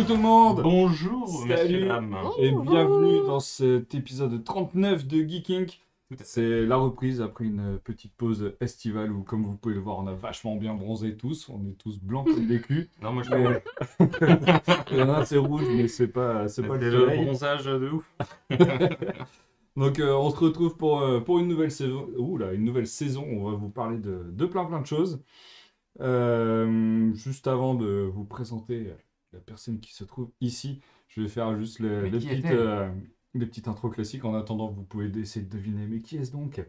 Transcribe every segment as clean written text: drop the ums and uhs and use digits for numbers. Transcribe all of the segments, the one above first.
Coucou tout le monde. Bonjour, messieurs, Salut dames. et bienvenue dans cet épisode 39 de Geeking. C'est la reprise après une petite pause estivale où, comme vous pouvez le voir, on a vachement bien bronzé tous. On est tous blancs comme des culs. Non, moi je Il y en a un c'est rouge, mais c'est pas le le soleil. bronzage de ouf. Donc on se retrouve pour une nouvelle saison. Une nouvelle saison. On va vous parler de plein de choses. Juste avant de vous présenter la personne qui se trouve ici, je vais faire juste Mais qui est-elle les petites intros classiques. En attendant, vous pouvez essayer de deviner. Mais qui est-ce donc?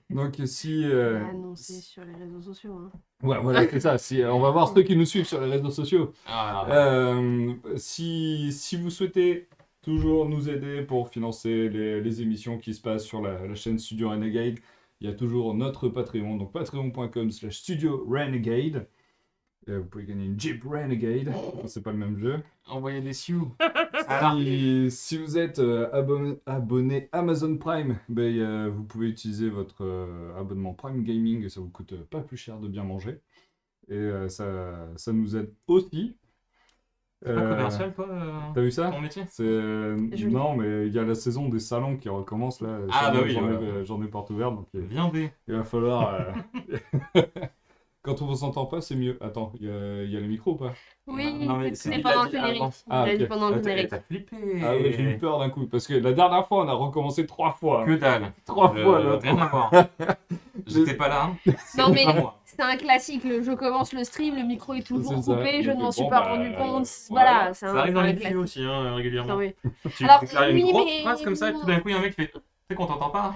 Donc si... Annoncé sur les réseaux sociaux. Hein. Ouais, voilà, c'est ça. On va voir ceux qui nous suivent sur les réseaux sociaux. Ah, Si vous souhaitez toujours nous aider pour financer les émissions qui se passent sur la chaîne Studio Renegade, il y a toujours notre Patreon, donc patreon.com/Studio Renegade. Vous pouvez gagner une Jeep Renegade, c'est pas le même jeu. envoyez des sioux. Si vous êtes abonné Amazon Prime, vous pouvez utiliser votre abonnement Prime Gaming, ça vous coûte pas plus cher de bien manger. Et ça nous aide aussi. C'est pas commercial, toi T'as vu ça? ton métier? Joli. Non, mais il y a la saison des salons qui recommence là. Ah, bah oui, J'en ai partout ouvert, donc Viandé. il va falloir. Quand on vous entend pas, c'est mieux. Attends, il y a le micro ou pas? Oui, Non, mais c'est il pendant a le dit générique. avant. Ah, Il a dit ok. pendant le T'as générique. flippé. Ah oui, j'ai eu peur d'un coup. Parce que la dernière fois, on a recommencé 3 fois. Que dalle. 3 fois là. Rien à voir. J'étais pas là. Hein. Non, mais pas moi. c'est un classique. Je commence le stream, le micro est toujours C'est ça. coupé, je ne m'en suis Bon, pas bah, rendu compte. voilà. Voilà, c'est Ça arrive dans un les classique. vidéos aussi, hein, régulièrement. Non, mais- Tu Alors, déclares une oui, grosse mais- phrase comme ça, et tout d'un coup, il y a un mec qui fait Tu sais qu'on t'entend pas?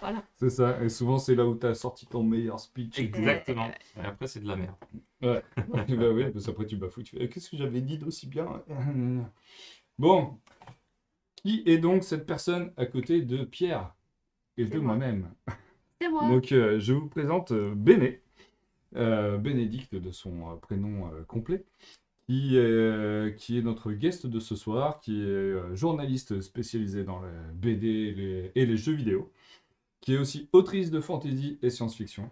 Voilà. C'est ça. Et souvent, c'est là où t'as sorti ton meilleur speech. Exactement. Et après, c'est de la merde. Ouais. Bah oui, parce qu'après, tu bafouilles. Tu fais, qu'est-ce que j'avais dit d'aussi bien? Bon. Qui est donc cette personne à côté de Pierre et de C'est moi. moi-même? C'est moi. Donc, je vous présente Béné, Bénédicte de son prénom complet, qui est notre guest de ce soir, qui est journaliste spécialisé dans la BD et les jeux vidéo, qui est aussi autrice de fantasy et science-fiction.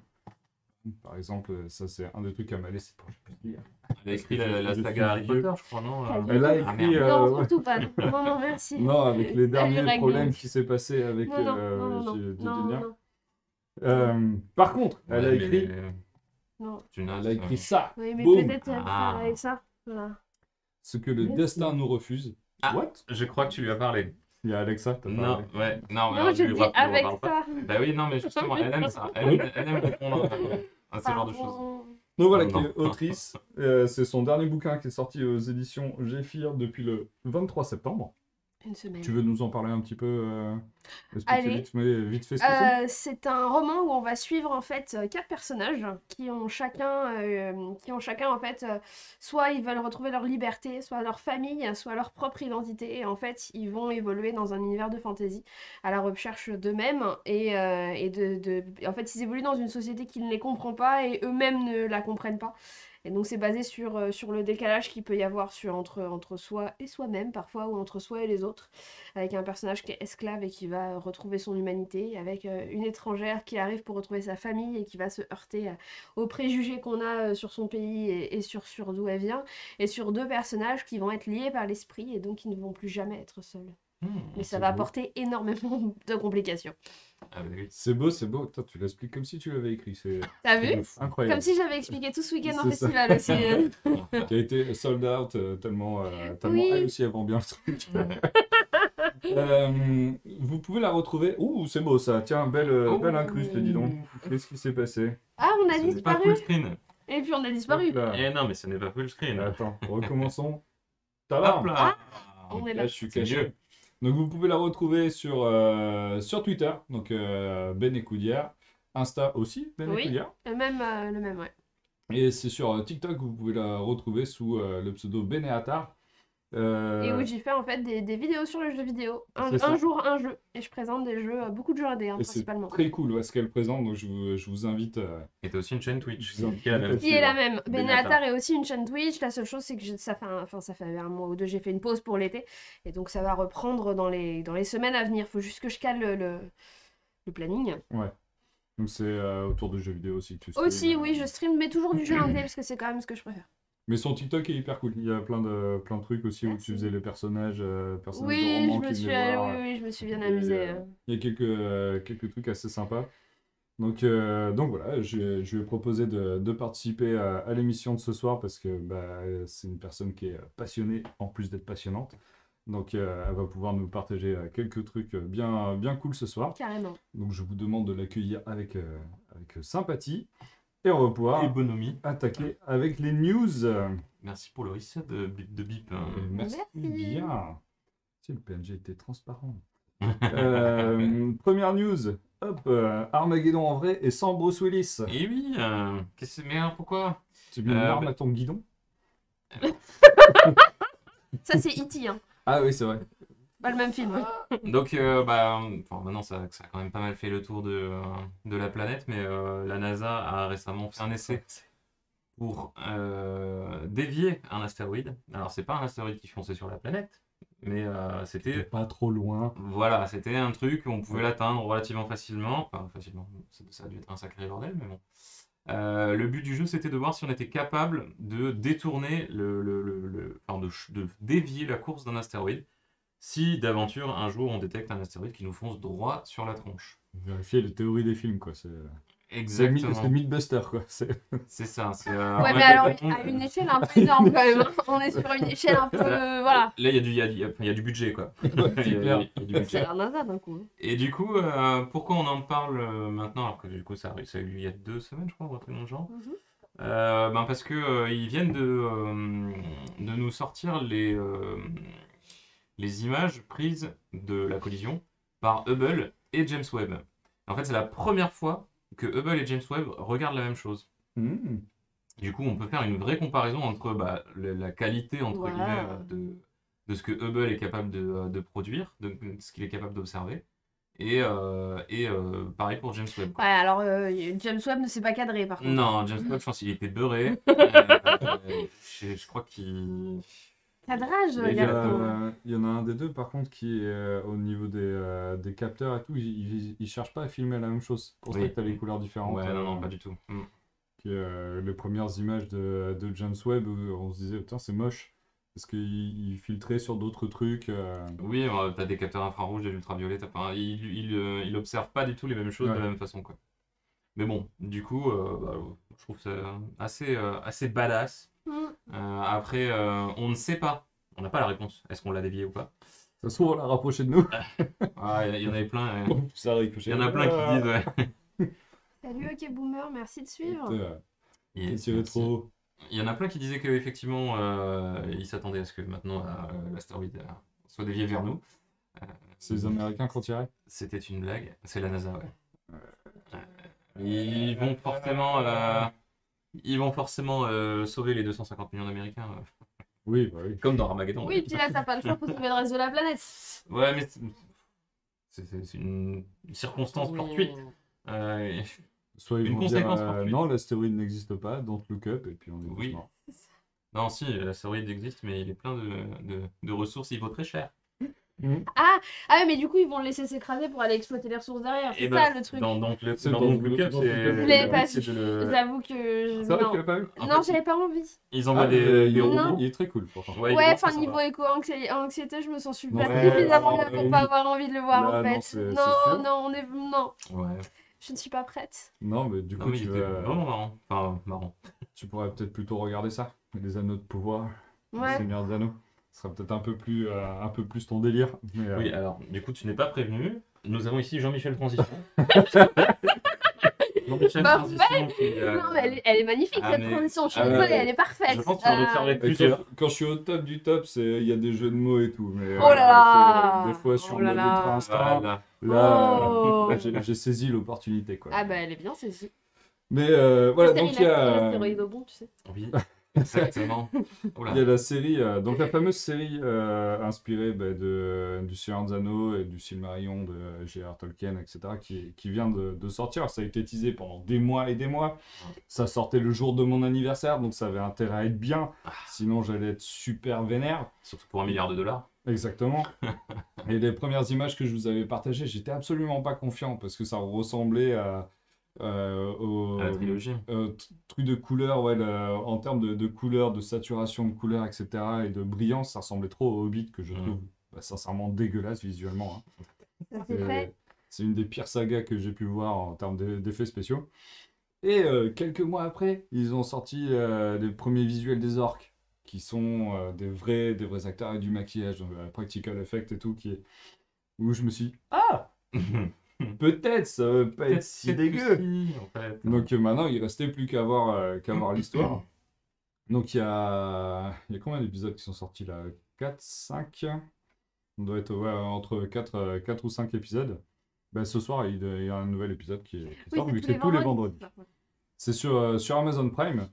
Par exemple, ça c'est un des trucs à m'a laissé pour que je puisse lire. Elle a écrit la Je suis saga Harry vieux. Potter, je crois, non? Elle a Ah, écrit... merde. Non, ouais. surtout pas. Non, non, merci. Non, avec les Salut, derniers Ragnar. problèmes qui s'est passé avec Non, non, non, non, non, J.J. non, Lien. non, Par contre, elle a Ouais, mais- écrit... non. Tu n'as- Elle a écrit ça. Oui, mais Boum. peut-être Ah. avec ça. Voilà. Ce que le Merci. destin nous refuse. Ah. What? Je crois que tu lui as parlé. Il y a Alexa, t'as Non, parlé. ouais, non, mais Non, alors, je lui dis reparle- lui avec reparle pas. ça. Bah oui, non, mais justement, elle aime ça. Elle aime répondre à ce genre de choses. Pardon. Donc voilà, Non. qui est autrice. C'est son dernier bouquin qui est sorti aux éditions Géphir depuis le 23 septembre. Une semaine. Tu veux nous en parler un petit peu expliquer Allez. vite fait ce que c'est? C'est un roman où on va suivre en fait 4 personnages qui ont chacun en fait soit ils veulent retrouver leur liberté, soit leur famille, soit leur propre identité et en fait ils vont évoluer dans un univers de fantasy à la recherche d'eux-mêmes et en fait ils évoluent dans une société qui ne les comprend pas et eux-mêmes ne la comprennent pas. Et donc c'est basé sur le décalage qu'il peut y avoir entre soi et soi-même parfois, ou entre soi et les autres, avec un personnage qui est esclave et qui va retrouver son humanité, avec une étrangère qui arrive pour retrouver sa famille et qui va se heurter aux préjugés qu'on a sur son pays et sur d'où elle vient, et sur 2 personnages qui vont être liés par l'esprit et donc qui ne vont plus jamais être seuls. Mais ça c'est va beau. apporter énormément de complications. Ah bah oui. C'est beau, c'est beau. Putain, tu l'expliques comme si tu l'avais écrit. C'est T'as vu? incroyable. Comme si j'avais expliqué tout ce week-end en C'est ça. festival aussi. Qui a été sold out tellement Oui. elle aussi avant bien le truc. Vous pouvez la retrouver. Ouh, c'est beau ça. Tiens, belle incruste, dis donc. Qu'est-ce qui s'est passé? Ah, on a Ce n'est pas disparu! full screen. Et puis on a disparu. Hop là. Eh non, mais ce n'est pas full screen. Attends, recommençons. Ça Hop va? là. On est Là, là. je suis C'est caché. mieux. Donc, vous pouvez la retrouver sur Twitter, donc Ben Écoudière. Insta aussi, Ben Oui. Écoudière. Le même, ouais. Et c'est sur TikTok que vous pouvez la retrouver sous le pseudo Benéatar. Et où j'y fais en fait des vidéos sur le jeu vidéo. C'est ça. Un jour, un jeu. Et je présente des jeux, beaucoup de jeux indés, hein, Et c'est principalement. très cool ouais, ce qu'elle présente, donc je vous invite. Et t'as aussi une chaîne Twitch. Ils ont- Qui est la même. Qui est la même. Benatar. Benatar est aussi une chaîne Twitch. La seule chose, c'est que ça fait un mois ou deux, j'ai fait une pause pour l'été. Et donc ça va reprendre dans les semaines à venir. Faut juste que je cale le planning. Donc c'est autour de jeux vidéo aussi que tu streams. Aussi, oui, je stream, mais toujours du jeu indé parce que c'est quand même ce que je préfère. Mais son TikTok est hyper cool. Il y a plein de trucs aussi où Merci. tu faisais les personnages de Oui, romans je me qui suis, venaient voir. oui, je me suis bien Et, amusée. il y a quelques trucs assez sympas. Donc voilà, je lui ai proposé de participer à l'émission de ce soir parce que bah, c'est une personne qui est passionnée en plus d'être passionnante. Donc elle va pouvoir nous partager quelques trucs bien cool ce soir. Carrément. Donc je vous demande de l'accueillir avec sympathie. Et on va pouvoir Et bonhomie. attaquer avec les news. Merci pour le reset de bip. Merci Merci. bien. Si le PNG était transparent. Première news. Hop, Armageddon en vrai et sans Bruce Willis. Et oui, mais alors, pourquoi? Tu mis une arme bah- à ton guidon? Ça, c'est E.T., hein. Ah oui, c'est vrai. Pas le même film. Donc, maintenant, ça a quand même pas mal fait le tour de la planète, mais la NASA a récemment fait un essai pour dévier un astéroïde. Alors, c'est pas un astéroïde qui fonçait sur la planète, mais c'était Pas trop loin. voilà, c'était un truc où on pouvait l'atteindre relativement facilement. Enfin, facilement, ça a dû être un sacré bordel, mais bon. Le but du jeu, c'était de voir si on était capable de détourner de dévier la course d'un astéroïde. Si d'aventure, un jour, on détecte un astéroïde qui nous fonce droit sur la tronche. Vérifier les théories des films, quoi. C'est Exactement. Mythbuster, quoi. C'est ça. Ouais, mais alors, à une échelle un peu énorme, quand même. Hein. On est sur une échelle un peu... voilà. Là, il y a du budget, quoi. C'est clair. Il y a du C'est budget. la NASA, d'un coup. Hein. Et du coup, pourquoi on en parle maintenant, alors que du coup, ça a eu il y a 2 semaines, je crois, ou un truc dans le genre. Parce que ils viennent de nous sortir les images prises de la collision par Hubble et James Webb. En fait, c'est la première fois que Hubble et James Webb regardent la même chose. Mmh. Du coup, on peut faire une vraie comparaison entre la qualité, entre Voilà. guillemets, de ce que Hubble est capable de produire, de ce qu'il est capable d'observer. Et pareil pour James Webb, quoi. Ouais, alors, James Webb ne s'est pas cadré, par contre. Non, James Webb, je pense qu'il était beurré. Je crois qu'il... Cadrage, Il Il y, garçon. il y en a un des deux, par contre, qui est au niveau des capteurs et tout, il cherche pas à filmer la même chose. C'est pour ça Oui. que tu as les couleurs différentes. Ouais, non, pas du tout. Les premières images de James Webb, où on se disait, putain, c'est moche. Parce qu'il filtrait sur d'autres trucs. Oui, t'as des capteurs infrarouges, de l'ultraviolet, il observe pas du tout les mêmes choses de Ouais. la même façon, quoi. Mais bon, du coup, je trouve ça assez badass. Après, on ne sait pas, on n'a pas la réponse. Est-ce qu'on l'a dévié ou pas? Ça se trouve, on l'a rapproché de nous. Ah, il y en avait plein. Ça a ricochet. Il y en a plein qui disent, ouais. Salut, OK Boomer, merci de suivre. Yes, C'est merci. trop. Il y en a plein qui disaient qu'effectivement, ils s'attendaient à ce que maintenant l'astéroïde soit dévié vers nous. C'est les Américains qui ont tiré. C'était une blague, c'est la NASA, ouais. Ils vont forcément sauver les 250 millions d'Américains, Oui, bah oui. comme dans Armageddon. Oui, puis là, t'as pas le choix pour sauver le reste de la planète. Ouais, mais c'est une circonstance fortuite. Soit ils Une vont dire conséquence fortuite. non, l'astéroïde n'existe pas, don't look up, et puis on est tous Oui. morts. Non, si, l'astéroïde existe, mais il est plein de ressources, il vaut très cher. Ah, ouais, mais du coup, ils vont le laisser s'écraser pour aller exploiter les ressources derrière. C'est Et ça, le truc. Donc le C'est dans dans Don't Look Up, Don't c'est... Look Up. Je l'ai pas c'est vu. de le- J'avoue que... C'est vrai que Non, tu l'as pas vu? En non, fait, j'avais pas envie. Ils envoient il, des Non. il est très cool pourtant. Ouais, il est Ouais, vraiment enfin, très niveau sympa. éco-anxiété, je me sens Non, pas ouais, suffisamment ouais, bien pour ouais, pas oui. avoir envie de le voir, Là, en non, fait. c'est Non, sûr. non, non, Ouais. je ne suis pas prête. Non, mais du Non, coup, mais il était vraiment marrant. Enfin, marrant. tu pourrais peut-être plutôt regarder ça. Les anneaux de pouvoir, les Ouais. Seigneurs des Anneaux. Ce sera peut-être un peu plus ton délire. Mais, Oui, alors, du coup, tu n'es pas prévenu. Nous avons ici Jean-Michel Transition. Jean-Michel Bah, Transition qui... Non, mais elle est magnifique, Ah, cette mais- transition. Je suis Ah, désolée, ouais. elle est parfaite. Je pense que tu en observer Et plusieurs. quand je suis au top du top, il y a des jeux de mots et tout. Mais, Oh là là. des fois, sur Oh le là mode là. ultra instinct, Voilà. là, Oh. j'ai saisi l'opportunité. Quoi. Ah bah, elle est bien, celle-ci. Mais voilà, donc il y a... L'astéroïde au bon, tu sais. Oui, exactement. Oula. Il y a la série, donc la fameuse série inspirée du Seigneur des Anneaux et du Silmarillion de J.R.R. Tolkien, etc., qui vient de sortir. Ça a été teasé pendant des mois et des mois. Ça sortait le jour de mon anniversaire, donc ça avait intérêt à être bien. Sinon, j'allais être super vénère. Surtout pour $1 milliard. Exactement. Et les premières images que je vous avais partagées, j'étais absolument pas confiant parce que ça ressemblait au À la trilogie. truc de couleur, ouais, en termes de couleur, de saturation de couleur, etc. et de brillance, ça ressemblait trop au Hobbit que je trouve sincèrement dégueulasse visuellement. Hein. Ça c'est vrai. C'est une des pires sagas que j'ai pu voir en termes d'effets spéciaux. Et quelques mois après, ils ont sorti les premiers visuels des orques, qui sont des vrais acteurs avec du maquillage, donc, practical effect et tout, où je me suis dit, ah, peut-être ça va pas être si Peut-être dégueu. que si, en fait. Donc maintenant, il restait plus qu'à voir l'histoire. Donc il y a combien d'épisodes qui sont sortis là? 4, 5? On doit être entre 4 ou 5 épisodes. Ben, ce soir, il y a un nouvel épisode qui Oui, sort, c'est vu que c'est tous les vendredis. C'est sur Amazon Prime.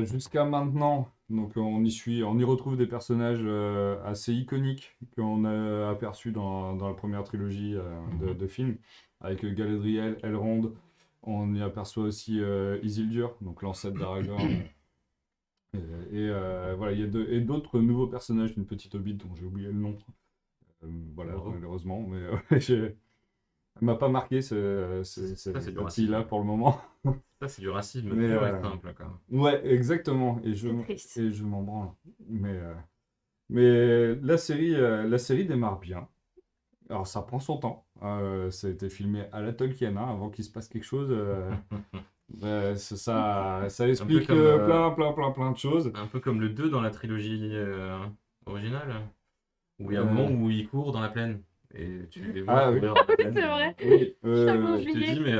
Jusqu'à maintenant, donc on y retrouve des personnages assez iconiques qu'on a aperçus dans la première trilogie de films, avec Galadriel, Elrond. On y aperçoit aussi Isildur, donc l'ancêtre d'Aragorn. Voilà, il y a et d'autres nouveaux personnages d'une petite hobbit dont j'ai oublié le nom. Voilà, malheureusement, mais elle m'a pas marqué cette fille-là pour le moment. Ça, c'est du racisme Mais, pur et simple, quand même. Ouais, exactement. Et je m'en branle. Mais la série démarre bien. Alors, ça prend son temps. Ça a été filmé à la Tolkien, hein, avant qu'il se passe quelque chose. Ça explique comme, plein de choses. Un peu comme le 2 dans la trilogie originale, où il y a un Euh. moment où il court dans la plaine. Et tu les vois Ah oui. courir dans la plaine. C'est vrai. Oui, J'avoue, Tu te oublié. dis, mais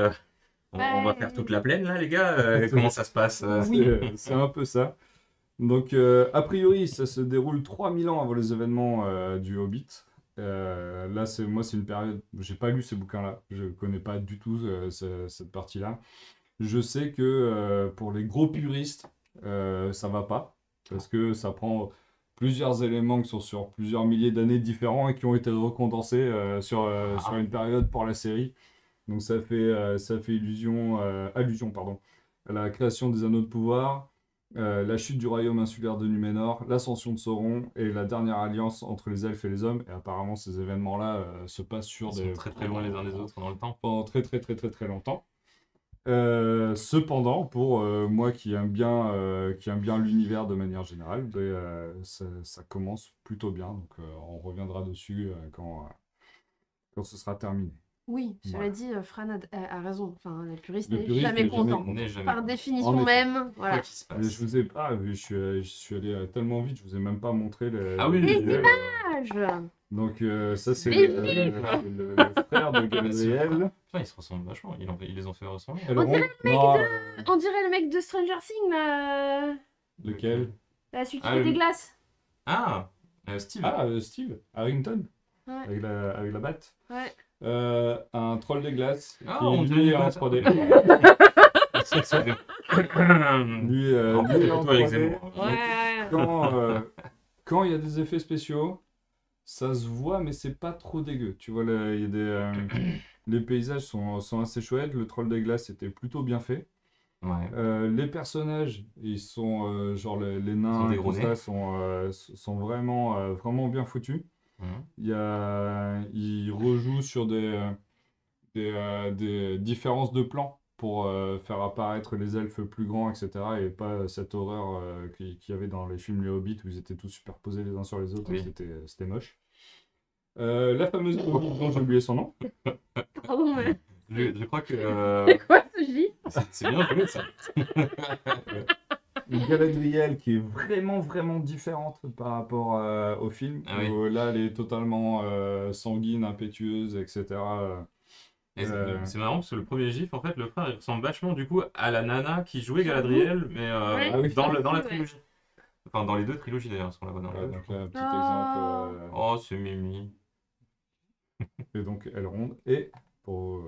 on va faire toute la plaine là, les gars comment ça se passe c'est un peu ça. Donc, a priori, ça se déroule 3000 ans avant les événements du Hobbit. Là, c'est une période. J'ai pas lu ces bouquins-là. Je connais pas du tout cette partie-là. Je sais que pour les gros puristes, ça va pas. Parce que ça prend plusieurs éléments qui sont sur plusieurs milliers d'années différents et qui ont été recondensés sur une période pour la série. Donc ça fait allusion pardon, à la création des Anneaux de Pouvoir, la chute du royaume insulaire de Núménor, l'ascension de Sauron et la dernière alliance entre les elfes et les hommes. Et apparemment, ces événements-là se passent sur Ils sont très très loin les uns des autres dans le temps. pendant très très très très très longtemps. Cependant, pour moi qui aime bien l'univers de manière générale, ça commence plutôt bien. Donc on reviendra dessus quand ce sera terminé. Oui, cela Voilà. dit, Fran a raison. Enfin, le puriste Le n'est puriste jamais n'est jamais content. On n'est jamais Par content. définition En effet. même, voilà. Quoi qu'il se Mais passe. je vous ai pas vu, je suis allé tellement vite, je vous ai même pas montré Ah oui, les oui, visuels. Âge. Donc ça c'est Mais le frère de Galadriel. Putain, ils se ressemblent vachement. Ils les ont fait ressembler. Elle On dirait non, On dirait le mec de Stranger Things, là. lequel? Là, celui qui Ah, fait le- des glaces. Ah Steve. Ah, Steve Harrington, Ouais. avec la batte. Ouais. Un troll des glaces Ah, qui on lui dirait est en pas 3D. ça. Lui, En lui fait, est en toi, Eric 3D. Zemmour. Ouais. Quand il y a des effets spéciaux, ça se voit, mais c'est pas trop dégueu. Tu vois, là, il y a les paysages sont assez chouettes. Le troll des glaces était plutôt bien fait. Ouais. Les personnages, ils sont genre les Ils nains sont et tout dégrenés. ça sont vraiment bien foutus. Ils rejouent sur des différences de plans pour faire apparaître les elfes plus grands, etc. Et pas cette horreur qu'il y avait dans les films Les Hobbits où ils étaient tous superposés les uns sur les autres et Oui. c'était moche. La fameuse Hobbit dont j'ai oublié son nom. Pardon, mais. Je crois que C'est quoi ce gif? c'est bien joué ça. Galadriel qui est vraiment différente par rapport au film. Ah oui. Où là, elle est totalement sanguine, impétueuse, etc. Et c'est marrant parce que le premier gif, en fait, le frère il ressemble vachement du coup à la nana qui jouait Galadriel, mais Ouais. Ah oui. dans la Ouais. trilogie. Enfin, dans les deux trilogies d'ailleurs, parce qu'on la voit dans les Voilà, deux. donc là, un petit Oh. exemple. Oh, c'est Mimi. Et donc Elrond. Et pour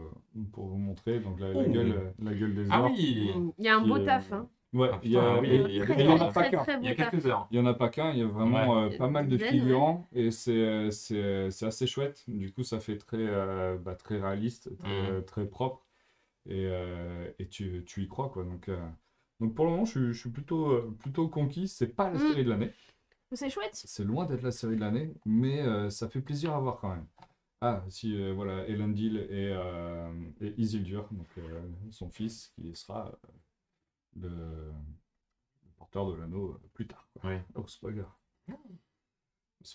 vous montrer donc la Oh. gueule des Ah orques. oui. Il y a un beau Qui est- taf, hein. Ouais, Ah, il y a, putain, oui, et- il y a et il y en a pas très, qu'un. très Il y a beau taf. quelques heures. Il y en a pas qu'un, il y a vraiment Ouais. pas mal de Dizaine, ouais. figurants et c'est assez chouette. Du coup, ça fait très réaliste, très propre et tu y crois quoi. Donc pour le moment, je suis plutôt conquis. C'est pas la Mm. série de l'année, C'est chouette. c'est loin d'être la série de l'année, mais ça fait plaisir à voir quand même. Ah, si, voilà, Elendil et Isildur, donc son fils, qui sera le porteur de l'anneau plus tard. Quoi. Oui. Oh, spoiler.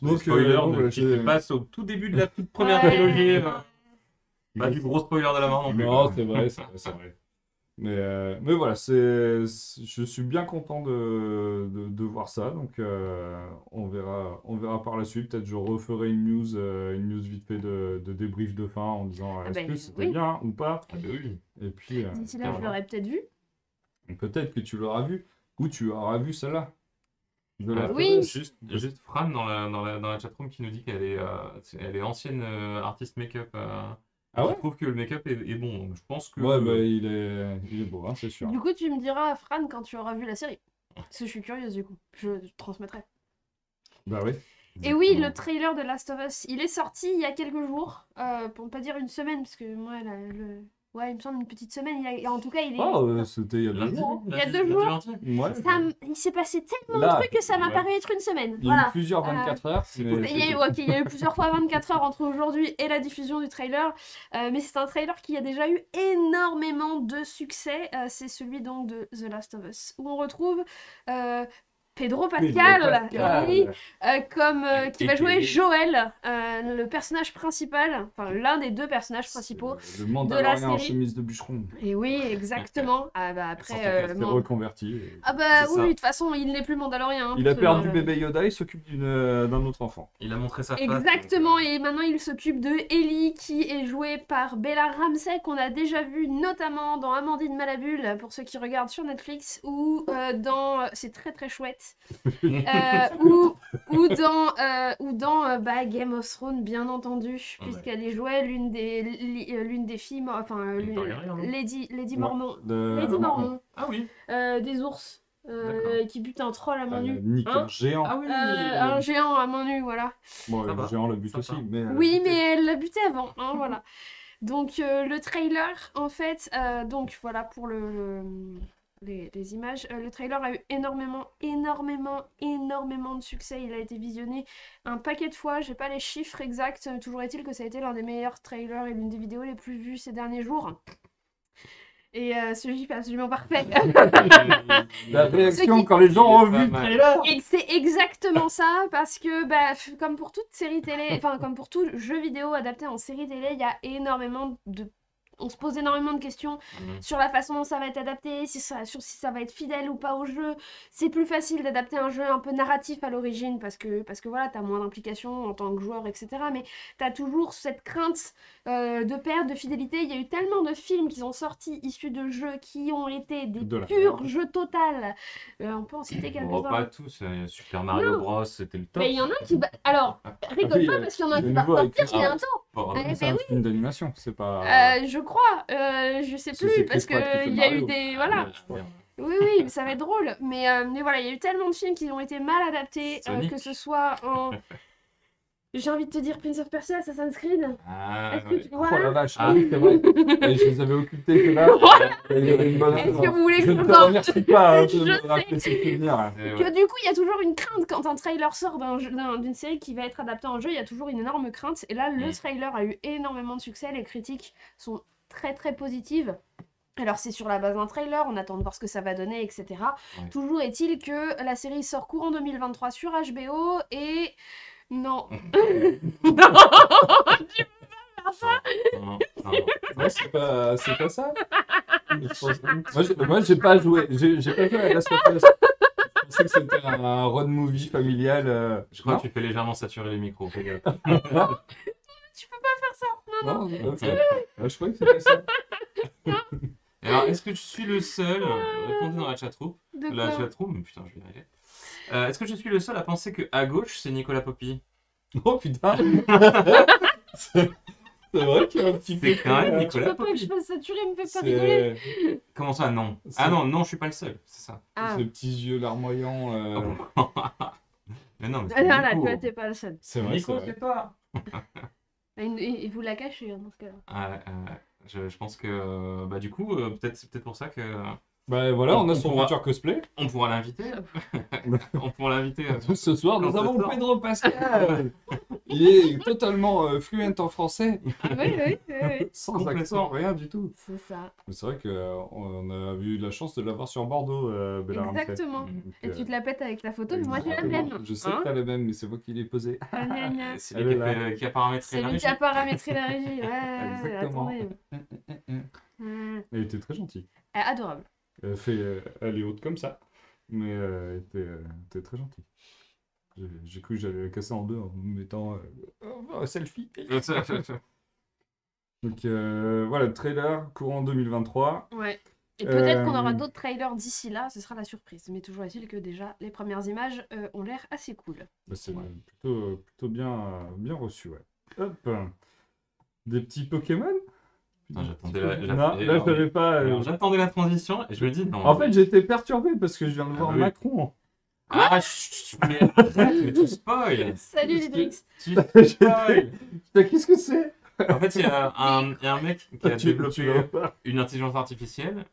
Donc, spoiler voilà, qui se passe au tout début de la toute première Ouais. trilogie. Pas du gros spoiler de la mort non plus. Non, quoi. c'est vrai, c'est vrai. Mais voilà, je suis bien content de voir ça, donc on verra par la suite. Peut-être je referai une news vite fait de débrief de fin en disant est-ce ben, que c'était oui. bien ou pas. Ah, bah oui. Et puis D'ici là, je voilà. l'aurais peut-être vu. peut-être que tu l'auras vu ou tu auras vu celle-là. De la Oui. Juste Fran dans la chatroom qui nous dit qu'elle est ancienne artiste make-up. Ah qui ouais. trouve que le make-up est bon. Donc je pense que. Ouais, bah, il est beau, hein, c'est sûr. Du coup, tu me diras, Fran, quand tu auras vu la série. Parce que je suis curieuse, du coup. Je transmettrai. Bah oui. Et oui, le trailer de Last of Us, il est sorti il y a quelques jours. Pour ne pas dire une semaine, parce que moi, ouais, il me semble une petite semaine. En tout cas, il est... Oh, c'était il y a 2 Lundi, jours. Il y a 2 jours. lundi. Ouais. Il s'est passé tellement Là, de trucs que ça m'a ouais. paru être une semaine. il y a eu Voilà. plusieurs 24 heures. c'est mais cool. Il y a eu, ok, il y a eu plusieurs fois 24 heures entre aujourd'hui et la diffusion du trailer, mais c'est un trailer qui a déjà eu énormément de succès. C'est celui donc de The Last of Us, où on retrouve Pedro Pascal, oui, qui va jouer Joël, le personnage principal, enfin l'un des 2 personnages principaux. Le Mandalorien en série. chemise de bûcheron. Et oui, exactement. Ah bah après, C'est reconverti. ah bah C'est oui, ça. de toute façon, il n'est plus mandalorien. hein, Il a parce que, perdu bébé Yoda, il s'occupe d'un autre enfant. Il a montré sa face. Exactement, donc, et maintenant il s'occupe de Ellie qui est jouée par Bella Ramsey qu'on a déjà vu notamment dans Amandine Malabule pour ceux qui regardent sur Netflix ou dans c'est très très chouette ou dans Game of Thrones bien entendu puisqu'elle est jouée l'une des filles enfin Targaryen, non Lady Mormon Lady Mormon Ah oui. des ours D'accord. qui bute un troll à main nue. Nick Hein un géant. Ah oui. Un géant à main nue, voilà. Bon, Ça le va. géant le but Sympa. aussi. Mais Oui, mais elle l'a buté avant, hein, voilà. Donc le trailer, en fait, donc voilà pour les images. Le trailer a eu énormément de succès. Il a été visionné un paquet de fois. J'ai pas les chiffres exacts. Toujours est-il que ça a été l'un des meilleurs trailers et l'une des vidéos les plus vues ces derniers jours. Et ce gif est absolument parfait. la réaction Ce qui- quand les gens ont vu le Pas mal. trailer. Et c'est exactement ça, parce que comme pour toute série télé, enfin comme pour tout jeu vidéo adapté en série télé, il y a énormément de... On se pose énormément de questions sur la façon dont ça va être adapté, sur si ça va être fidèle ou pas au jeu. C'est plus facile d'adapter un jeu un peu narratif à l'origine, parce que voilà, t'as moins d'implications en tant que joueur, etc. Mais t'as toujours cette crainte de perte de fidélité. Il y a eu tellement de films qui sont sortis issus de jeux qui ont été des De la purs merde. jeux total. On peut en citer Bon, quelques-uns. pas tous. Super Mario Bros, c'était le top. Mais il y en a qui... Alors, rigole Oui, pas parce qu'il y en a le qui va nouveau avec sortir Chris bientôt. Bon, Eh C'est ben un oui. film d'animation, c'est pas. Je crois, je sais Si plus, c'est parce Chris Pratt qui fait qu'il y a eu Mario. des... Voilà. Ouais. Oui, ça va être drôle. Mais voilà, il y a eu tellement de films qui ont été mal adaptés, Sonic. que ce soit en... J'ai envie de te dire Prince of Persia, Assassin's Creed. Ah, Est-ce que ouais. tu Oh vois la vache, Ah. ah oui, c'est vrai. Et je les avais occultés là. Et il y avait une bonne Est-ce raison. que vous voulez que Je je ne vous te en... remercie pas hein, Je de me sais. rappeler ces souvenirs. Et Que ouais. du coup, il y a toujours une crainte quand un trailer sort d'une série qui va être adaptée en jeu, il y a toujours une énorme crainte. Et là, le trailer a eu énormément de succès, les critiques sont très très positives. Alors c'est sur la base d'un trailer, on attend de voir ce que ça va donner, etc. Ouais. Toujours est-il que la série sort courant 2023 sur HBO et... Non. Non, non. Ouais, c'est pas ça. Moi, j'ai pas joué. J'ai pas joué à Last of Us. Je pensais que c'était un road movie familial. Je crois non que tu fais légèrement saturer les micros. Fais gaffe. Tu peux pas faire ça. Non, ok. Je croyais que c'était ça. Et alors, est-ce que je suis le seul, répondez dans la chatroom, De la quoi chatroom, putain, je vais y arriver. Est-ce que je suis le seul à penser que à gauche, c'est Nicolas Poppy? Oh putain. C'est vrai qu'il y a un petit peu. C'est quand même Tu Nicolas veux pas que je Poppy. fasse saturer, me fais pas rigoler. C'est Comment ça, non? C'est- Ah non, je suis pas le seul, c'est ça. Ah, ces petits yeux larmoyants. Mais non, mais ah c'est non, là, Nico. toi, t'es pas le seul. C'est vrai. Nico, c'est c'est vrai. toi. Et vous la cachez, hein, dans ce cas-là. Ah, je pense que, bah du coup, c'est peut-être pour ça que Bah voilà, on a son pourra- futur cosplay. on pourra l'inviter. On pourra l'inviter. Ce soir, nous Quand ça avons sort. Pedro Pascal. Il est totalement fluent en français, Oui, oui, oui, oui. sans Complètement. accent, rien du tout. C'est ça. Mais c'est vrai qu'on a eu la chance de l'avoir sur Bordeaux, Bella Ramsey. Exactement. Donc, Et tu te la pètes avec la photo, mais moi j'ai la exactement. même. Je sais Hein que t'as la même, mais c'est moi qui l'ai posée. Gna, gna, gna. C'est Elle lui est là. qui a paramétré C'est la lui qui a régie. paramétré la régie. Ouais, Exactement. attendez. Elle était très gentille. Adorable. Elle est haute comme ça, mais elle était très gentille. J'ai cru que j'allais la casser en deux en me mettant un selfie. Donc voilà, trailer courant 2023. Ouais. Et peut-être qu'on aura Euh, d'autres trailers d'ici là, ce sera la surprise. Mais toujours est-il que déjà, les premières images ont l'air assez cool. Bah, c'est plutôt bien reçu, ouais. Hop. Des petits Pokémon. Putain, j'attendais Non, là, je n'avais pas. alors, j'attendais la transition et je me dis non. En fait, j'étais perturbé parce que je viens de voir oui. Macron. Ah, mais arrête, mais tu spoil. Salut Lidrix. Tu spoil. Putain, qu'est-ce que c'est? En fait, il y a un mec qui a Tu développé vas pas. une intelligence artificielle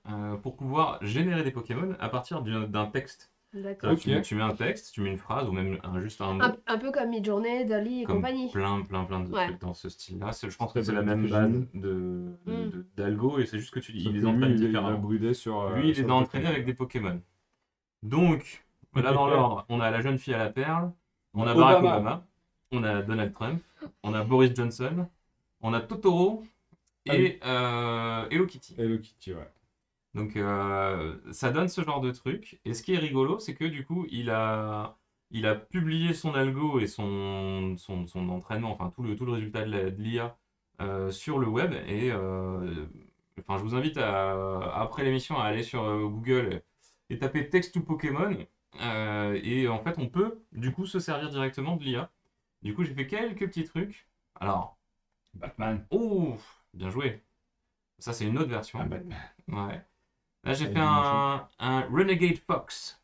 pour pouvoir générer des Pokémon à partir d'un texte. D'accord. Ok. Tu mets un texte, tu mets une phrase ou même juste un mot. Un peu comme Midjourney, Dali et Comme compagnie. plein de Ouais. trucs dans ce style-là. Je pense Très que c'est la bien même imaginé. base d'algo et c'est juste que il Sauf les que entraîne lui, il a différemment. brûlé sur. Lui, il sur les le a entraînés Pokémon. avec des Pokémon. Donc, là dans l'ordre, on a la jeune fille à la perle, on a Obama. Barack Obama, on a Donald Trump, on a Boris Johnson, on a Totoro et Hello Kitty. Hello Kitty, ouais. Donc ça donne ce genre de truc. Et ce qui est rigolo, c'est que du coup, il a publié son algo et son entraînement, enfin tout le résultat de l'IA sur le web. Et enfin, je vous invite après l'émission à aller sur Google et taper texte to Pokémon. Et en fait, on peut du coup se servir directement de l'IA. Du coup, j'ai fait quelques petits trucs. Alors, Batman. oh, bien joué. Ça, c'est une autre version. Ah, Batman. Ouais. Là, j'ai Ça fait a un Renegade Fox.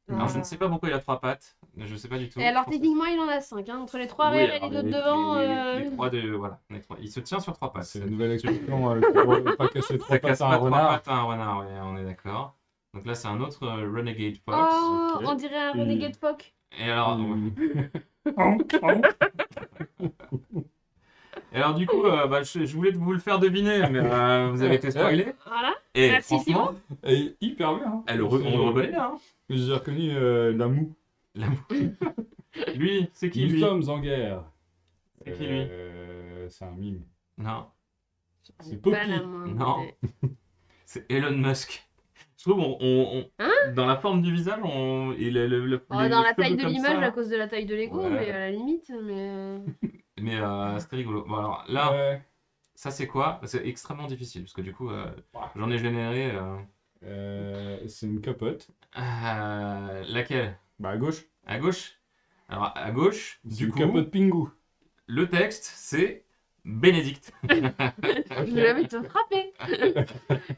Alors, je ne Ah. sais pas pourquoi il a 3 pattes. Je ne sais pas du tout. Et alors Je pense que- techniquement il en a 5, hein. Entre les 3 Oui, réels et alors, les deux devant. les trois de... Voilà, les trois. Il se tient sur 3 pattes. C'est la nouvelle expression pour ne pas casser trois Ça pattes casse à pas un 3 renard. pattes à un renard, ouais, on est d'accord. Donc là, c'est un autre Renegade Fox. Oh, ok. on dirait un Renegade Fox. Et alors, Mm. et alors du coup, bah, je voulais vous le faire deviner, mais vous avez été spoilé. Voilà. Et Merci, franchement, Elle est hyper bien. Hein. on le reconnaît bien. Hein. J'ai reconnu la moue. Lui, c'est qui Nous lui? sommes en guerre. C'est qui lui? C'est un mime. Non, C'est Pas Poppy. la moindre Non. idée. c'est Elon Musk. Je trouve, dans la forme du visage, et Oh, les dans la cheveux taille de comme l'image ça, à cause de la taille de Lego, Ouais. mais à la limite, mais. mais c'était rigolo. Bon, alors là, Ouais. ça c'est quoi? C'est extrêmement difficile parce que du coup, j'en ai généré. C'est une capote. Laquelle? Bah à gauche. À gauche? Alors à gauche, C'est du une coup, capote Pingu. le texte c'est Bénédicte. Je vais te frapper.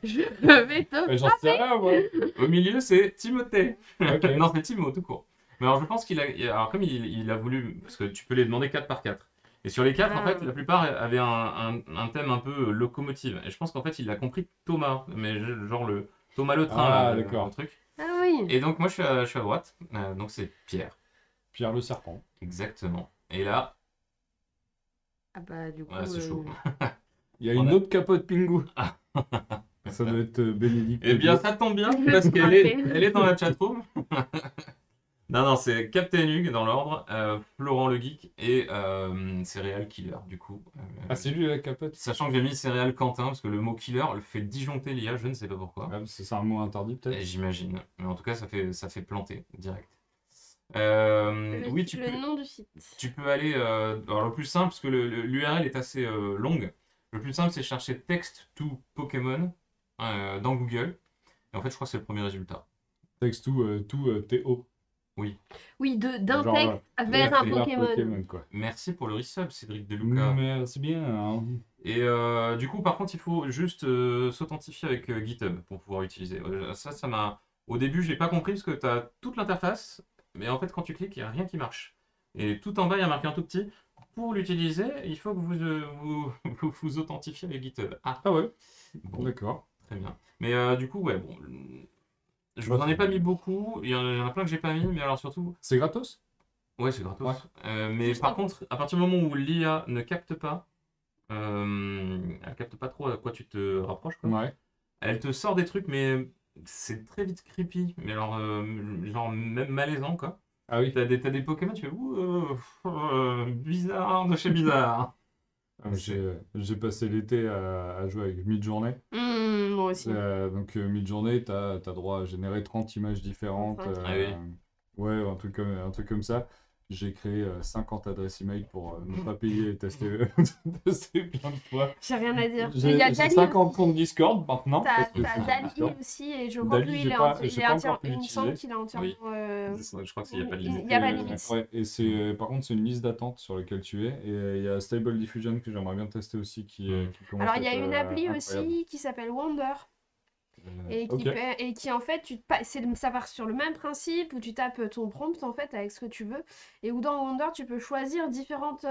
Je vais te Mais j'en sais rien, moi. Au milieu c'est Timothée. Ok. Non, c'est Timo tout court. Mais alors je pense alors comme il a voulu, parce que tu peux les demander 4 par 4. Et sur les 4, en Ah. fait, la plupart avaient un thème un peu locomotive. Et je pense qu'en fait, il a compris Thomas, mais genre le Thomas le train, Ah, là, d'accord. le truc. Ah oui. Et donc moi, je suis à droite, donc c'est Pierre, Pierre le serpent. exactement. Et là, Ah bah du coup. ouais, c'est chaud. Il y a On une a- autre capote Pingu. Ça doit être Bénédicte. Eh bien, ça tombe bien, parce qu'elle elle est dans la chatroom. Non, c'est Captain Hug dans l'ordre, Florent le Geek et Céréal Killer, du coup. Ah, c'est lui la capote. Sachant que j'ai mis Céréal Quentin, parce que le mot killer le fait disjoncter l'IA, je ne sais pas pourquoi. Ah, c'est un mot interdit Et peut-être. j'imagine. Mais en tout cas, ça fait planter direct. Oui, Le nom du site. tu peux aller. Alors, le plus simple, parce que l'URL est assez longue, le plus simple, c'est chercher text to Pokémon dans Google. Et en fait, je crois que c'est le premier résultat. Texte tout TO. Oui, d'un Genre, texte vers un vers Pokémon. quoi. Merci pour le resub, Cédric Deluca. Merci bien. Hein. Et du coup, par contre, il faut juste s'authentifier avec GitHub pour pouvoir utiliser. Ça m'a. Au début, je n'ai pas compris parce que tu as toute l'interface, mais en fait, quand tu cliques, il n'y a rien qui marche. Et tout en bas, il y a marqué un tout petit. Pour l'utiliser, il faut que vous authentifiez avec GitHub. Ah, Ah ouais, bon, d'accord. très bien. Mais du coup, ouais, bon. Je vous en ai pas mis beaucoup. Il y en a plein que j'ai pas mis, mais alors surtout. C'est gratos? Ouais, c'est gratos. Ouais. Mais Juste par un contre, à partir du moment où l'IA ne capte pas, elle capte pas trop à quoi tu te rapproches, quoi. Ouais. Elle te sort des trucs, mais c'est très vite creepy. Mais genre même malaisant, quoi. Ah oui. T'as des Pokémon, tu fais ouh, bizarre de chez bizarre. Ah, j'ai passé l'été à jouer avec Midjourney. Moi aussi. Donc, Midjourney, t'as droit à générer 30 images différentes. 35. Ah oui. Ouais, un truc comme ça. J'ai créé 50 adresses email pour ne pas payer et tester, tester plein de fois. J'ai rien à dire. Mais il y a J'ai Dali 50 aussi. comptes Discord maintenant. T'as parce que t'as c'est sur Dali Discord. aussi, et je crois que Dali, lui, j'ai pas encore pu il me semble l'utiliser. qu'il est entièrement. Oui. Je crois qu'il n'y a pas de limite. Il n'y a pas de limite. Ouais, et par contre, c'est une liste d'attente sur laquelle tu es. Et il y a Stable Diffusion que j'aimerais bien tester aussi qui commence Alors, à il y a être, une appli incroyable. aussi qui s'appelle Wonder. Ok. Et qui en fait, ça part sur le même principe où tu tapes ton prompt en fait avec ce que tu veux, et où dans Wonder tu peux choisir différentes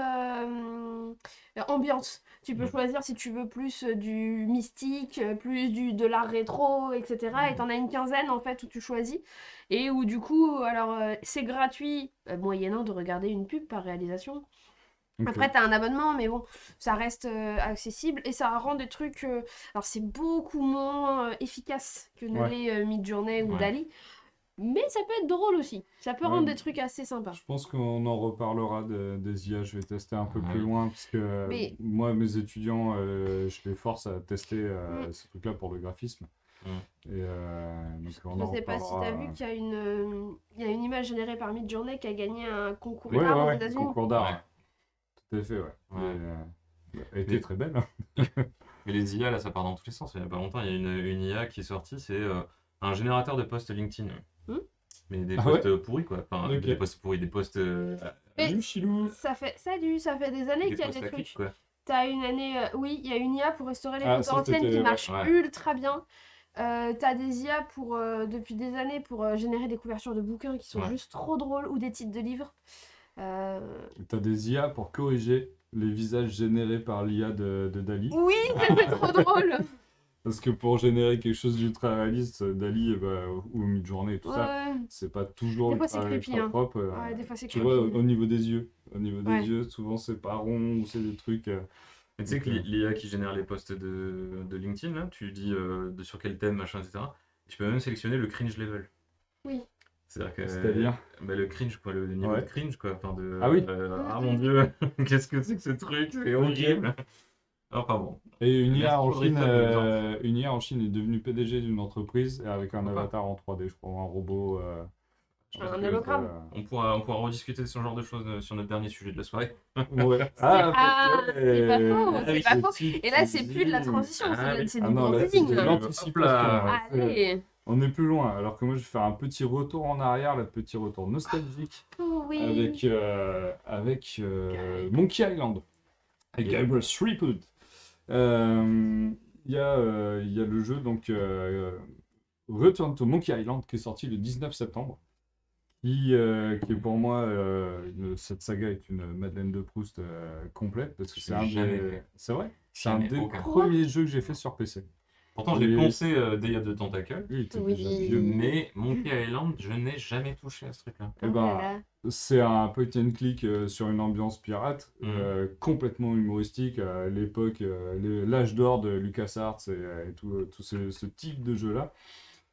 ambiances. Tu peux choisir si tu veux plus du mystique, plus de l'art rétro, etc. Et t'en as une quinzaine en fait où tu choisis, et où du coup, alors c'est gratuit, moyennant de regarder une pub par réalisation. Ok. Après, t'as un abonnement, mais bon, ça reste accessible, et ça rend des trucs. Alors, c'est beaucoup moins efficace que ne Ouais. l'est Midjourney ou Ouais. Dali, mais ça peut être drôle aussi. Ça peut Ouais. rendre des trucs assez sympas. Je pense qu'on en reparlera des IA. Je vais tester un peu Ah plus oui. loin parce que Mais- moi, mes étudiants, je les force à tester ces trucs-là pour le graphisme. Mm. Et donc, on Je en sais pas si reparlera. t'as vu qu'il y a il y a une image générée par Midjourney qui a gagné un concours Ouais, d'art aux ouais, États-Unis. concours d'art. Ouais. Ouais. Tout à fait, ouais. Ouais. Elle était Mais- très belle. Hein. Mais les IA, là, ça part dans tous les sens. Il n'y a pas longtemps, il y a une IA qui est sortie, c'est un générateur de posts LinkedIn. Hmm. Mais des Ah posts pourris, quoi. Enfin, Ok. des posts pourris, des posts, Mais- Salut, Chilou. Ça fait des années des qu'il y a posts des à clics, trucs. quoi. T'as une année, oui, il y a une IA pour restaurer les Ah, photos ça, anciennes qui c'était- marche ouais. ultra bien. T'as des IA depuis des années pour générer des couvertures de bouquins qui sont Ouais. juste trop drôles, ou des titres de livres. Euh, T'as des IA pour corriger les visages générés par l'IA de Dali. Oui, c'est trop drôle. Parce que pour générer quelque chose d'ultra réaliste, Dali ou Midjourney et tout ça, Ouais. c'est pas toujours Des fois, c'est ultra, creepy, ultra hein. propre. Ouais, des fois c'est Tu creepy. vois, au niveau des yeux. Au niveau des Ouais. yeux, souvent c'est pas rond ou c'est des trucs. Mais tu sais que Donc, l'IA qui génère les posts de LinkedIn, là, tu dis sur quel thème, machin, etc. Tu peux même sélectionner le cringe level. Oui. C'est-à-dire que. C'est-à-dire bah, le cringe, quoi, le niveau Ouais. de cringe, quoi. Enfin, Ah oui. Ah mon dieu, qu'est-ce que c'est que ce truc? C'est horrible. Enfin bon. Et une Merci IA en pour Chine, le exemple. une IA en Chine est devenue PDG d'une entreprise avec un Sympa. avatar en 3D, je crois, un robot. Je pense Un que hologramme. on pourra rediscuter de ce genre de choses sur notre dernier sujet de la soirée. Ouais. Ah, c'est pas faux, Ah c'est oui, pas c'est faux. petit, Et là, c'est plus de la transition, Ah oui. c'est Ah du non, là, branding. c'est de là. l'anticipation. Hop là. Allez. On est plus loin, alors que moi je vais faire un petit retour en arrière, le petit retour nostalgique Oh, oui. avec Monkey Island, avec Guybrush Threepwood. Il y a le jeu donc Return to Monkey Island qui est sorti le 19 septembre, qui est pour moi cette saga est une Madeleine de Proust complète parce que Je c'est l'ai un jamais des fait. c'est vrai, c'est un Jamais, des aucun. premiers jeux que j'ai fait sur PC. Pourtant, j'ai Et- poncé Day de Tentacle, Lui, il était Oui. déjà vieux, mais Monkey Island, je n'ai jamais touché à ce truc-là. Eh Oh ben, là là. c'est un point and click sur une ambiance pirate, complètement humoristique à l'époque, l'âge d'or de LucasArts et tout ce type de jeu-là.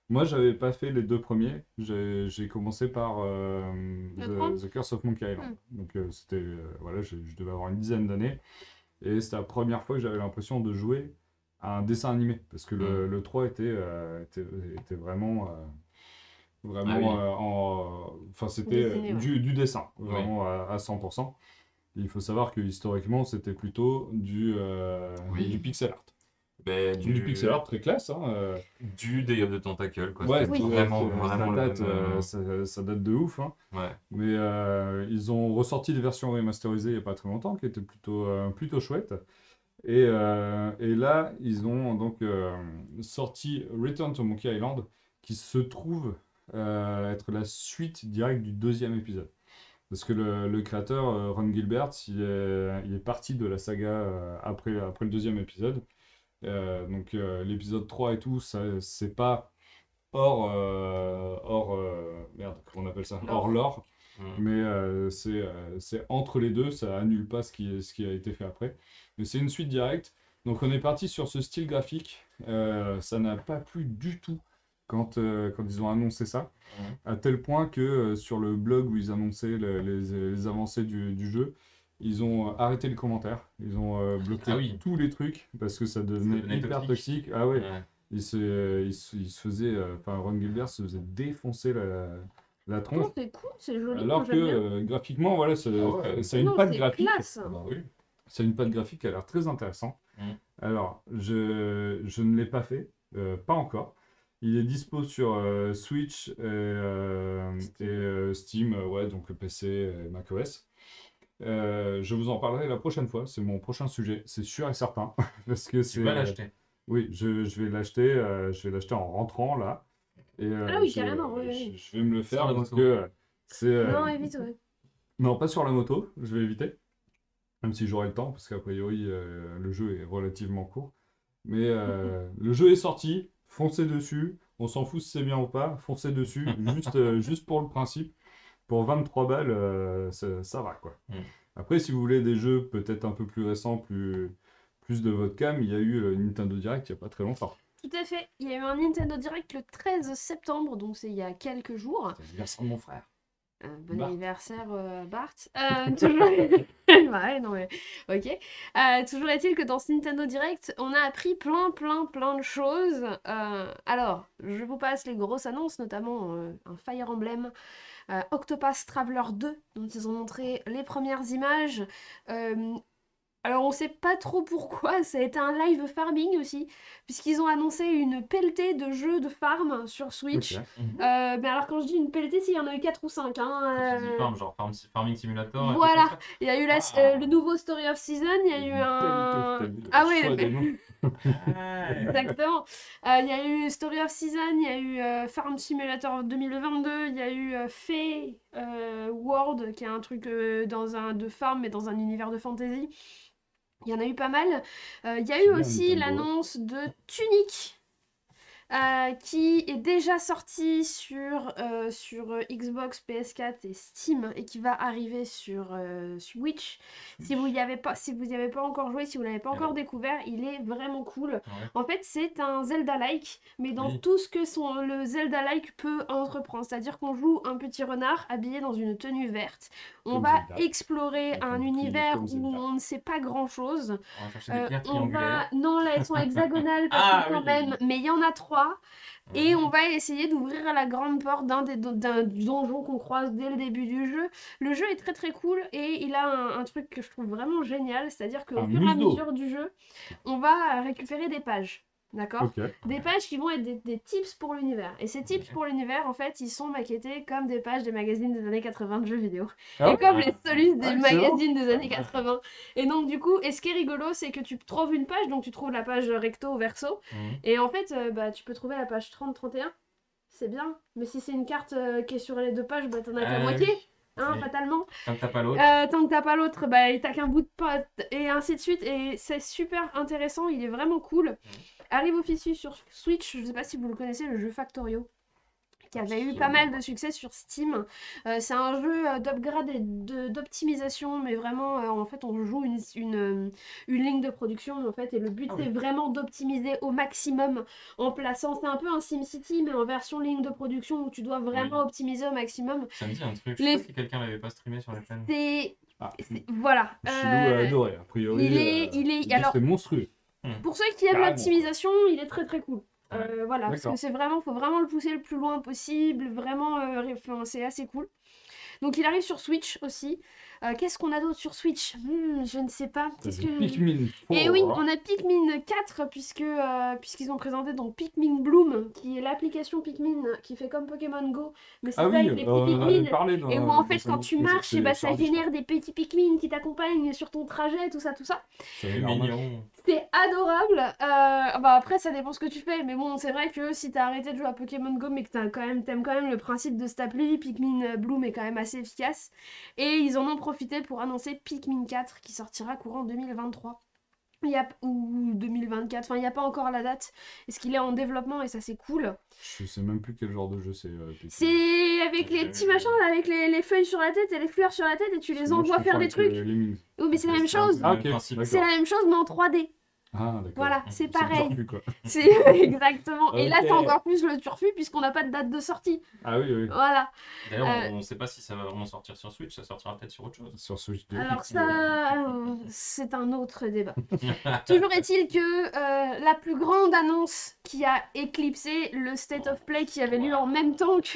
Moi, j'avais pas fait les deux premiers. J'ai commencé par Le The Curse of Monkey Island. Donc, c'était, voilà, je devais avoir une dizaine d'années. Et c'était la première fois que j'avais l'impression de jouer à un dessin animé. Parce que le 3 était vraiment. Vraiment, Ah oui. enfin, c'était Dessiné, ouais. du dessin, vraiment à 100%. Il faut savoir que historiquement, c'était plutôt du pixel art. Ben, Du pixel art très classe. Hein, Du Day of the Tentacle, quoi. ouais, C'était Oui. vraiment, ça vraiment le date, même, ça date de ouf. Hein. ouais. Mais ils ont ressorti des versions remasterisées il n'y a pas très longtemps, qui étaient plutôt chouettes. Et là, ils ont donc sorti Return to Monkey Island, qui se trouve être la suite directe du deuxième épisode. Parce que le créateur, Ron Gilbert, il est parti de la saga après le deuxième épisode. Donc l'épisode 3 et tout, c'est pas hors merde, comment on appelle ça? Hors lore. Mais c'est entre les deux, ça annule pas ce qui a été fait après. Mais c'est une suite directe. Donc on est parti sur ce style graphique. Ça n'a pas plu du tout quand ils ont annoncé ça. À tel point que sur le blog où ils annonçaient les avancées du jeu, ils ont arrêté les commentaires. Ils ont bloqué tous les trucs parce que ça devenait hyper toxique. Ah ouais. Il se faisait... Enfin, Ron Gilbert se faisait défoncer la tronche. Non, c'est cool, c'est joli. Alors moi, j'aime bien. que graphiquement, voilà, ça a une Non, patte c'est graphique. classe. Bah oui. C'est une patte graphique qui a l'air très intéressant. Alors, je ne l'ai pas fait, pas encore. Il est dispo sur Switch et Steam, ouais, donc PC et macOS. Je vous en parlerai la prochaine fois, c'est mon prochain sujet, c'est sûr et certain. Parce que Tu vas l'acheter. Oui, je vais l'acheter en rentrant là. Et, Ah oui, carrément, oui. Je vais me le faire Sur la parce moto. que c'est... Non, évite, ouais. Non, pas sur la moto, je vais éviter. Même si j'aurai le temps, parce qu'a priori, le jeu est relativement court. Mais le jeu est sorti, foncez dessus. On s'en fout si c'est bien ou pas, foncez dessus. Juste pour le principe. Pour 23 balles, ça va, quoi. Après, si vous voulez des jeux peut-être un peu plus récents, plus de votre cam, il y a eu le Nintendo Direct il n'y a pas très longtemps. Tout à fait. Il y a eu un Nintendo Direct le 13 septembre, donc c'est il y a quelques jours. C'est l'anniversaire de mon frère. Bon Bart. Bah. anniversaire, Bart. Toujours... ouais, non mais... Ok. Toujours est-il que dans ce Nintendo Direct, on a appris plein de choses. Alors, je vous passe les grosses annonces, notamment un Fire Emblem, Octopath Traveler 2, dont ils ont montré les premières images. Alors on sait pas trop pourquoi, ça a été un live farming aussi, puisqu'ils ont annoncé une pelletée de jeux de farm sur Switch. Ok. Mais alors quand je dis une pelletée, c'est il y en a eu 4 ou 5. Quand tu dis farm, genre Farming Simulator. et Voilà, tout comme ça. il y a eu le nouveau Story of Season, il y a eu un... Ah oui, exactement. Il y a eu Story of Season, il y a eu Farm Simulator 2022, il y a eu Fey World, qui est un truc de farm, mais dans un univers de fantasy. Il y en a eu pas mal. Il y a eu bien, aussi Nintendo. l'annonce de Tunic, qui est déjà sorti sur Xbox, PS4 et Steam et qui va arriver sur Switch. Si vous y avez pas encore joué, si vous l'avez pas encore découvert, il est vraiment cool. Ouais. En fait, c'est un Zelda-like, mais dans Oui. tout ce que le Zelda-like peut entreprendre. C'est-à-dire qu'on joue un petit renard habillé dans une tenue verte. On Comme va Zelda. explorer J'ai un compris, univers comme où Zelda. on ne sait pas grand-chose. On va chercher des pierres On triangulaires. va... Non, là, elles sont hexagonales Ah, quand oui. même, mais il y en a 3. Et on va essayer d'ouvrir la grande porte d'un donjon qu'on croise dès le début du jeu. Le jeu est très très cool et il a un truc que je trouve vraiment génial, c'est-à-dire qu'au Un fur et à museau. mesure du jeu, on va récupérer des pages. D'accord ? Ok. Des pages qui vont être des tips pour l'univers. Et ces tips pour l'univers, en fait, ils sont maquettés comme des pages des magazines des années 80 de jeux vidéo. Ah et ouais comme les solus des excellent. magazines des années 80. Et donc, du coup, et ce qui est rigolo, c'est que tu trouves une page, donc tu trouves la page recto ou verso. Et en fait, tu peux trouver la page 30-31. C'est bien. Mais si c'est une carte qui est sur les 2 pages, bah t'en as qu'à moitié. Oui. Hein, Oui. fatalement. Tant que t'as pas l'autre. Tant que t'as pas l'autre, bah t'as qu'un bout de pote, et ainsi de suite. Et c'est super intéressant, il est vraiment cool. Arrive officieux sur Switch, je sais pas si vous le connaissez, le jeu Factorio, qui avait eu pas mal de succès sur Steam. C'est un jeu d'upgrade et d'optimisation, mais vraiment, en fait, on joue une ligne de production, en fait, et le but, c'est vraiment d'optimiser au maximum en plaçant... C'est un peu un SimCity, mais en version ligne de production, où tu dois vraiment optimiser au maximum. Ça me dit un truc. Je Les- sais pas si quelqu'un l'avait pas streamé sur la chaîne. Voilà. Chilou a adoré, a priori. il est... Alors, C'est monstrueux. pour ceux qui aiment Carrément, l'optimisation, il est très très cool. Voilà, parce D'accord. que faut vraiment le pousser le plus loin possible, vraiment, c'est assez cool. Donc il arrive sur Switch aussi. Qu'est-ce qu'on a d'autre sur Switch Je ne sais pas. Qu'est-ce que... Pikmin 4. Et oui, on a Pikmin 4 puisqu'ils ont présenté donc Pikmin Bloom, qui est l'application Pikmin qui fait comme Pokémon Go, mais c'est Ah pas oui, avec les on petits en avait Pikmin. parlé dans Et où en fait dans quand tu un- marches, c'est ça Charlie, je génère des petits Pikmin qui t'accompagnent sur ton trajet, tout ça. crois. C'est C'est normal. mignon. C'est adorable. Après, ça dépend ce que tu fais. Mais bon, c'est vrai que si t'as arrêté de jouer à Pokémon Go, mais que t'aimes quand même le principe de cette appli, Pikmin Bloom est quand même assez efficace. Et ils en ont profité pour annoncer Pikmin 4 qui sortira courant 2023. ou 2024, enfin il n'y a pas encore la date. Est-ce qu'il est en développement et ça c'est cool. Je sais même plus quel genre de jeu c'est. C'est avec les petits machins, avec les feuilles sur la tête et les fleurs sur la tête et tu les envoies faire des trucs. Oui mais c'est la même chose. Ah, ok, C'est la même chose mais en 3D. Ah, d'accord. Voilà, c'est pareil. Turfu, quoi. C'est exactement. Et là, Ok. c'est encore plus le turfu puisqu'on n'a pas de date de sortie. Ah oui, oui. Voilà. D'ailleurs, on ne sait pas si ça va vraiment sortir sur Switch, ça sortira peut-être sur autre chose. Sur Switch 2. Alors ça, c'est un autre débat. Toujours est-il que la plus grande annonce qui a éclipsé le State of Play qui avait lieu en même temps que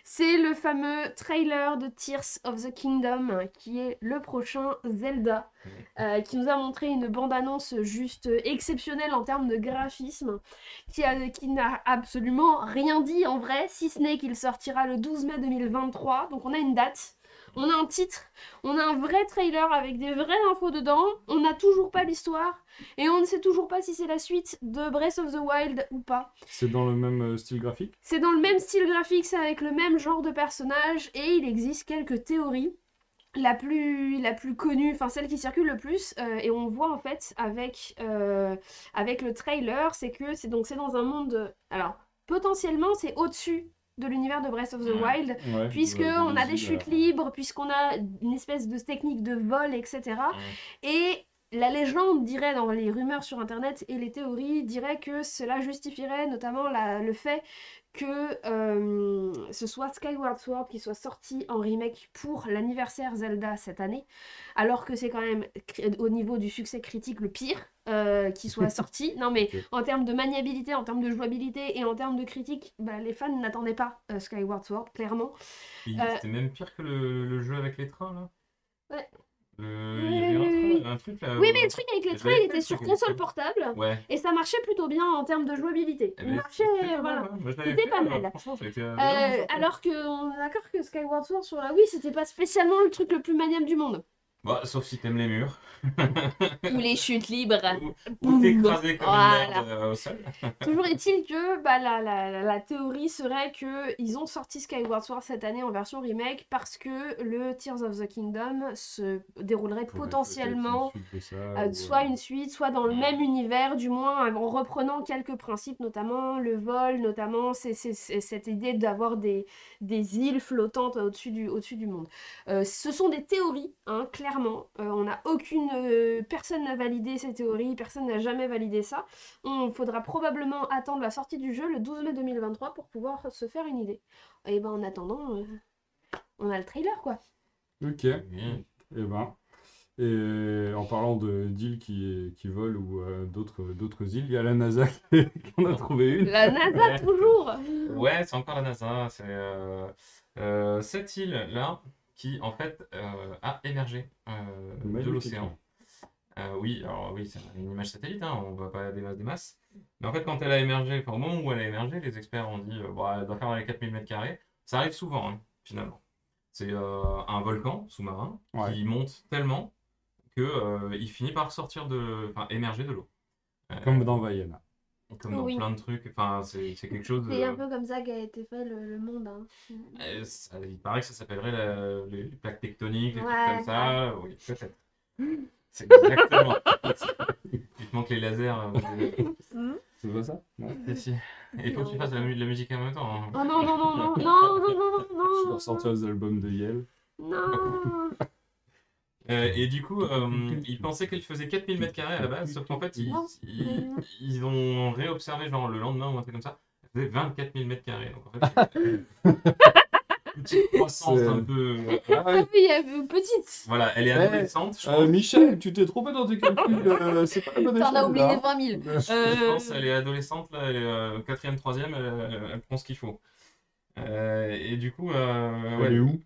c'est le fameux trailer de Tears of the Kingdom, qui est le prochain Zelda, qui nous a montré une bande-annonce juste exceptionnelle en termes de graphisme, qui n'a absolument rien dit en vrai, si ce n'est qu'il sortira le 12 mai 2023. Donc on a une date. On a un titre, on a un vrai trailer avec des vraies infos dedans, on n'a toujours pas l'histoire, et on ne sait toujours pas si c'est la suite de Breath of the Wild ou pas. C'est dans le même style graphique? C'est dans le même style graphique, c'est avec le même genre de personnage, et il existe quelques théories. La plus connue, enfin celle qui circule le plus, et on voit en fait avec le trailer, c'est que c'est dans un monde... Alors, potentiellement, c'est au-dessus de l'univers de Breath of the Wild, Ouais, puisque on a des chutes libres, puisqu'on a une espèce de technique de vol, etc. Et la légende dirait, dans les rumeurs sur internet et les théories, dirait que cela justifierait notamment le fait que ce soit Skyward Sword qui soit sorti en remake pour l'anniversaire Zelda cette année, alors que c'est quand même au niveau du succès critique le pire qui soit sorti. Non mais Ok. en termes de maniabilité, en termes de jouabilité et en termes de critique, les fans n'attendaient pas Skyward Sword, clairement. C'était même pire que le jeu avec les trains, là. Ouais. Il y avait un truc là. Oui mais le truc avec les je trains, l'avais il fait, était ce sur truc, console avec les portable. Ouais. Et ça marchait plutôt bien en termes de jouabilité. Eh Il ben, marchait, c'était pas voilà. mal, ouais. Moi, je l'avais C'était fait, pas mal. Franchement, ça a été vraiment sympa. Alors qu'on est d'accord que Skyward Sword sur la Wii, c'était pas spécialement le truc le plus maniable du monde. Bah, sauf si t'aimes les murs. Ou les chutes libres. Ou t'écraser comme Voilà. une merde au sol. Toujours est-il que la théorie serait qu'ils ont sorti Skyward Sword cette année en version remake parce que le Tears of the Kingdom se déroulerait potentiellement soit une suite, soit dans le même univers, du moins en reprenant quelques principes, notamment le vol, notamment cette idée d'avoir des îles flottantes au-dessus du monde. Ce sont des théories, hein, clairement. Personne n'a validé ces théories, personne n'a jamais validé ça. Il faudra probablement attendre la sortie du jeu le 12 mai 2023 pour pouvoir se faire une idée. Et en attendant, on a le trailer, quoi. Ok. Oui. Et et en parlant d'îles qui volent ou d'autres îles, il y a la NASA qui en a trouvé une. La NASA, toujours. Ouais, c'est encore la NASA. C'est cette île-là qui, en fait, a émergé de Magnifique. l'océan. Oui, alors oui, c'est une image satellite, hein, on voit pas des masses. Mais en fait, quand elle a émergé, enfin, au moment où elle a émergé, les experts ont dit elle doit faire dans les 4000 m². Ça arrive souvent, hein, finalement. C'est un volcan sous-marin qui monte tellement que il finit par émerger de l'eau. Comme dans Vaiana. Comme dans Oui. plein de trucs. Enfin, c'est quelque chose de... C'est un peu comme ça qu'a été fait le monde. Hein. il paraît que ça s'appellerait les plaques tectoniques, les Ouais, trucs comme ça. Oui, peut-être. C'est exactement. Il te manque les lasers. C'est pas ça? Non. Si. Et il faut que tu fasses de la musique en même temps. Hein. Oh non, non, non, non, non, non, non, non, Je vais non, ressortir les albums de Yale. non. Et du coup, ils pensaient qu'elle faisait 4000 m² à la base, sauf qu'en fait, ils ont réobservé genre le lendemain ou un truc comme ça. Elle faisait 24 000 m². Donc en fait, petite croissance un peu. Ah ouais. Oui, petite. Voilà, elle est adolescente, je pense. Michel, tu t'es trompé dans tes calculs. C'est pas la bonne T'en échelle, as oublié là. 20 000. Je pense qu'elle est adolescente, là, elle est 4e, 3e, elle prend ce qu'il faut. Et du coup, Elle est où?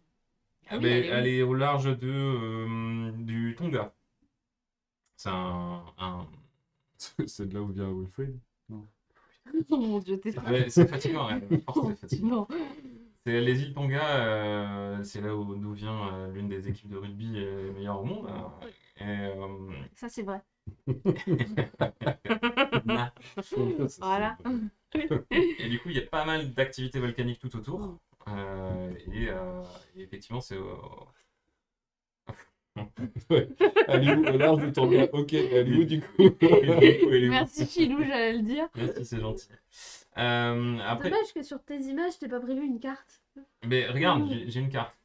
Ah oui, elle est au large du Tonga. C'est C'est de là où vient Wilfried. Oh mon dieu, t'es c'est fatigant, force c'est fatigant. Non. C'est les îles Tonga, c'est là d'où vient l'une des équipes de rugby meilleures au monde. Ça, c'est vrai. Nah. Voilà. Et du coup, il y a pas mal d'activités volcaniques tout autour. Et effectivement, c'est Ouais. Elle est où? Alors, je tourne bien. Ok, elle est où du coup? Merci Chilou, j'allais le dire. Merci, c'est gentil. Après, Dommage que sur tes images, t'aies pas prévu une carte. mais regarde, j'ai une carte.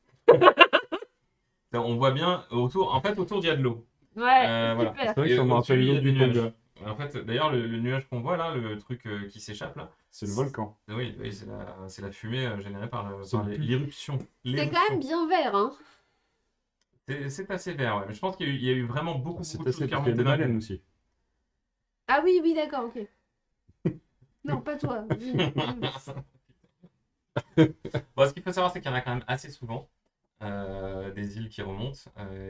On voit bien autour. En fait, autour il y a de l'eau. Ouais, Voilà. super. C'est vrai que ça me Au-dessus, rappelle il y a l'eau des du nuages. Tonga. En fait, d'ailleurs, le nuage qu'on voit là, le truc qui s'échappe là, C'est le volcan. oui, c'est la fumée générée par C'est le puits. l'éruption. C'est quand même bien vert, hein. C'est assez vert, ouais. Mais je pense qu'il y a eu vraiment beaucoup C'est de choses assez qui parce qu'il y a remontaient des d'un baleines coup. aussi. Ah oui, oui, d'accord, ok. Non, pas toi. Bon, ce qu'il faut savoir, c'est qu'il y en a quand même assez souvent des îles qui remontent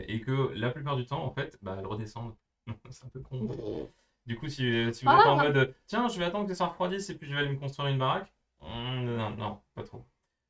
et que la plupart du temps, en fait, bah, elles redescendent. C'est un peu con. Du coup, si vous êtes en mode tiens, je vais attendre que ça refroidisse et puis je vais aller me construire une baraque, non, pas trop.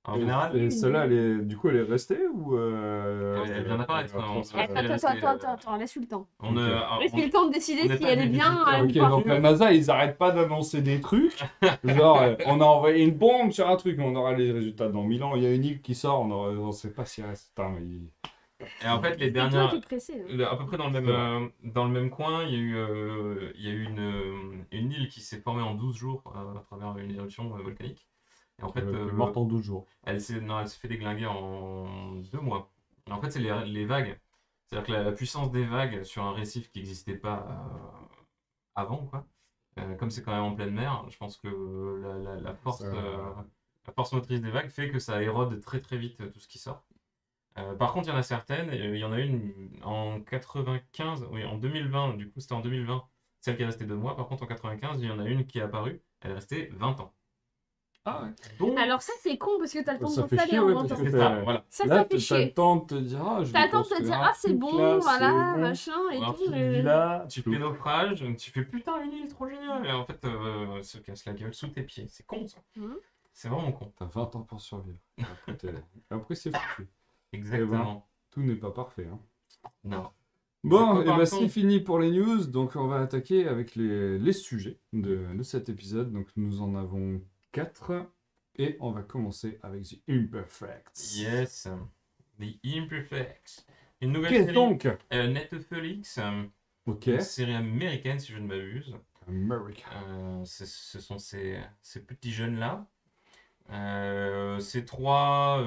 En général, Et celle-là, du coup, elle est restée ou elle vient d'apparaître. Attends, laisse-lui le temps. On, Ok. Laisse-lui le temps de décider on est si pas elle est des bien. visiteurs. Ok, donc la NASA, ils arrêtent pas d'annoncer des trucs. Genre, on a envoyé une bombe sur un truc, mais on aura les résultats dans 1000 ans. Il y a une île qui sort, on sait pas si elle reste. Putain, mais Et en fait, les C'est toi dernières, qui es pressé. à peu près dans le même coin, il y a eu une île qui s'est formée en 12 jours à travers une éruption volcanique. Et en fait, elle est morte en 12 jours. elle s'est fait déglinguer en 2 mois. Et en fait, c'est les vagues. C'est-à-dire que la puissance des vagues sur un récif qui n'existait pas avant, quoi. Comme c'est quand même en pleine mer, je pense que la force, la force motrice des vagues fait que ça érode très très vite tout ce qui sort. Par contre, il y en a certaines, il y en a une en 95, oui, en 2020, du coup c'était en 2020, celle qui est restée 2 mois. Par contre, en 95, il y en a une qui est apparue, elle est restée 20 ans. Ah ouais. Donc, Alors ça, c'est con parce que t'as le temps de Ça fait t'installer chier, en ouais, 20 parce ans. que c'est ça, voilà. Ça là, fait t'as le chier. temps de te dire, ah, je T'as vais le temps de te construire dire, un ah c'est truc bon, là, voilà, c'est bon. machin et Un tout. petit villa, tu fais naufrage, tu fais putain, une île trop géniale. Et en fait, se casse la gueule sous tes pieds. C'est con ça. Mhm. C'est vraiment con. T'as 20 ans pour survivre. Après, c'est foutu. Exactement. Tout n'est pas parfait. Hein. Non. Bon, De et quoi ben c'est parle-t-on? fini pour les news. Donc, on va attaquer avec les sujets de cet épisode. Donc, nous en avons 4. Et on va commencer avec The Imperfects. Yes. The Imperfects. Une nouvelle Qu'est-ce série donc Netflix. Ok. Une série américaine, si je ne m'abuse. America. Ce sont ces petits jeunes-là. Ces 3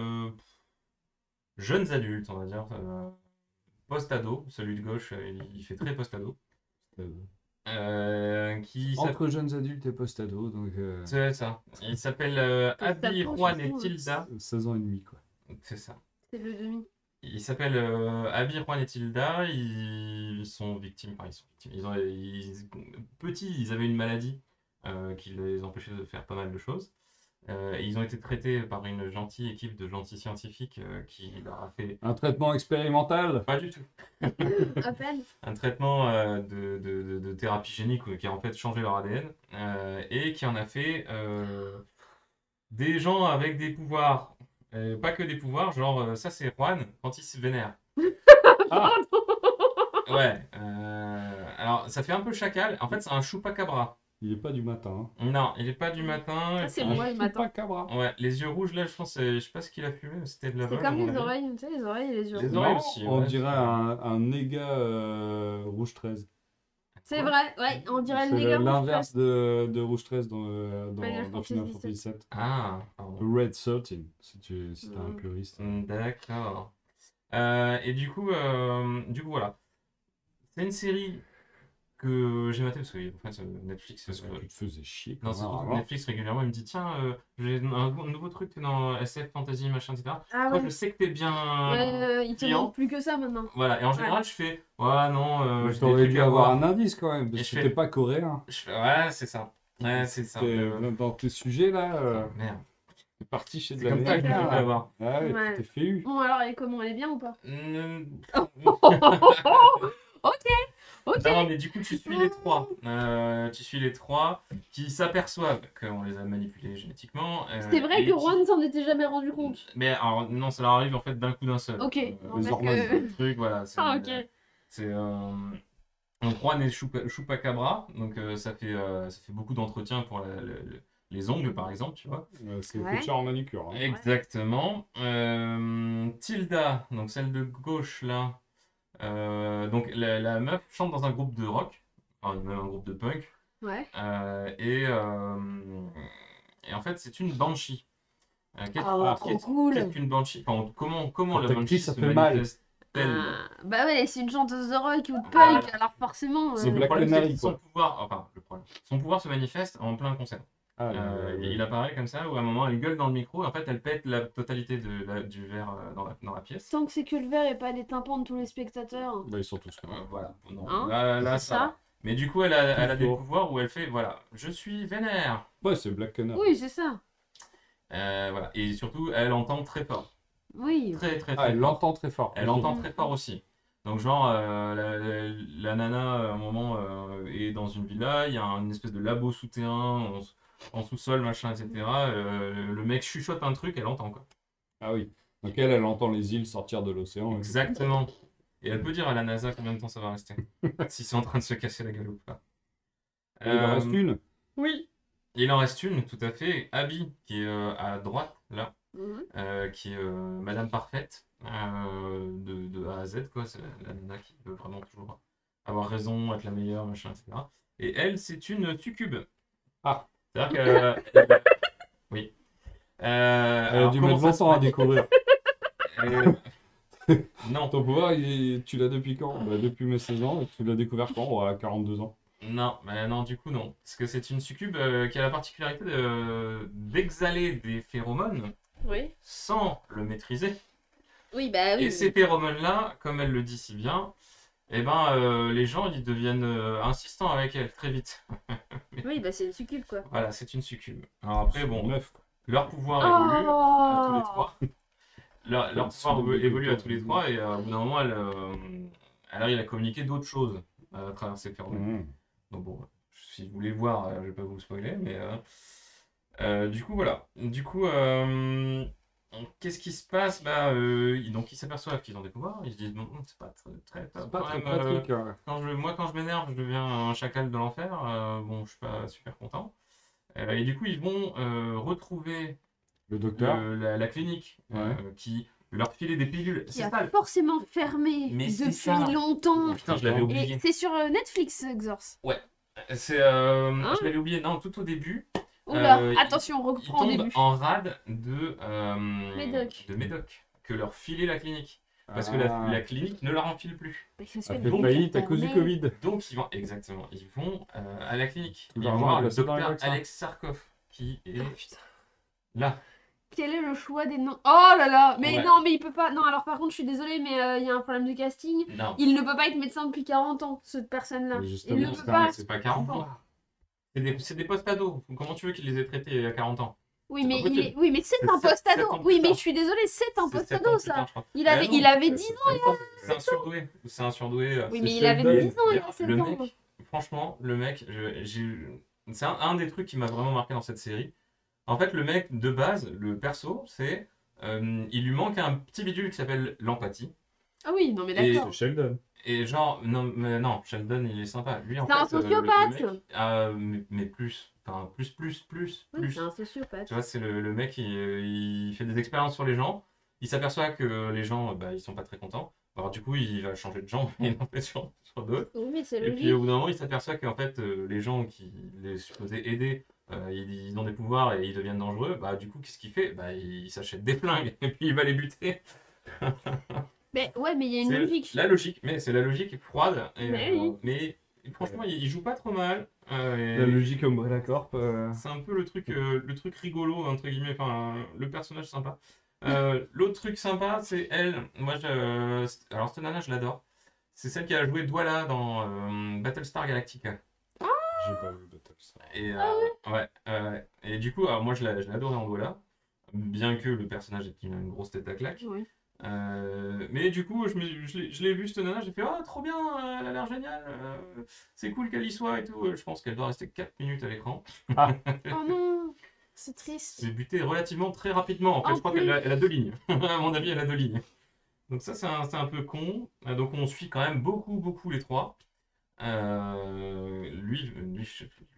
jeunes adultes, on va dire. Post-ado. Celui de gauche, il fait très post-ado. Qui Entre jeunes adultes et post-ados. Donc, C'est ça. Il s'appelle Abby, Post-ado, Juan et surtout, Tilda. 16 ans et demi, quoi. C'est ça. C'est le demi. Il s'appelle Abby, Juan et Tilda. Ils sont victimes. Enfin, ils sont victimes. Petits, ils avaient une maladie qui les empêchait de faire pas mal de choses. Et ils ont été traités par une gentille équipe de gentils scientifiques qui leur a fait. Un traitement expérimental. Pas du tout. À peine. Un traitement de thérapie génique qui a en fait changé leur ADN et qui en a fait des gens avec des pouvoirs. Pas que des pouvoirs, genre ça c'est Juan quand il se vénère. Ah, Ouais. Alors ça fait un peu chacal. En fait c'est un chupacabra. il est pas du matin. Non, il est pas du matin. Ça, c'est Et puis- moi le matin. Cabra. Ouais, les yeux rouges là, je pense, je sais pas ce qu'il a fumé, mais c'était de la C'est veuve, comme à mon les avis. oreilles, tu sais, les oreilles et les yeux. Les rouges. oreilles Non, aussi, on ouais. dirait un néga rouge 13. C'est vrai, ouais, on dirait le C'est néga. l'inverse de rouge 13 dans Final dans Fantasy Final Fantasy VII. Ah, pardon. Red 13, si t'es un Mm. puriste. D'accord. Et du coup, voilà. C'est une série que j'ai matée parce que en fait, Netflix. Parce que tu te faisais chier. Non, quand c'est même, surtout que avant. Netflix régulièrement il me dit tiens, j'ai un nouveau truc dans SF, fantasy, machin, etc. Ah Toi, ouais. je sais que t'es bien. Ouais, il te client. manque plus que ça maintenant. Voilà, et en général, je fais ouais, non, Mais j'ai des t'aurais trucs dû à avoir voir. un indice quand même, Et parce je que fais- t'es pas coréen. Je fais ouais, c'est ça. Ouais, c'est ça. Dans tes sujets là, Merde. t'es parti chez de C'est comme ça que je l'américain. voulais avoir. Ah ouais, Ouais. tu t'es fait eu. Bon, alors, elle est comment? Elle est bien ou pas? Ok. Non, mais du coup, tu suis les 3. Tu suis les 3 qui s'aperçoivent qu'on les a manipulés génétiquement. C'est vrai et que qui- Juan s'en était jamais rendu compte. Mais alors, non, ça leur arrive en fait d'un coup d'un seul. Ok. les parce hormones. que- Le truc, voilà. Ah, ok. C'est donc Juan est chupacabra, donc ça fait beaucoup d'entretien pour les ongles, par exemple, tu vois. C'est Ouais. coaché en manucure. Hein. Exactement. Tilda, donc celle de gauche là, Donc la meuf chante dans un groupe de rock, enfin même un groupe de punk, Ouais. et en fait c'est une banshee. Trop cool. Qu'est-ce qu'une banshee? Enfin, comment Quand la t'as banshee crié, ça se fait mal. manifeste-t-elle? Bah ouais, c'est une chanteuse de rock ou de Voilà. punk, alors forcément. C'est Le Black problème, c'est Canary, que son quoi. pouvoir, enfin, son pouvoir se manifeste en plein concert. Ah, Il apparaît comme ça, où à un moment elle gueule dans le micro, et en fait elle pète la totalité du verre dans la pièce. Tant que c'est que le verre et pas les tympans de tous les spectateurs. Bah, ils sont tous là. Voilà, non, Hein, là c'est ça ça. va. Mais du coup elle a des fort. pouvoirs où elle fait, voilà, je suis vénère. Ouais, c'est Black Canary. Oui, c'est ça. Voilà. Et surtout elle entend très fort. Oui. Très très Ah, très elle fort. l'entend très fort. Elle Ok. entend très fort aussi. Donc genre, la nana, à un moment, est dans une villa, il y a une espèce de labo souterrain, en sous-sol, machin, etc. Le mec chuchote un truc, elle entend, quoi. Ah oui. Donc elle entend les îles sortir de l'océan. Exactement. Et elle peut dire à la NASA combien de temps ça va rester. Si c'est en train de se casser la gueule ou pas. Il en reste une. Oui. Il en reste une, tout à fait. Abby, qui est à droite, là. Mhm. Qui est Madame Parfaite, de A à Z, quoi. C'est la nana qui veut vraiment toujours avoir raison, être la meilleure, machin, etc. Et elle, c'est une succube. Ah. C'est-à-dire que... oui. Elle a Alors, dû comment mettre ça se longtemps à passe découvrir. Non, Ton pouvoir, tu l'as depuis quand? Bah, depuis mes 16 ans. Et tu l'as découvert quand? Ouais, à 42 ans. non, mais non, du coup, non. Parce que c'est une succube qui a la particularité d'exhaler des phéromones Oui. sans le maîtriser. Oui, bah oui. Et ces phéromones-là, comme elle le dit si bien, eh ben, les gens ils deviennent insistants avec elle très vite. Oui, bah c'est une succube, quoi. Voilà, c'est une succube. Alors après, bon, Neuf. leur pouvoir évolue à tous les Oh trois. Leur pouvoir évolue à tous les trois et au bout d'un moment, elle arrive à communiquer d'autres choses à travers ces phéromones. Mmh. Donc bon, si vous voulez voir, je vais pas vous spoiler, mais du coup voilà. Du coup, qu'est-ce qui se passe? Bah, donc ils s'aperçoivent qu'ils ont des pouvoirs. Ils se disent bon, c'est pas très C'est pas quand très même, pratique. Hein. quand je m'énerve, je deviens un chacal de l'enfer. Bon, je suis pas super content. Et du coup, ils vont retrouver Le docteur. la clinique Ouais. qui leur filait des pilules. Qui C'est a ça. forcément fermé Mais c'est depuis ça. longtemps. Oh, putain, je l'avais Et oublié. c'est sur Netflix, Xors. Je l'avais oublié. Non, tout au début. Oula, Euh, attention, on Ils reprend au tombent début. en rade Médoc. de Médoc que leur filait la clinique. Parce que Ah. la clinique ne leur enfile plus. Mais c'est Ça ce fait que- faillite à cause du Mais- Covid. Donc ils vont, exactement, ils vont à la clinique. Tout Ils vont l'argent voir est le passé dans les docteur vaccins. Alex Sarkov qui est Oh, putain. là. Quel est le choix des noms? Oh là là! Mais Ouais. non, mais il peut pas. Non, alors par contre, je suis désolée, mais il y a un problème de casting. Non, Il ne peut pas être médecin depuis 40 ans, cette personne-là. Mais Il justement, ne peut c'est pas. c'est pas 40 ans. C'est des post-ados. Comment tu veux qu'ils les aient traités il y a 40 ans? Oui, C'est mais pas possible. oui, mais c'est C'est un sept- post-ado. 7 ans plus Oui, mais tard. je suis désolée, c'est un C'est 7 post-ado, ans plus ça. tard, je crois. Il Ah avait, non, il avait 10 ans. C'est un surdoué. C'est un surdoué. Oui, C'est mais il avait Sheldon. 10 ans, il y a 7 Le ans. mec, franchement, le mec, c'est un des trucs qui m'a vraiment marqué dans cette série. En fait, le mec, de base, le perso, c'est. Il lui manque un petit bidule qui s'appelle l'empathie. Ah oui, non, mais Et- d'accord. C'est Sheldon. Et genre, non, Sheldon, il est sympa. Lui, en C'est un fait, le sociopathe. mec, mais plus. Enfin, plus. Oui, c'est un sociopathe. Tu vois, c'est le mec, il fait des expériences sur les gens. Il s'aperçoit que les gens, bah, ils sont pas très contents. Alors, du coup, il va changer de gens et il en fait sur d'autres. Oui, mais c'est Et puis, logique. au bout d'un moment, il s'aperçoit qu'en fait, les gens qui les supposaient aider, ils ont des pouvoirs et ils deviennent dangereux. Bah, du coup, qu'est-ce qu'il fait? Bah, il s'achète des flingues et puis il va les buter. Mais ouais, mais il y a une C'est logique. la logique, mais c'est la logique froide. Mais oui. Mais franchement, il joue pas trop mal. Et La logique Umbrella Corp. c'est un peu le truc rigolo, entre guillemets, enfin, le personnage sympa. L'autre truc sympa, c'est elle. Moi, alors, cette nana, je l'adore. C'est celle qui a joué Douala dans Battlestar Galactica. J'ai pas vu Battlestar. Et, et du coup, alors, moi, je l'ai adoré en Douala. Bien que le personnage ait une grosse tête à claque. Oui. Mais du coup, je l'ai vu cette nana, j'ai fait oh trop bien, elle a l'air géniale, c'est cool qu'elle y soit et tout. Je pense qu'elle doit rester 4 minutes à l'écran. Oh non, c'est triste. C'est buté relativement très rapidement. En fait, En je crois plus. qu'elle a 2 lignes. À mon avis, elle a 2 lignes. Donc ça, c'est un peu con. Donc on suit quand même beaucoup les trois.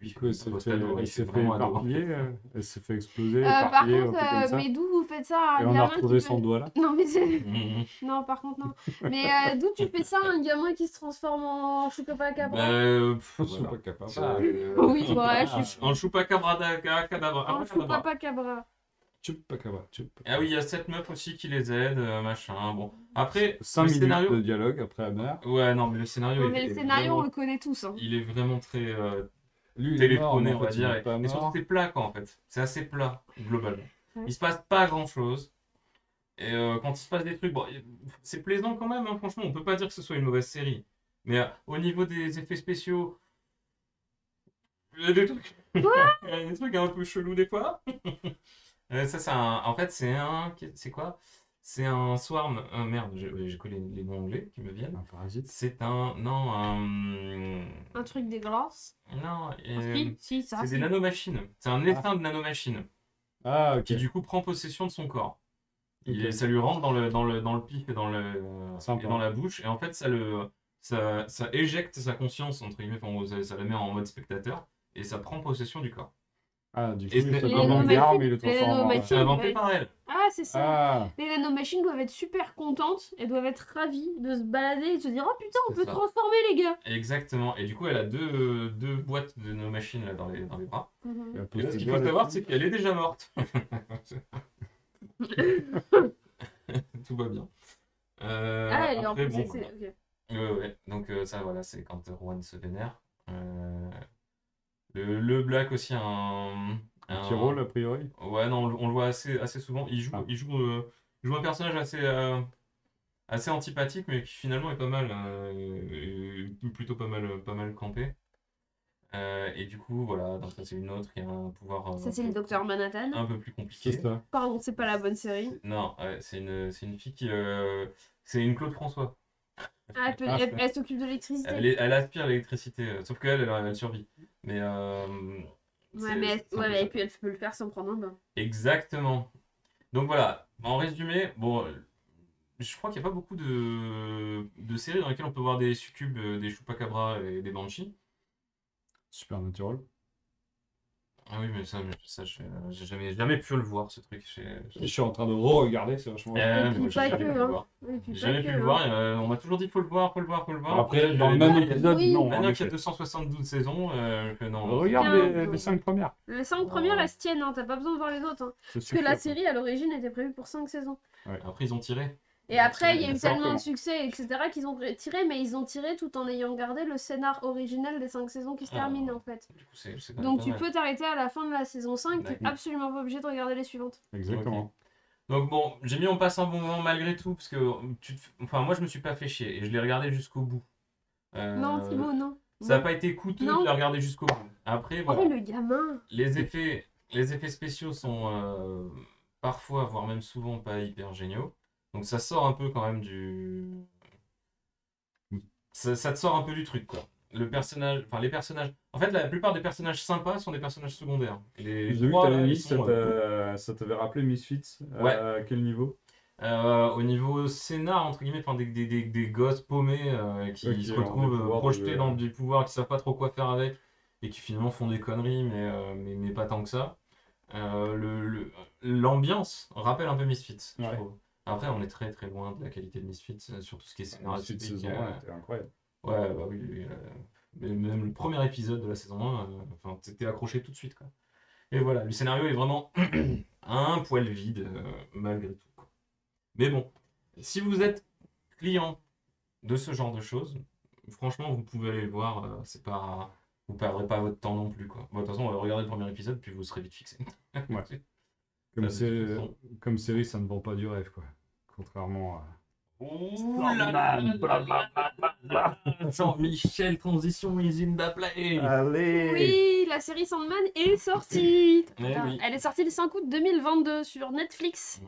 Du coup, elle s'est fait vraiment adorant. éparpiller, elle s'est fait exploser, Par éparpiller, un contre, truc comme ça. mais d'où vous faites ça à Et un on a gamin retrouvé qui son peut... doigt là. Non, mais c'est... Mhm. Non, par contre, non. Mais d'où tu fais ça, un gamin qui se transforme en Chupacabra? Je suis Voilà. pas capable. Oui, ouais, je suis En chupacabra cadavre. en Chupacabra. Chupacabra, Ah oui, il y a cette meuf aussi qui les aide, machin. Bon, après, 5 le minutes scénario. de dialogue après la mère. Ouais, non, mais le scénario, Non, mais le scénario, on vraiment... le connaît tous. Hein. il est vraiment très Lui, il est mort, mais téléphoné, en on va fait, il dire. est pas Et surtout, mort. c'est plat, quoi, en fait. C'est assez plat, globalement. Ouais. Il se passe pas grand-chose. Et quand il se passe des trucs, bon, c'est plaisant quand même, hein, franchement, on peut pas dire que ce soit une mauvaise série. Mais au niveau des effets spéciaux, il y a des trucs, il y a des trucs un peu chelous des fois. Ça, c'est en fait, c'est quoi? C'est un swarm. Merde, j'ai que les noms anglais qui me viennent. Un parasite. C'est non, Un truc dégueulasse. non, Si, ça, c'est si. des nanomachines. C'est un essaim de nanomachines Ah, ok. qui du coup prend possession de son corps. Ok. Ça lui rentre dans le pif et Sympa. et dans la bouche, et en fait ça éjecte sa conscience entre guillemets, enfin, ça la met en mode spectateur et ça prend possession du corps. Ah, du coup, Et il les se nanomachines- comme une arme, il le les transforme en... nanomachines- C'est inventé ouais. par elle. Ah, c'est ça. Ah, Les nanomachines doivent être super contentes et doivent être ravies de se balader et de se dire oh putain, on C'est peut ça. se transformer, les gars. Exactement. Et du coup, elle a deux boîtes de nanomachines là dans les bras. Mhm. il a Et posté là, ce qu'il doigt faut savoir, là-dessus. c'est qu'elle est déjà morte. Tout va bien. Ah, elle est en Après, plus. bon, voilà. Ok. Ouais. Donc ça, voilà, c'est quand Rowan se vénère. Le Black aussi Un petit rôle, a priori. Ouais, non, on le voit assez souvent. Ah. Il joue un personnage assez antipathique, mais qui finalement est pas mal, plutôt pas mal campé. Et du coup, voilà, donc ça c'est une autre qui a un pouvoir Ça, c'est le docteur Manhattan. un peu plus C'est compliqué. ça. Pardon, c'est pas la bonne série. Non, c'est une fille qui... c'est une Claude François. Ah, elle s'occupe de l'électricité. Elle aspire l'électricité, sauf qu'elle, elle survit. Mais... Ouais, mais c'est un peu ça. et puis elle peut le faire sans prendre un bain. Exactement. Donc voilà, en résumé, bon, je crois qu'il n'y a pas beaucoup de séries dans lesquelles on peut voir des succubes, des chupacabras et des banshees. Supernatural. Ah oui, mais ça j'ai jamais pu le voir, ce truc. Je suis en train de re-regarder, c'est vachement... Et Moi, puis j'ai pas jamais que, pu le hein. voir. Et puis J'ai pas jamais que, pu le hein. voir, on m'a toujours dit faut le voir. Après, dans le même épisode, Oui. non. en Maintenant qu'il y a effet. 272 saisons, que non. Regarde Bien. les 5 premières. Les 5 premières, elles se tiennent, hein, t'as pas besoin de voir les autres. Hein. C'est Parce que la série, à l'origine, était prévue pour 5 saisons. Après, ils ont tiré. Et après, il y a eu Exactement. tellement de succès, etc., qu'ils ont tiré, mais ils ont tiré tout en ayant gardé le scénar originel des 5 saisons qui se Ah. terminent, en fait. Du coup, c'est quand même Donc pas tu mal. peux t'arrêter à la fin de la saison 5, t'es D'accord. absolument pas obligé de regarder les suivantes. Exactement. Donc bon, on passe un bon moment malgré tout, parce que enfin, moi je me suis pas fait chier, et je l'ai regardé jusqu'au bout. Non, Thibaut, non. Ça n'a Non. pas été coûteux Non. de la regarder jusqu'au bout. Après, Oh, voilà. le gamin. Les effets spéciaux sont parfois, voire même souvent, pas hyper géniaux. Donc ça sort un peu quand même du... Ça te sort un peu du truc, quoi. Les personnages... En fait, la plupart des personnages sympas sont des personnages secondaires. Les J'ai vu que trois, t'avais là, mis, ils sont, ça t'avait rappelé Misfits. Ouais. À quel niveau? au niveau scénar, entre guillemets, enfin, des gosses paumés qui Ok, se ont des retrouvent pouvoirs projetés de- dans du pouvoir, qui savent pas trop quoi faire avec, et qui finalement font des conneries, mais pas tant que ça. L'ambiance rappelle un peu Misfits, je Ouais. trouve. Après, on est très très loin de la qualité de Misfits, sur tout ce qui est Misfits scénaristique. saison 1 était incroyable. Ouais, bah oui, mais même le premier épisode de la saison 1, enfin, t'étais accroché tout de suite, quoi. Et voilà, le scénario est vraiment un poil vide, malgré tout, quoi. Mais bon, si vous êtes client de ce genre de choses, franchement, vous pouvez aller le voir, c'est pas... Vous perdrez pas votre temps non plus, quoi. Bon, de toute façon, on va regarder le premier épisode, puis vous serez vite fixé. Ouais. Ça, de toute façon. Comme série, ça ne vend pas du rêve, quoi. Contrairement à... Ouh là là là là là là. Jean-Michel, transition usine d'Aplay. Allez! Oui, la série Sandman est sortie. Eh oui. Elle est sortie le 5 août 2022 sur Netflix.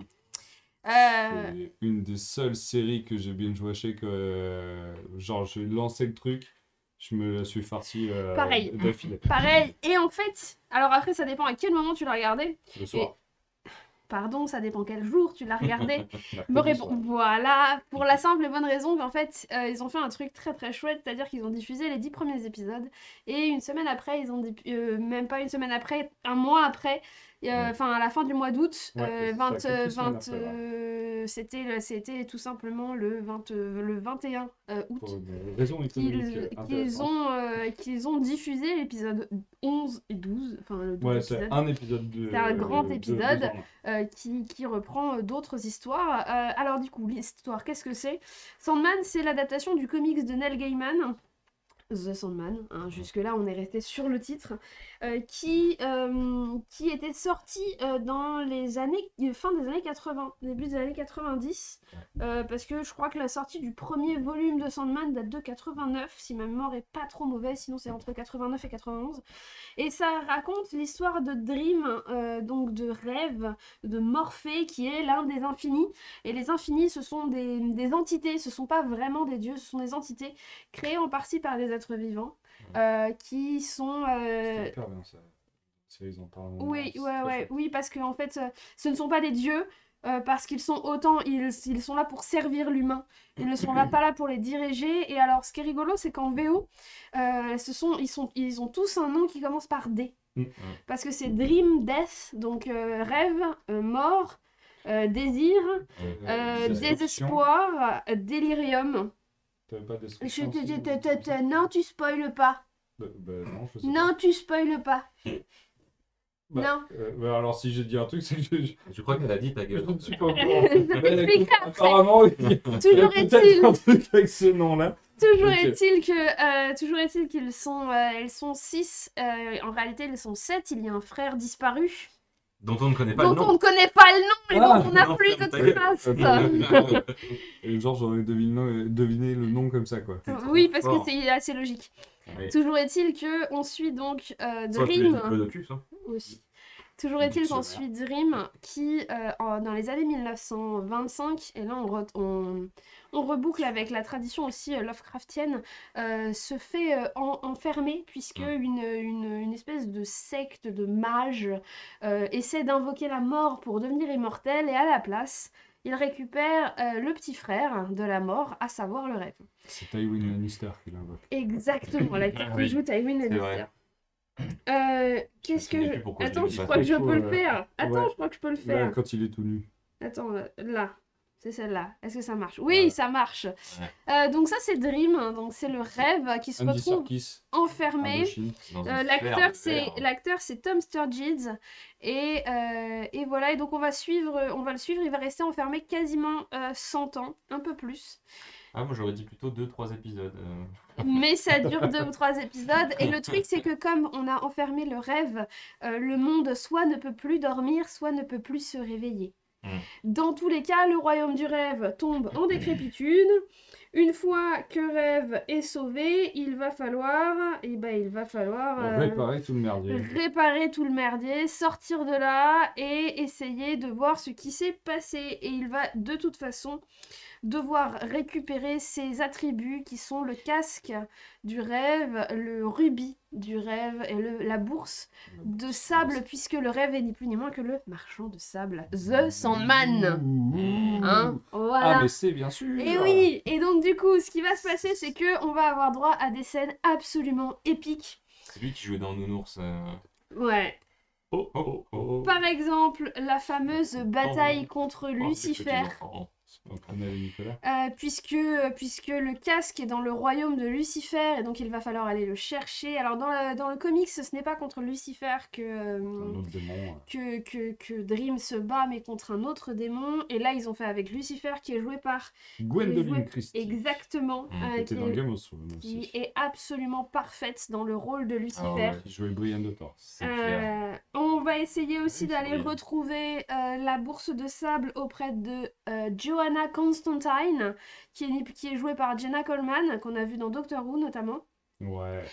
C'est une des seules séries que j'ai binge-watché que... genre, j'ai lancé le truc, je me la suis farci Pareil. d'affilée. Pareil. Et en fait, alors après, ça dépend à quel moment tu l'as regardé. Le soir. Pardon, ça dépend quel jour tu l'as regardé. Me Mercredi répond, soir. voilà, pour la simple et bonne raison qu'en fait, ils ont fait un truc très très chouette, c'est-à-dire qu'ils ont diffusé les 10 premiers épisodes, et une semaine après, même pas une semaine après, un mois après, enfin à la fin du mois d'août, Ouais, c'est ça, quelques semaines après, ouais. c'était tout simplement le 21 Pour août une raison économique qu'ils ont diffusé l'épisode 11 et 12, enfin le 12 Ouais, c'est épisode. un épisode C'est un grand de épisode. deux en un. Qui reprend d'autres histoires. Alors du coup, l'histoire, qu'est-ce que c'est? Sandman, c'est l'adaptation du comics de Neil Gaiman, The Sandman, hein, jusque-là on est resté sur le titre, qui était sorti dans les années, fin des années 80, début des années 90, parce que je crois que la sortie du premier volume de Sandman date de 89, si ma mémoire est pas trop mauvaise, sinon c'est entre 89 et 91. Et ça raconte l'histoire de Dream, donc de rêve, de Morphée, qui est l'un des infinis. Et les infinis, ce sont des entités, ce sont pas vraiment des dieux, ce sont des entités créées en partie par des êtres vivants, qui sont... C'est hyper bien ça. Ils en parlent. Oui, C'est ouais, très ouais, chouette. oui, parce que en fait, ce ne sont pas des dieux, parce qu'ils sont autant, ils sont là pour servir l'humain. Ils ne sont pas là pour les diriger. Et alors, ce qui est rigolo, c'est qu'en VO, ils ont tous un nom qui commence par D. Parce que c'est Dream, Death, donc rêve, mort, désir, désespoir, délirium. T'avais pas description aussi, Non, tu spoiles pas. non, je sais Non, tu spoiles pas. pas. Non. Alors si j'ai dit un truc, c'est que Je crois qu'elle a dit ta je gueule. ne suis pas au courant. Je t'expliquerai après. Apparemment, il y a Toujours peut-être est-il un truc avec ce nom-là. Toujours Ok. est-il qu'ils sont, elles sont 6. En réalité, ils sont 7. Il y a un frère disparu Dont on ne connaît pas dont le on nom. ne connaît pas le nom et Ah, dont on n'a non, plus ferme ta de gueule. traces. Et genre, j'aurais deviné le nom comme ça, quoi. Oui, parce que fort. c'est assez logique. Oui. Toujours est-il que on suit donc Soit tu es Dream Diplodocus, hein. aussi. Toujours est-il qu'on Dictionnaire. suit Dream qui, dans les années 1925, et là on reboucle avec la tradition aussi Lovecraftienne, se fait enfermer puisque une espèce de secte de mages essaie d'invoquer la mort pour devenir immortel et à la place, il récupère le petit frère de la mort, à savoir le rêve. C'est Tywin Lannister qui l'invoque. Exactement, l'acteur qui Oui, joue Tywin c'est Lannister. vrai. Qu'est-ce souviens que plus pourquoi je l'ai Attends, vu je passer. crois que je peux le Ouais. faire. Attends, Ouais. je crois que je peux le Là, faire. quand il est tout nu. Attends, là. C'est celle-là. Est-ce que ça marche? Oui, ça marche. Donc ça, c'est Dream. Donc c'est le rêve qui se Andy retrouve Serkis, enfermé. Indochine. Dans une sphère de verre. L'acteur, c'est Tom Sturridge. Et voilà. Et donc on va le suivre. Il va rester enfermé quasiment 100 ans, un peu plus. Ah, moi j'aurais dit plutôt 2-3 épisodes. Mais ça dure 2 ou 3 épisodes. Et le truc, c'est que comme on a enfermé le rêve, le monde soit ne peut plus dormir, soit ne peut plus se réveiller. Dans tous les cas, le royaume du rêve tombe en décrépitude. Une fois que rêve est sauvé, il va falloir Réparer tout le merdier. réparer tout le merdier, sortir de là et essayer de voir ce qui s'est passé. Et il va de toute façon devoir récupérer ses attributs qui sont le casque du rêve, le rubis du rêve et la bourse de sable, puisque le rêve est ni plus ni moins que le marchand de sable, The Sandman. Hein, voilà. Ah, mais c'est bien sûr. Et oui, et donc du coup, ce qui va se passer, c'est que on va avoir droit à des scènes absolument épiques. C'est lui qui jouait dans Nounours. Ouais. Oh, oh, oh. Par exemple, la fameuse bataille contre Oh, ces Lucifer. petits enfants. Annelle et Nicolas. Puisque le casque est dans le royaume de Lucifer et donc il va falloir aller le chercher. Alors dans le comics, ce n'est pas contre Lucifer Un autre démon. que Dream se bat, mais contre un autre démon. Et là, ils ont fait avec Lucifer qui est joué par... Gwendoline Christie. Exactement. Qui était dans Game of Thrones qui aussi. est absolument parfaite dans le rôle de Lucifer. Ah ouais. Qui jouait Brienne de Tarth. C'est clair. On va essayer aussi Oui, d'aller oui. retrouver la bourse de sable auprès de Joanna Constantine, qui est jouée par Jenna Coleman, qu'on a vu dans Doctor Who notamment, Ouais.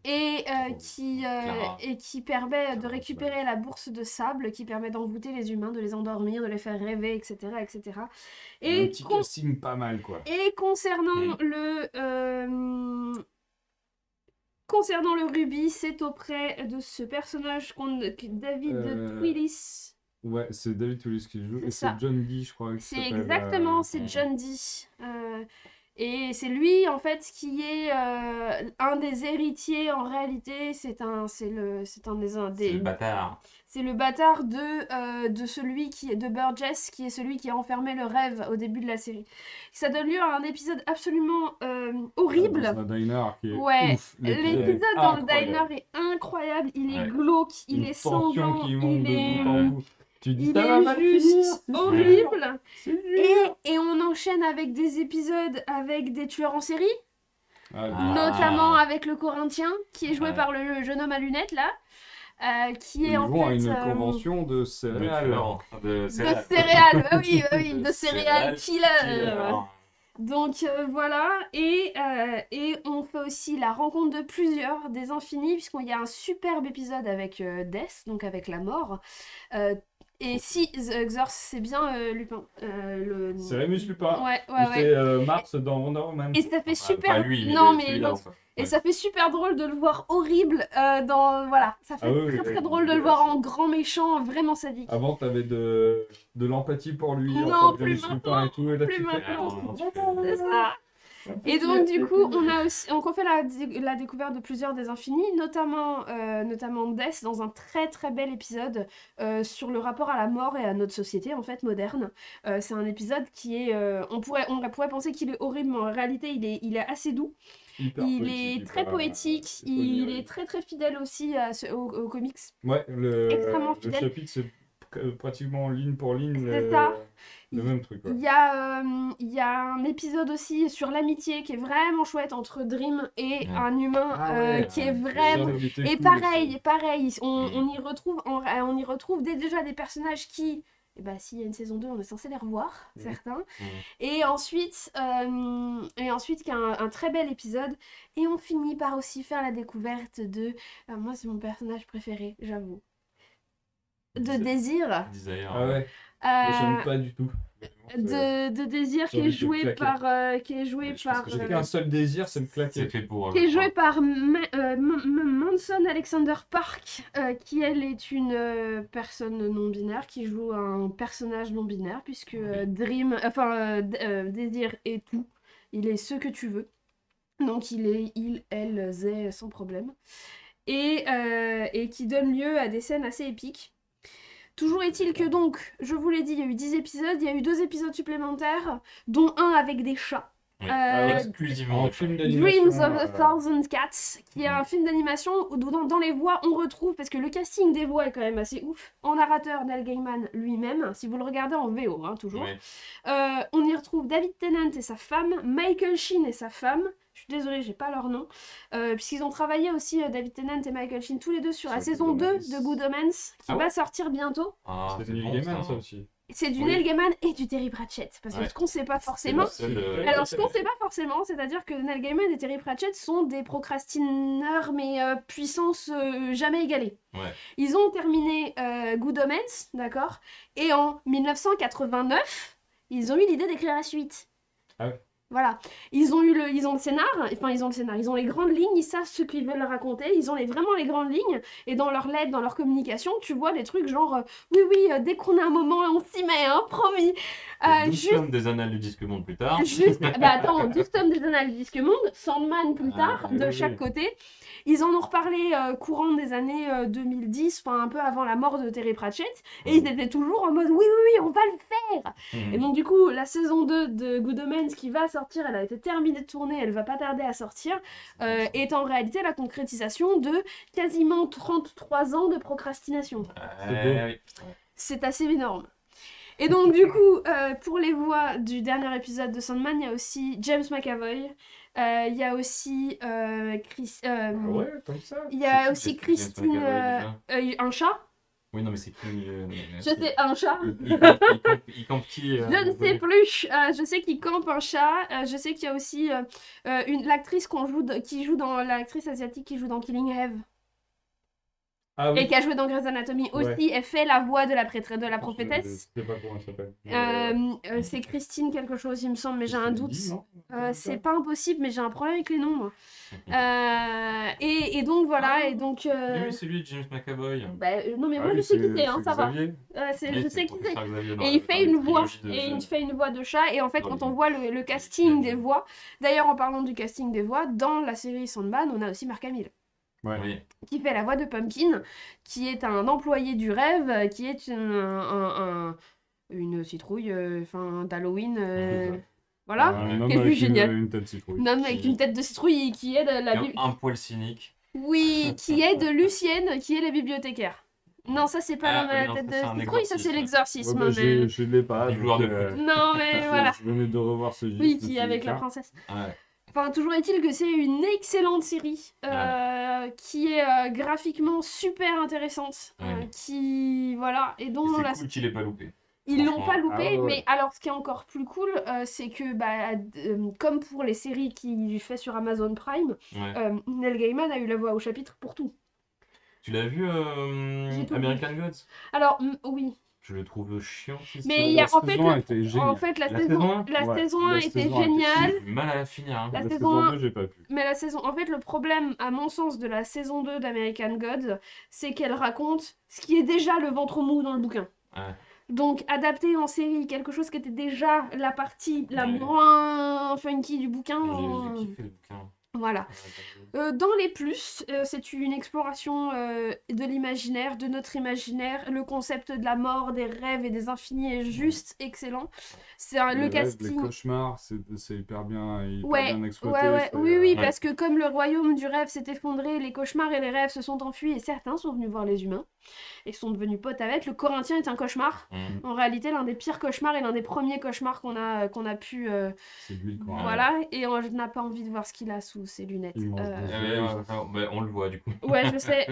et Clara. qui permet de Clara, récupérer la bourse de sable, qui permet d'envoûter les humains, de les endormir, de les faire rêver, etc. etc. Un Et, petit casting pas mal, quoi. et concernant Concernant le rubis, c'est auprès de ce personnage David Twillis. Ouais, c'est David Toulouse qui le joue. C'est Et ça. c'est John Dee, je crois. C'est exactement, c'est John Dee. Et c'est lui, en fait, qui est un des héritiers, en réalité. C'est un des... C'est le bâtard. C'est le bâtard de celui qui est de Burgess, qui est celui qui a enfermé le rêve au début de la série. Ça donne lieu à un épisode absolument horrible. Dans un diner qui est Ouais, ouf. l'épisode dans le incroyable. diner est incroyable, il est Ouais. glauque, il Une est tension sanglant, qui monte il est, de bout en bout. Tu dis, il ça va est mal juste finir, c'est sûr. horrible. C'est dur. Et on enchaîne avec des épisodes avec des tueurs en série, Ah, notamment avec le Corinthien, qui est joué Ouais. par le jeune homme à lunettes là, qui Ils est en vont à fait une convention de De céréales. tueur, de de céréales. céréales, bah oui, De de céréales killer. killer. Donc voilà, et on fait aussi la rencontre de plusieurs, des infinis, puisqu'il y a un superbe épisode avec Death, donc avec la mort. Et si The Xorth, c'est bien Lupin. C'est Rémus Lupin. Ouais, Ou ouais, c'est ouais. Mars dans Wonder Woman. Et ça fait super... Pas lui, non, le- mais celui-là, l'autre. enfin. Et Ouais. ça fait super drôle de le voir horrible dans... Voilà, ça fait Ah oui, très oui, très drôle de le dégueulasse. voir en grand méchant, vraiment sadique. Avant, t'avais de l'empathie pour lui. Non, en tant que plus Rémus Lupin et tout. Et là, plus tu fais, maintenant. ah, C'est ça. Et donc du coup, on fait la découverte de plusieurs des infinis, notamment Death dans un très très bel épisode sur le rapport à la mort et à notre société en fait moderne. C'est un épisode qui est, on pourrait penser qu'il est horrible, mais en réalité il est assez doux. hyper Il poétique, est très hyper, poétique, c'est il onirique. est très très fidèle aussi aux comics. Ouais, extrêmement le fidèle. chapitre, c'est pratiquement ligne pour ligne C'est ça. le même truc. Ouais. Il y a un épisode aussi sur l'amitié qui est vraiment chouette entre Dream et un humain qui est vraiment... Et pareil, on y retrouve déjà des personnages qui... Et bah s'il y a une saison 2, on est censé les revoir, certains. Et ensuite qu'il y a un très bel épisode. Et on finit par aussi faire la découverte de... moi, c'est mon personnage préféré, j'avoue. De Désir. Desire. Ah ouais, j'aime pas du tout. De Désir J'ai qui est envie de joué claquer. par... Ouais, je pense que J'ai qu'un seul désir, c'est me C'est claquer. fait pour. qui est joué par Manson Alexander Park, qui elle est une personne non binaire, qui joue un personnage non binaire, puisque Désir est tout. Il est ce que tu veux. Donc il est il, elle, zé sans problème. Et qui donne lieu à des scènes assez épiques. Toujours est-il que donc, je vous l'ai dit, il y a eu 10 épisodes, il y a eu 2 épisodes supplémentaires, dont un avec des chats. Oui. ouais. Exclusivement. En film d'animation. Dreams of a Thousand Cats, qui est un film d'animation où dans les voix on retrouve, parce que le casting des voix est quand même assez ouf, en narrateur Neil Gaiman lui-même, si vous le regardez en VO, hein, toujours. Ouais. On y retrouve David Tennant et sa femme, Michael Sheen et sa femme. Je suis désolée, j'ai pas leur nom. Puisqu'ils ont travaillé aussi, David Tennant et Michael Sheen, tous les deux sur la Sur saison Good 2 Omens. de Good Omens, qui Ah ouais va sortir bientôt. Ah, C'est c'est Neil bon, Gaiman, ça aussi. C'est du Oui. Neil Gaiman et du Terry Pratchett. Parce que Ouais. ce qu'on sait pas C'est forcément, le seul, alors, ce qu'on sait pas forcément, c'est-à-dire que Neil Gaiman et Terry Pratchett sont des procrastineurs, mais puissance jamais égalée. Ouais. Ils ont terminé Good Omens, d'accord. Et en 1989, ils ont eu l'idée d'écrire la suite. Ah ouais. Voilà. Ils ont le scénar, ils ont les grandes lignes, ils savent ce qu'ils veulent raconter, ils ont vraiment les grandes lignes, et dans leurs lettres, dans leur communication, tu vois des trucs genre, oui, dès qu'on a un moment, on s'y met, hein, promis. 12 tomes des Annales du Disque Monde plus tard. Attends, 12 tomes des Annales du Disque Monde, Sandman plus tard, de oui, chaque oui. côté. Ils en ont reparlé courant des années 2010, enfin un peu avant la mort de Terry Pratchett, et ils étaient toujours en mode oui, on va le faire. Et donc du coup, la saison 2 de Good Omens qui va sortir, elle a été terminée de tourner, elle va pas tarder à sortir, est en réalité la concrétisation de quasiment 33 ans de procrastination. Oui. C'est assez énorme. Et donc du coup, pour les voix du dernier épisode de Sandman, il y a aussi James McAvoy, il y a aussi Chris... Ouais, comme ça. il y a C'est aussi qui, James Christine... McAvoy, un chat. Oui, non, mais c'est qui Je sais, un chat. Il campe qui Je ne sais plus. Je sais qu'il campe un chat. Je sais qu'il y a aussi l'actrice qui joue dans l'actrice asiatique qui joue dans Killing Eve. Ah et oui. qui a joué dans Grey's Anatomy aussi, Ouais. elle fait la voix de la prophétesse. Je sais pas comment elle s'appelle. C'est Christine quelque chose, il me semble, mais j'ai un doute. Lily, non C'est pas impossible, mais j'ai un problème avec les noms, moi. Et donc voilà, et donc... Oui, c'est lui, James McAvoy. non mais Ah moi oui, je sais qui c'est c'est, hein, ça va. Xavier. Oui, Je c'est sais le qui c'est. professeur Xavier dans Et la- il dans fait les une voix, trilogies de- et il fait une voix de chat, et en fait Dans quand les- on voit le casting des voix, d'ailleurs en parlant du casting des voix, dans la série Sandman, on a aussi Mark Hamill, Ouais. Oui. qui fait la voix de Pumpkin, qui est un employé du rêve, qui est une citrouille d'Halloween, voilà, Un homme qui est avec juste génial. une tête citrouille. Un homme avec une tête de citrouille qui aide Un poil cynique. Oui, qui aide Lucienne, qui est la bibliothécaire. Non, ça c'est pas Ah, l'homme à oui, non, la tête ça, c'est un de citrouille, ça c'est exorcisme. Ouais, l'exorcisme. bah, je l'ai pas. Les donc, joueurs de Non mais voilà. Je venais de revoir ce gif. Oui, je me qui suis est dit, avec la tiens. princesse. Ouais. Enfin, toujours est-il que c'est une excellente série qui est graphiquement super intéressante, Ouais. qui voilà et dont C'est cool qu'il ait pas loupé. ils l'ont franchement. pas loupé, Ah ouais, ouais. mais alors ce qui est encore plus cool, c'est que comme pour les séries qu'il fait sur Amazon Prime, Ouais. Neil Gaiman a eu la voix au chapitre pour tout. Tu l'as vu, J'ai tout American Gods? Alors oui, Je le trouve chiant. mais il y a La en fait saison un était géniale. en fait la La saison saison un la Ouais, saison 1 la était saison un était géniale. J'ai du mal à la finir. Hein. La La saison saison 1 2, j'ai pas pu. Mais la saison, en fait, le problème, à mon sens, de la saison 2 d'American Gods, c'est qu'elle raconte ce qui est déjà le ventre mou dans le bouquin. Ouais. Donc, adapter en série quelque chose qui était déjà la partie la Ouais. moins funky du bouquin, J'ai kiffé le bouquin. voilà. Dans les plus, c'est une exploration de l'imaginaire, de notre imaginaire. Le concept de la mort, des rêves et des infinis est juste excellent. C'est le Les rêves, casting. les cauchemars, c'est hyper bien Ouais, bien exploité. ouais, c'est, oui, Ouais. parce que comme le royaume du rêve s'est effondré, les cauchemars et les rêves se sont enfuis et certains sont venus voir les humains et sont devenus potes avec. Le Corinthien est un cauchemar. Mm. En réalité, l'un des pires cauchemars et l'un des premiers cauchemars qu'on a pu... C'est lui, quoi. Ouais. Voilà, et on n'a pas envie de voir ce qu'il a sous ses lunettes. Il mange des On le voit du coup. Ouais, je sais.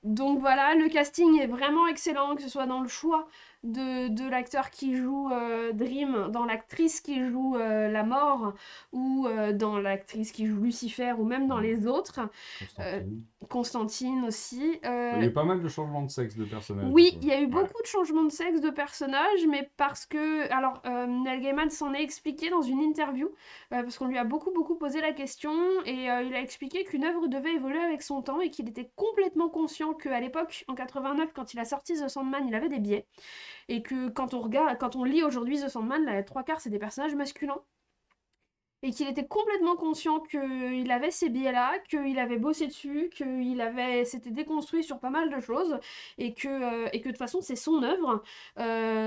Donc voilà, le casting est vraiment excellent, que ce soit dans le choix de l'acteur qui joue Dream, dans l'actrice qui joue la mort, ou dans l'actrice qui joue Lucifer, ou même dans les autres. Constantine. Constantine aussi. Il y a pas mal de changements de sexe de personnages. Oui, du coup. il y a eu beaucoup de changements de sexe de personnages, mais parce que... Alors, Neil Gaiman s'en est expliqué dans une interview, parce qu'on lui a beaucoup posé la question, et il a expliqué qu'une œuvre devait évoluer avec son temps, et qu'il était complètement conscient qu'à l'époque, en 89, quand il a sorti The Sandman, il avait des biais, et que quand on lit aujourd'hui The Sandman, la 3/4 c'est des personnages masculins. Et qu'il était complètement conscient qu'il avait ces biais-là, qu'il avait bossé dessus, s'était déconstruit sur pas mal de choses, et que de toute façon c'est son œuvre,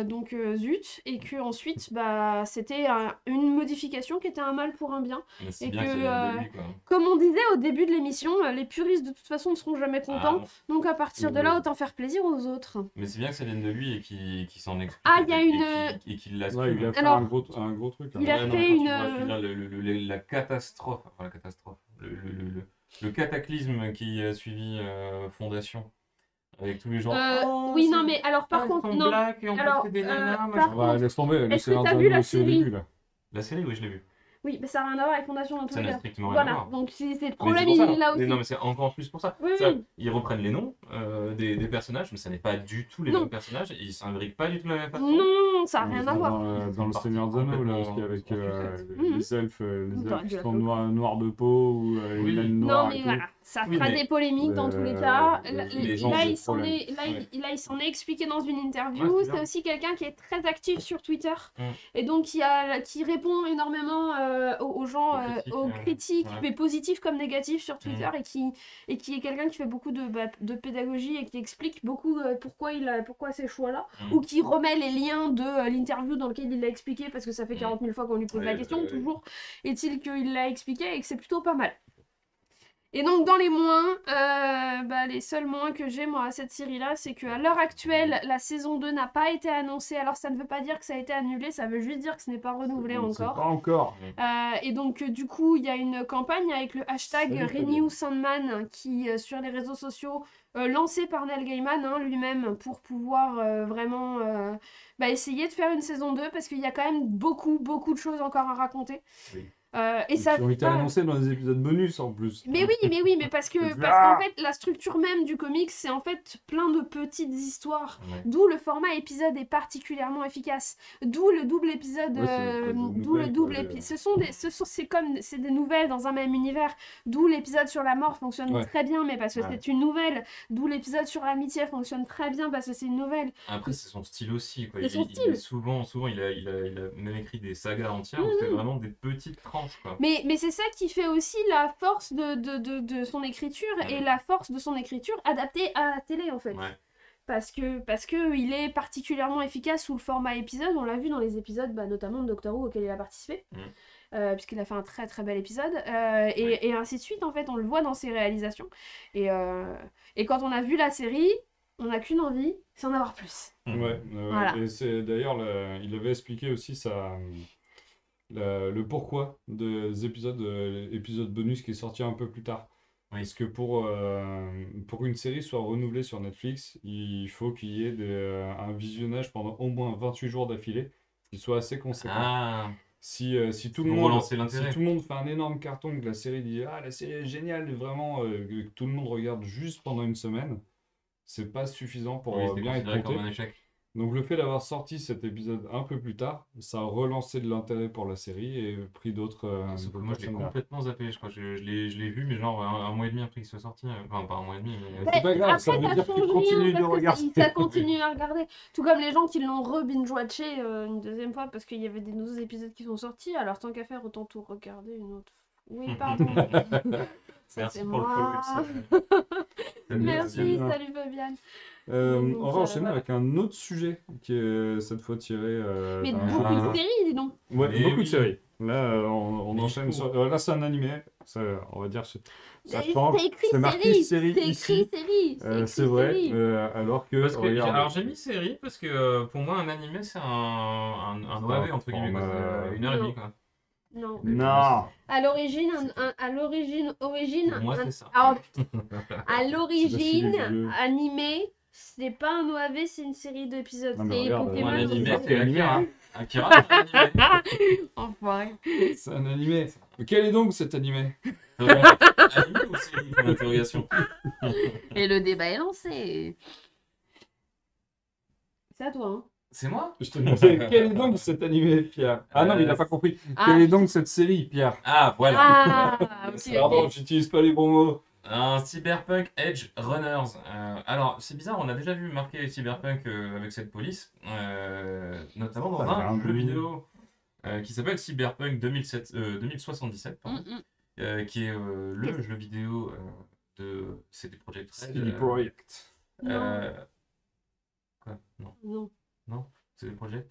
donc zut, et que ensuite c'était une modification qui était un mal pour un bien. Mais c'est Et bien que, que ça vienne de lui, quoi. Comme on disait au début de l'émission, les puristes de toute façon ne seront jamais contents, Ah, donc à partir de là autant faire plaisir aux autres. mais c'est bien que ça vienne de lui et qu'il s'en explique. Ah, il y a et qu'il l'assume. Ouais, il a fait Alors, un gros truc. il a hein. fait quand une- tu vois, je veux dire, la catastrophe, enfin la catastrophe, le cataclysme qui a suivi Fondation, avec tous les gens. Oui, non, mais alors par contre, non. Black, et en Alors, plus, c'est des nanas, par machin. Ah bah, laisse tomber. Le est-ce que Seigneur t'as des vu la Anneaux aussi au série début, là. La série, oui, je l'ai vue. Oui, mais ça n'a rien à voir avec Fondation dans tous Ça les n'a cas. strictement rien à Voilà, voir. donc si c'est le Mais problème, c'est pour ça, il est là mais aussi. non, mais c'est encore plus pour ça. Oui, Ça, oui. ils reprennent les noms des personnages, mais ça n'est pas du tout les Non. mêmes personnages, et ils s'imbriquent pas du tout de la même façon. Non, ça n'a rien à Dans- voir. Dans le Seigneur des Anneaux, là, aussi, avec Mhm. les elfes T'aurais qui dû la sont savoir. noirs de peau ou Oui. une laine Non, noire mais et tout. voilà, ça Oui, fera mais- des polémiques dans tous les Euh, cas. les gens Là, ont il des s'en est, problèmes. là, il s'en est expliqué dans une interview. Ouais, c'est C'est bien. aussi quelqu'un qui est très actif sur Twitter Mm. et donc qui répond énormément aux gens, aux critiques, ouais. mais positifs comme négatifs sur Twitter et qui est quelqu'un qui fait beaucoup de pédagogie et qui explique beaucoup pourquoi ces choix-là Mm. ou qui remet les liens de l'interview dans lequel il l'a expliqué parce que ça fait 40 000 fois qu'on lui pose la Ouais, question. ouais. Toujours est-il qu'il l'a expliqué et que c'est plutôt pas mal. Et donc dans les moins, les seuls moins que j'ai moi à cette série-là, c'est qu'à l'heure actuelle, la saison 2 n'a pas été annoncée. Alors ça ne veut pas dire que ça a été annulé, ça veut juste dire que ce n'est pas renouvelé On sait encore. pas encore. Et donc du coup, il y a une campagne avec le hashtag Salut, Renew Sandman qui, sur les réseaux sociaux, lancé par Neil Gaiman lui-même pour pouvoir vraiment essayer de faire une saison 2 parce qu'il y a quand même beaucoup de choses encore à raconter. Oui. Et ça Qui ont été va- annoncés dans les épisodes bonus en plus. Mais oui, mais parce qu'en fait, la structure même du comics, c'est en fait plein de petites histoires. Ouais. D'où le format épisode est particulièrement efficace. D'où le double épisode. Ouais, c'est des D'où le nouvelles, double quoi, épisode. C'est des nouvelles dans un même univers. D'où l'épisode sur la mort fonctionne Ouais. très bien, mais parce que Ouais. c'est une nouvelle. D'où l'épisode sur l'amitié fonctionne très bien parce que c'est une nouvelle. Après, c'est son style aussi, quoi. C'est son style. Souvent, il a même écrit des sagas entières où c'était vraiment des petites tranches, quoi. Mais c'est ça qui fait aussi la force de son écriture et la force de son écriture adaptée à la télé en fait. Ouais. Parce que il est particulièrement efficace sous le format épisode. On l'a vu dans les épisodes, notamment de Doctor Who auquel il a participé, puisqu'il a fait un très très bel épisode. Et ainsi de suite, en fait, on le voit dans ses réalisations. Et quand on a vu la série, on n'a qu'une envie, c'est en avoir plus. Ouais, Voilà. et c'est d'ailleurs, il avait expliqué aussi le pourquoi des épisodes bonus qui est sorti un peu plus tard. Oui. Parce que pour une série soit renouvelée sur Netflix, il faut qu'il y ait un visionnage pendant au moins 28 jours d'affilée, qui soit assez conséquent. Ah, Si tout le Pour monde, relancer l'intérêt. si tout le monde fait un énorme carton, que la série dit ah la série est géniale, vraiment, que tout le monde regarde juste pendant une semaine, c'est pas suffisant pour oui, c'est bien être considéré compté. comme un échec. Donc le fait d'avoir sorti cet épisode un peu plus tard, ça a relancé de l'intérêt pour la série et pris d'autres Sauf que d'autres moi, je l'ai personnes derrière. complètement zappé, je crois. Je l'ai vu, mais genre un mois et demi après qu'il soit sorti. Enfin, pas un mois et demi, mais... C'est pas grave, ça veut dire qu'il continue de regarder. Ça continue à regarder. Tout comme les gens qui l'ont re-binge-watché une deuxième fois parce qu'il y avait des nouveaux épisodes qui sont sortis. Alors tant qu'à faire, autant tout regarder une autre fois. Oui, pardon. Ça, Merci c'est pour le moi. follow. Merci, bien. salut Fabienne. On va enchaîner voilà. avec un autre sujet qui est cette fois tiré Mais d'un beaucoup jeu de vidéo. séries, dis donc. Ouais, Mais beaucoup oui. de séries. Là, on Mais il enchaîne faut. sur... là, c'est un animé. Ça, on va dire, ça Mais change. c'est écrit C'est marqué série C'est ici. écrit série. écrit C'est vrai. série. Alors que... Parce que, regarde, alors j'ai mis série parce que pour moi un animé c'est un OAV entre guillemets, quoi. C'est 1h30 quoi. Non. Non. À l'origine, Pour moi c'est ça. alors, à C'est l'origine, parce qu'il est vieux. animé, c'est pas un OAV, c'est une série d'épisodes. Non, mais C'est regarde, Pokémon. Pour un c'est animé marqué c'est animé, Akira. hein. Akira c'est un animé. Enfoiré. C'est un animé. Mais quel est donc cet animé? Animé ou série pour l'interrogation. Et le débat est lancé. C'est à toi, hein. C'est moi? Je te demandais, quel est donc cet animé, Pierre? Ah non, il n'a pas compris. Ah. Quelle est donc cette série, Pierre? Ah voilà. Ah, ok, Pardon, ok. j'utilise pas les bons mots. Un Cyberpunk Edge Runners. Alors, c'est bizarre, on a déjà vu marquer Cyberpunk avec cette police, notamment dans Ça a un l'air jeu beau. vidéo qui s'appelle Cyberpunk 2077, pardon, qui est le jeu vidéo de CD Projekt Red. CD Projekt. Quoi? Non, Non. CD Projekt.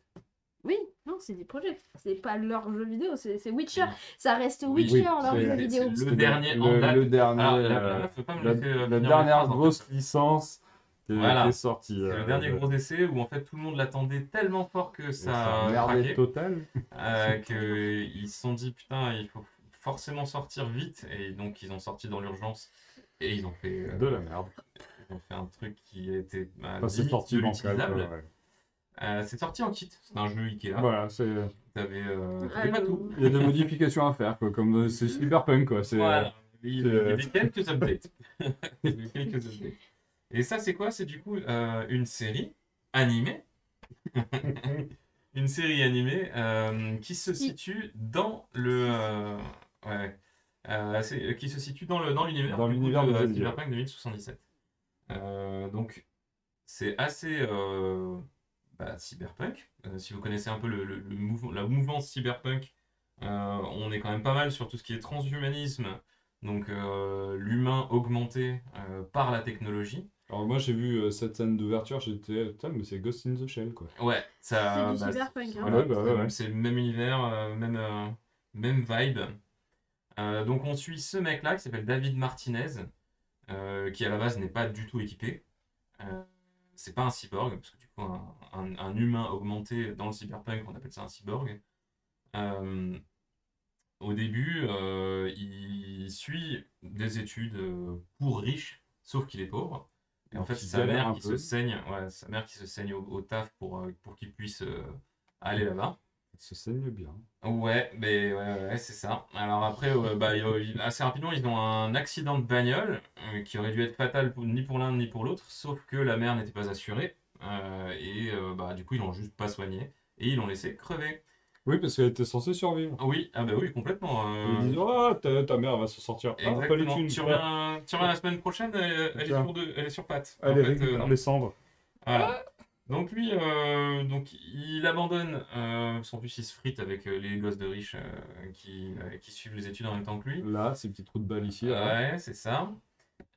Oui, non, c'est des projets. C'est pas leur jeu vidéo, c'est Witcher. Oui. Ça reste Oui, Witcher, oui, leur c'est- jeu vidéo. c'est le dernier en date. Le dernier, Alors, la meuf peut pas me laisser la finir dernière ma phrase, en grosse fait. licence qui Voilà. est sortie. C'est le dernier gros essai où en fait tout le monde l'attendait tellement fort que ça a merdé craqué. total. Qu'ils se sont dit putain il faut forcément sortir vite et donc ils ont sorti dans l'urgence et ils ont fait De la merde. un truc qui était Enfin, c'est limite sorti de bancal, quoi, l'utilisable. ouais. C'est sorti en kit, c'est un jeu Ikea. Voilà, T'avais Ah, pas le- tout. il y a des modifications à faire, quoi, comme c'est Cyberpunk, quoi. Voilà. Il y avait c'est- quelques updates. Il y avait quelques updates. Et ça c'est quoi? C'est du coup une série animée. Une série animée qui se situe dans le qui se situe dans l'univers Dans du coup, l'univers de de jeux vidéo. Cyberpunk 2077. Donc c'est assez cyberpunk. Si vous connaissez un peu la mouvance cyberpunk, on est quand même pas mal sur tout ce qui est transhumanisme, donc l'humain augmenté par la technologie. Alors moi j'ai vu cette scène d'ouverture, j'étais putain mais c'est Ghost in the Shell quoi. Ouais, ça. C'est du cyberpunk, hein. Voilà, Ouais. c'est le même univers, même vibe. Donc on suit ce mec-là qui s'appelle David Martinez, qui à la base n'est pas du tout équipé. C'est pas un cyborg, parce que du coup un humain augmenté dans le cyberpunk, on appelle ça un cyborg. Au début, il suit des études pour riches, sauf qu'il est pauvre. Et en fait, Qui sa galère mère un qui peu. se saigne, sa mère qui se saigne au taf pour qu'il puisse aller là-bas. Ça saigne bien. Ouais, mais ouais, c'est ça. Alors après, assez rapidement, ils ont un accident de bagnole qui aurait dû être fatal ni pour l'un ni pour l'autre, sauf que la mère n'était pas assurée. Du coup, ils l'ont juste pas soigné et ils l'ont laissé crever. Oui, parce qu'elle était censée survivre. Oui, ah bah oui, complètement. Ils disent, oh, ta mère va se sortir. Ah, pas les Exactement. thunes. Tu reviens la semaine prochaine, Tiens. elle est sur pattes. En Allez, fait, récupère non. les cendres. Voilà. Donc lui, il abandonne son fils, il se frite avec les gosses de riches qui suivent les études en même temps que lui. Là, ces petits trous de balles ici. Là. Ouais, c'est ça.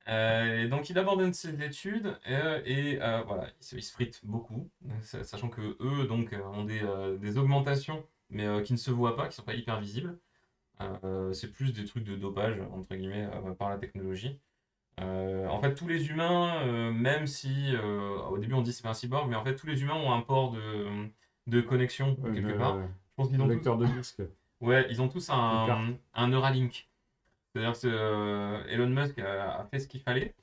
Et donc il abandonne ses études voilà, il se frite beaucoup, sachant que eux donc ont des augmentations, mais qui ne se voient pas, qui sont pas hyper visibles. C'est plus des trucs de dopage entre guillemets par la technologie. En fait, tous les humains, même si au début on dit c'est pas un cyborg, mais en fait tous les humains ont un port de connexion quelque part. Je pense qu'ils ont lecteur tous... de disque. Ouais, ils ont tous carte. un Neuralink. C'est-à-dire que Elon Musk a fait ce qu'il fallait.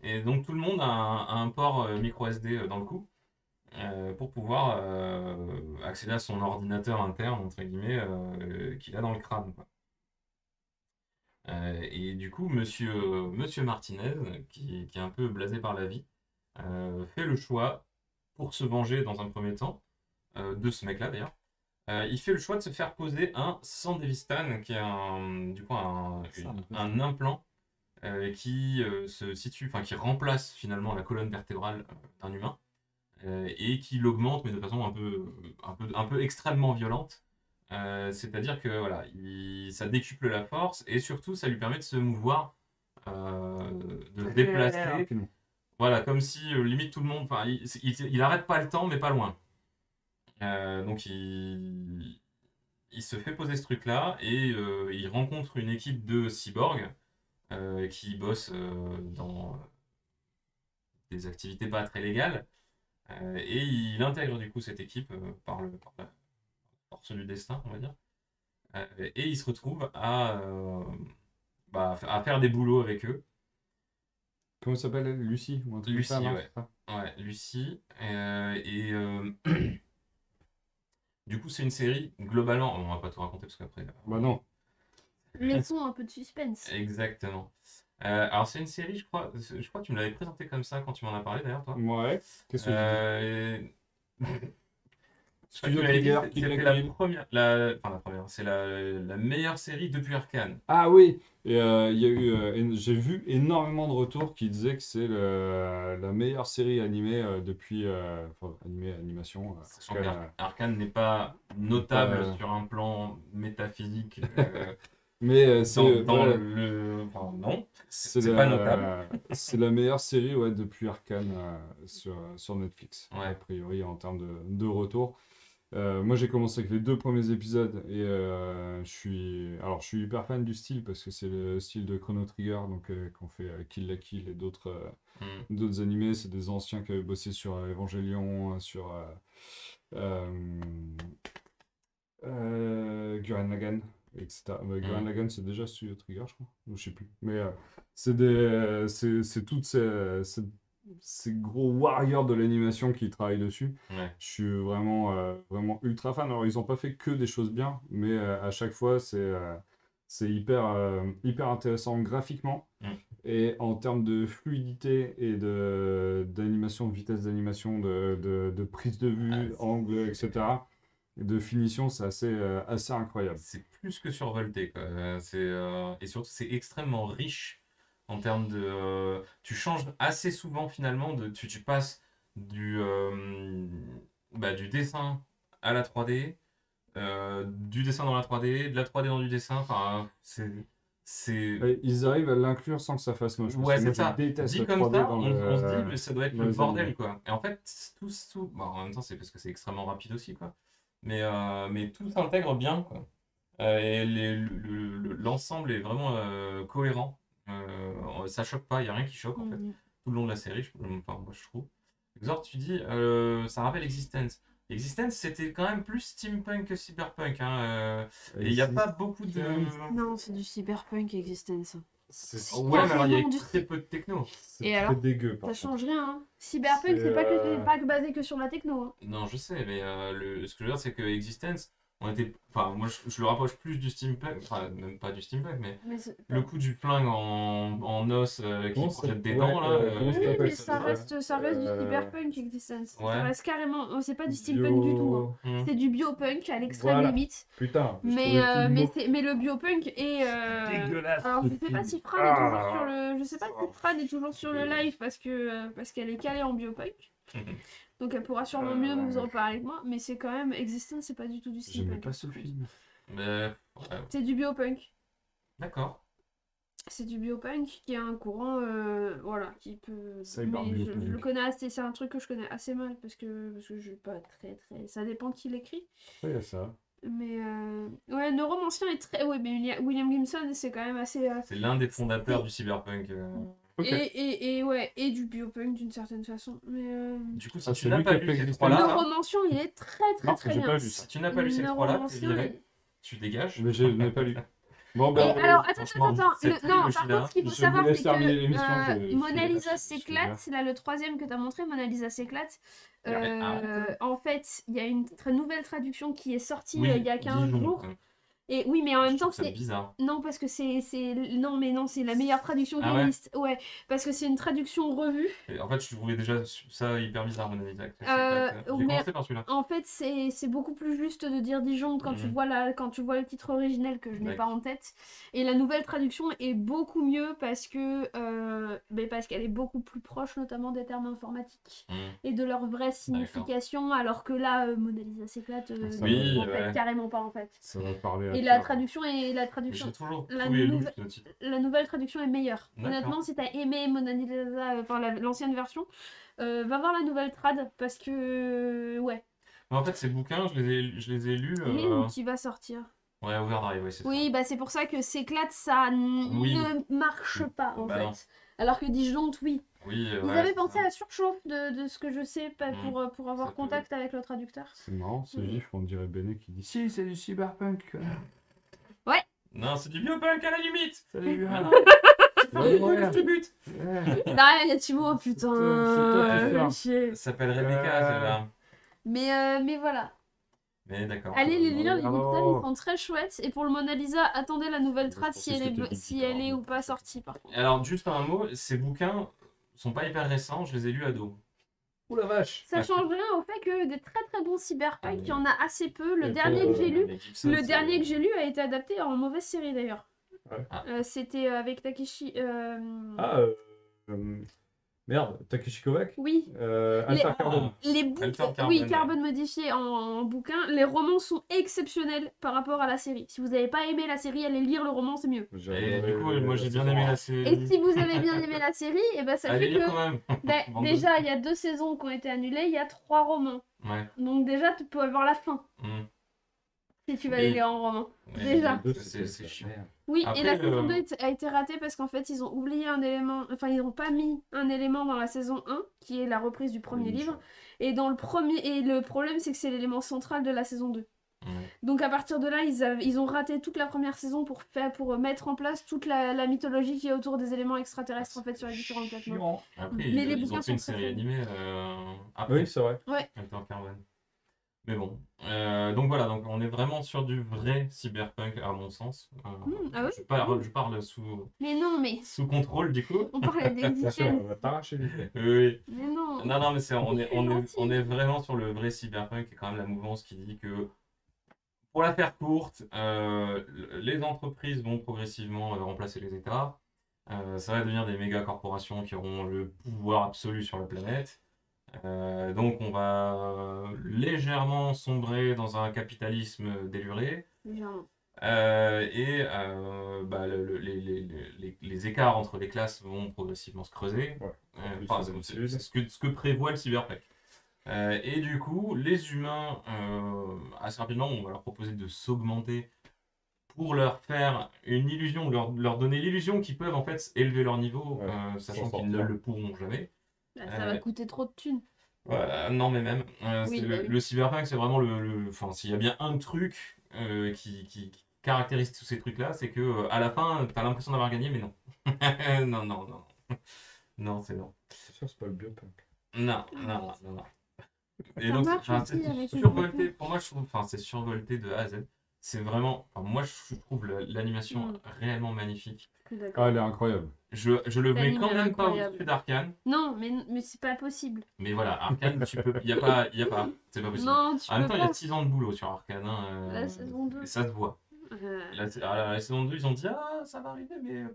Et donc tout le monde a un port micro SD dans le cou pour pouvoir accéder à son ordinateur interne, entre guillemets, qu'il a dans le crâne, quoi. Et du coup, monsieur Martinez, qui est un peu blasé par la vie, fait le choix, pour se venger dans un premier temps, de ce mec-là d'ailleurs, il fait le choix de se faire poser un Sandevistan, qui est un implant qui se situe, enfin qui remplace finalement la colonne vertébrale d'un humain et qui l'augmente, mais de façon un peu extrêmement violente. C'est-à-dire que voilà, ça décuple la force et surtout ça lui permet de se mouvoir, de se déplacer. Voilà, comme si limite tout le monde, enfin, il arrête pas le temps, mais pas loin. Donc il se fait poser ce truc-là et il rencontre une équipe de cyborgs qui bossent dans des activités pas très légales. Et il intègre du coup cette équipe par la force du destin, on va dire. Et il se retrouve à faire des boulots avec eux. Comment ça s'appelle, Lucie ou un truc Lucie, comme ça, non, ouais. Ouais, Lucie. Du coup, c'est une série, globalement, on va pas tout raconter parce qu'après... Bah non. Laissons un peu de suspense. Exactement. Alors c'est une série, je crois que tu me l'avais présenté comme ça quand tu m'en as parlé d'ailleurs, toi. Ouais. Qu'est-ce que C'était la première, c'est la meilleure série depuis Arcane. Ah oui, et il y a eu, j'ai vu énormément de retours qui disaient que c'est la meilleure série animée depuis, enfin, animation. Sachant qu'Arcane n'est pas notable sur un plan métaphysique. Mais c'est voilà, non, c'est pas notable. C'est la meilleure série depuis Arcane sur Netflix, ouais. A priori en termes de retour. Moi j'ai commencé avec les 2 premiers épisodes et je suis hyper fan du style parce que c'est le style de Chrono Trigger, donc qu'on fait Kill la Kill et d'autres animés. C'est des anciens qui avaient bossé sur Evangelion, sur Gurren Lagann, etc. Gurren Lagann c'est déjà Studio Trigger, je crois, ou je sais plus, mais c'est toutes ces gros warriors de l'animation qui travaillent dessus. Ouais. Je suis vraiment ultra fan. Alors ils n'ont pas fait que des choses bien, mais à chaque fois c'est hyper intéressant graphiquement et en termes de fluidité et d'animation, de vitesse d'animation, de prise de vue, angle, etc. De finition, c'est assez incroyable. C'est plus que survolté, quoi. Et surtout c'est extrêmement riche. En termes de... tu changes assez souvent finalement, tu passes du dessin à la 3D, du dessin dans la 3D, de la 3D dans du dessin, enfin ils arrivent à l'inclure sans que ça fasse moche. Ouais, c'est ça. Dit comme ça, on se dit mais ça doit être le bordel, animés. quoi. Et en fait, tout... Bon, en même temps c'est parce que c'est extrêmement rapide aussi, quoi. Mais tout s'intègre bien, quoi. Et l'ensemble est vraiment cohérent. Ça choque pas, il n'y a rien qui choque en fait. Tout le long de la série, moi je trouve. Xor, tu dis, ça rappelle Existence. Existence, c'était quand même plus steampunk que cyberpunk. Hein, et il n'y a pas beaucoup de... Non, c'est du cyberpunk Existence. Ouais, mais alors il y a très peu de techno. Et très alors, dégueu. Ça change rien. Hein. Cyberpunk, c'est pas que basé que sur la techno. Hein. Non, je sais, mais ce que je veux dire, c'est que Existence, Enfin, moi, je le rapproche plus du steampunk, enfin, même pas du steampunk, mais Mais c'est- le coup du flingue en os qui Comment ça- projette des ouais, dents, là. comment ça Oui, s'appelle mais ça reste du Euh, cyberpunk Existence. Ouais. Ça reste carrément. C'est pas du steampunk du tout, hein. Hmm. C'est du biopunk à l'extrême Voilà. limite. Putain, je Mais, trouvais plus le mot. mais le biopunk est. Dégueulasse, Alors, je ce sais pas film. si Fran est toujours Ah. sur le. Je sais pas si Fran est toujours sur le live parce qu'elle est calée en biopunk. Donc elle pourra sûrement mieux nous en parler que moi. Mais c'est quand même. Existence, c'est pas du tout du J'aimais steampunk. pas ce film. Mais, ouais, C'est du biopunk. d'accord. C'est du biopunk qui a un courant, voilà, qui peut. Cyber Mais je biopunk. le connais assez, c'est un truc que je connais assez mal parce que je suis pas très. Ça dépend qui l'écrit. Ouais, il y a ça. Mais ouais, Neuromancien est très. Ouais, mais William Gibson, c'est quand même assez. C'est l'un des fondateurs du cyberpunk. Ok. Et ouais, et du biopunk d'une certaine façon. Mais Du coup, si Ah, tu c'est n'as lui pas qui a lu fait ces Existence. trois-là, Neuromancien, il est très Non, très j'ai bien. pas vu ça. si tu n'as pas lu ces trois-là, t'es Neuromancien, viré, tu dégages. Mais je n'ai pas lu. Bon, Et ben, alors, franchement, attends. cette Non, par trilogie-là, contre, ce qu'il faut je savoir, vous laisse c'est terminer l'émission, que Mona Lisa je s'éclate. C'est là le troisième que tu as montré, Mona Lisa s'éclate. Arrête. En fait, il y a une nouvelle traduction qui est sortie Oui, il y a 15 Dijon. jours. Et oui, mais en même Je temps, trouve ça c'est. bizarre. Non, parce que non, mais non, c'est la meilleure traduction qui Ah ouais existe. Ouais, parce que c'est une traduction revue. Et en fait, je trouvais déjà ça hyper bizarre, mon avis. J'ai mais- commencé par celui-là. En fait, c'est beaucoup plus juste de dire Dijon quand tu Mhm. vois quand tu vois le titre originel que je n'ai pas D'accord. en tête. Et la nouvelle traduction est beaucoup mieux parce qu'elle est beaucoup plus proche notamment des termes informatiques Mhm. et de leur vraie signification, alors que là, Mona Lisa s'éclate, Oui, en fait, ouais. carrément pas en fait. ça va parler à Et la Pierre. traduction Mais j'ai toujours la trouvé louche nouvelle- ce titre. la nouvelle traduction est meilleure. D'accord. Honnêtement, si t'as aimé Mona Lisa, enfin l'ancienne version, va voir la nouvelle trad parce que ouais. Mais en fait, ces bouquins, je les ai lus. Qui va sortir. Ouais, Overdrive, ouais, c'est Oui, ça. bah c'est pour ça que s'éclate, ça Oui. ne marche pas en Bah fait. non. Alors que Disjoncte, oui. Oui, Vous ouais, avez c'est pensé ça. à la surchauffe de ce que je sais pas, Mm. pour avoir Ça peut- contact avec le traducteur. C'est marrant, ce Oui. gif, on dirait Benet qui dit si, c'est du cyberpunk. connard. Non, c'est du biopunk à la limite. Salut, Ah hein. non. Ouais, Faut ouais. que je te bute. Ouais. Derrière, il y a Thibaut, putain. C'est toi qui sors. fais chier. Ça s'appelle Rebecca, celle-là. Mais voilà. Mais d'accord. Allez les lire, les alors. Gibson, ils sont très chouettes. Et pour le Mona Lisa, attendez la nouvelle Je trad pensais si que elle c'était est, du si guitare, elle est mais- ou pas sortie par contre. Alors, juste un mot, ces bouquins sont pas hyper récents, je les ai lus ado. Ouh la vache. Ça change rien au fait que des très très bons cyberpunk, il y en a assez peu. Le Et dernier pour, que j'ai lu, Mais Gibson, le c'est- dernier que j'ai lu a été adapté en mauvaise série d'ailleurs. Ouais. Ah. C'était avec Takeshi. Ah, merde, Takeshi Kovacs Oui. Alpha Carbone. Les bouquins, Alter Carbone, oui, ouais. Carbone modifié en bouquin. Les romans sont exceptionnels par rapport à la série. Si vous n'avez pas aimé la série, allez lire le roman, c'est mieux. Et du coup, moi j'ai bien aimé la Et série. si vous avez bien aimé la série, et ben Allez sachez lire que quand même. ben, Bande de- déjà il y a 2 saisons qui ont été annulées, il y a 3 romans. Ouais. Donc déjà tu peux avoir la fin Mm. si tu vas Et- les lire en roman. Ouais, Déjà. C'est chiant. Oui, Après, et la saison le- 2 a été ratée parce qu'en fait ils ont oublié un élément, enfin ils n'ont pas mis un élément dans la saison 1 qui est la reprise du premier livre. Et dans le premier, et le problème c'est que c'est l'élément central de la saison 2. Ouais. Donc à partir de là, ils ont raté toute la première saison pour mettre en place toute la mythologie qui est autour des éléments extraterrestres en fait sur les différentes plateformes. Chiant. Après, Mais ils les ont bouquins fait une sont très série très animée après. Oui, c'est vrai. Alter Carbone. Mais bon. Donc voilà, donc on est vraiment sur du vrai cyberpunk à mon sens. ah oui Je parle sous Mais non, mais contrôle du coup. on parlait Bien sûr, d'Existence. on va t'arracher les faits. Oui. Mais non. Non, mais C'est gentil. on est vraiment sur le vrai cyberpunk et quand même la mouvance qui dit que, pour la faire courte, les entreprises vont progressivement remplacer les États. Ça va devenir des méga corporations qui auront le pouvoir absolu sur la planète. Donc on va légèrement sombrer dans un capitalisme déluré. Légèrement. Les écarts entre les classes vont progressivement se creuser. Ouais. Enfin, c'est ce que prévoit le cyberpunk. Et du coup, les humains, assez rapidement, on va leur proposer de s'augmenter pour leur faire une illusion, leur donner l'illusion qu'ils peuvent en fait élever leur niveau, Ouais, sachant s'en qu'ils ne sortir. le pourront jamais. Là, ça va coûter trop de thunes. Non, mais même. Oui, C'est bah oui. le cyberpunk, c'est vraiment enfin, s'il y a bien un truc qui caractérise tous ces trucs-là, c'est que à la fin, t'as l'impression d'avoir gagné, mais non. Non. Non, c'est non. C'est sûr, c'est pas le biopunk. Non. Et Ça donc, marche enfin, aussi c'est avec les survolté. Japon. Pour moi, je trouve, enfin, c'est survolté de A à Z. C'est vraiment, enfin, moi, je trouve l'animation Mm. réellement magnifique. Je suis Ah, d'accord. elle est incroyable. Je le mets L'anime quand est même pas incroyable. au-dessus d'Arcane. Non, mais c'est pas possible. Mais voilà, Arcane, y a pas, c'est pas possible. Non, tu En même peux temps, il y a pas. 6 ans de boulot sur Arcane, hein, La saison 2. et ça se voit. Euh, La saison 2, ils ont dit, ah, ça va arriver, mais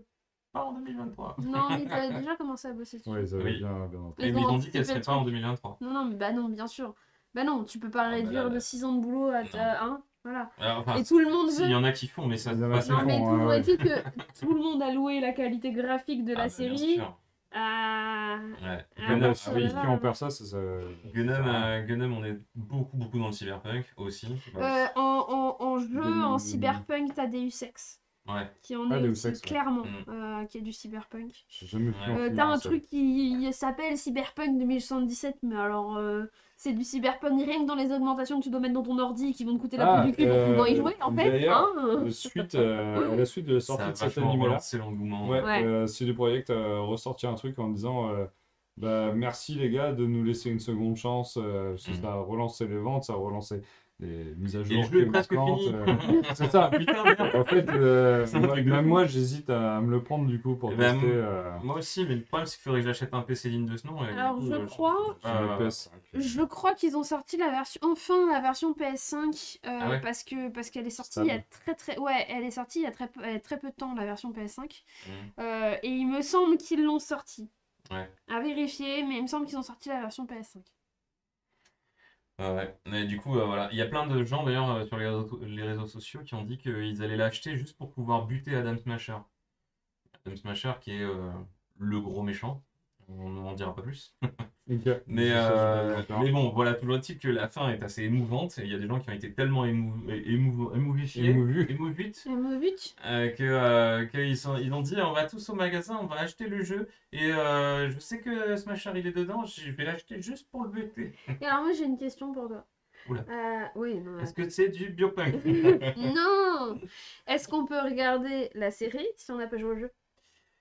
pas en 2023. Non, mais ils avaient déjà commencé à bosser dessus. Ouais, ils avaient Oui. bien entendu. Mais Ils ont ils ont dit qu'elle anticipé serait le pas en truc. 2023. Non, mais bah non, bien sûr. Bah non, tu peux pas Ah, bah réduire là, de 6 ans de boulot à non. hein, voilà. Alors, enfin, Et tout le monde si, il y veut. en a qui font, mais ça Il y se en a passe qui Non, font, mais ouais, toujours ouais. est-il que tout le monde a loué la qualité graphique de la Bien série. sûr. Ah, Ouais. Ah, bah, si oui. on perd ça, ça. Gunnum, on est beaucoup dans le cyberpunk aussi. En jeu, en Des- cyberpunk, t'as Deus Ex, Ouais. qui en Ah, est Deus aussi, Ex, ouais. clairement, Mm. qui est du cyberpunk. J'ai jamais pu Ouais. en finir T'as un seul. truc qui s'appelle Cyberpunk 2077, mais alors c'est du cyberpunk rien que dans les augmentations que tu dois mettre dans ton ordi qui vont te coûter la Ah, peau du cul pour pouvoir y jouer en fait. d'ailleurs, Hein à la suite de la Ça sortie a de cet vachement anime-là, relancé l'engouement. ouais, Ouais. CD Projekt a ressorti un truc en disant bah, merci les gars de nous laisser une seconde chance, parce que Mhm. ça a relancé les ventes, ça a relancé les mises à Et jour. le jeu est plus presque marquantes, fini. c'est ça. Putain, merde. En fait, C'est un truc de même fou. moi, j'hésite à me le prendre du coup pour Eh ben, tester. Moi aussi, mais le problème c'est qu'il faudrait que j'achète un PC digne de ce nom. Et du Alors, coup, je crois- Sur le PS5. Je crois qu'ils ont sorti enfin la version PS5 Ah ouais parce qu'elle est sortie Stable. il y a elle est sortie il y a très peu de temps la version PS5 Mhm. et il me semble qu'ils l'ont sortie. Ouais. À vérifier, mais il me semble qu'ils ont sorti la version PS5. Ouais. Mais du coup, voilà. Il y a plein de gens d'ailleurs sur les réseaux sociaux qui ont dit qu'ils allaient l'acheter juste pour pouvoir buter Adam Smasher. Adam Smasher qui est le gros méchant. On n'en dira pas plus. Ok. Mais, Ça, je vais le faire. mais bon, voilà, toujours est-il que la fin est assez émouvante. Et il y a des gens qui ont été tellement émouvifiés, Émouvu. émouvites, Et Movitch qu'ils ont dit on va tous au magasin, on va acheter le jeu. Et je sais que Smasher il est dedans, je vais l'acheter juste pour le buter. Et alors moi j'ai une question pour toi. Oula. Oui, non. Est-ce que c'est du biopunk? Non. Est-ce qu'on peut regarder la série si on n'a pas joué au jeu?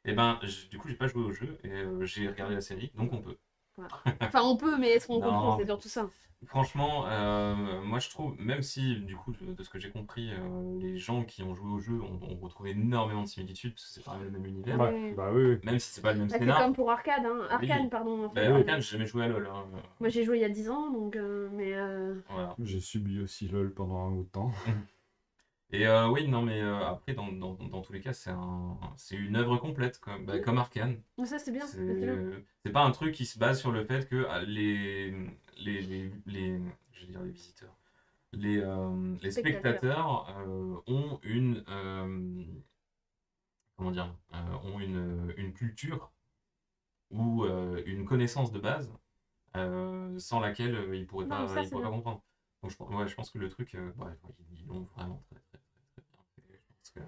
Et ben, du coup, j'ai pas joué au jeu et j'ai regardé la série, donc on peut. Enfin on peut, mais est-ce qu'on Non. comprend? C'est surtout ça. Franchement, moi je trouve, même si du coup, de ce que j'ai compris, les gens qui ont joué au jeu ont retrouvé énormément de similitudes parce que c'est pas le même univers, Ouais. Ouais, bah oui. même si c'est pas le même Bah, c'est scénar. comme pour Arcade, hein. Arcane, Oui. pardon. En Bah, fait. Arcane, j'ai jamais joué à LoL. Hein. Moi j'ai joué il y a 10 ans, donc mais Voilà. J'ai subi aussi LOL pendant un bout de temps. Et oui, non, mais après, dans tous les cas, c'est une œuvre complète, comme Arcane. mais ça c'est bien. C'est ça, c'est bien. c'est pas un truc qui se base sur le fait que je vais dire les visiteurs, les spectateurs ont comment dire, ont une culture ou une connaissance de base sans laquelle ils pourraient Non, pas, ça, ils c'est pourraient pas bien. comprendre. Donc je pense que le truc, ils l'ont vraiment très bien fait. Je pense que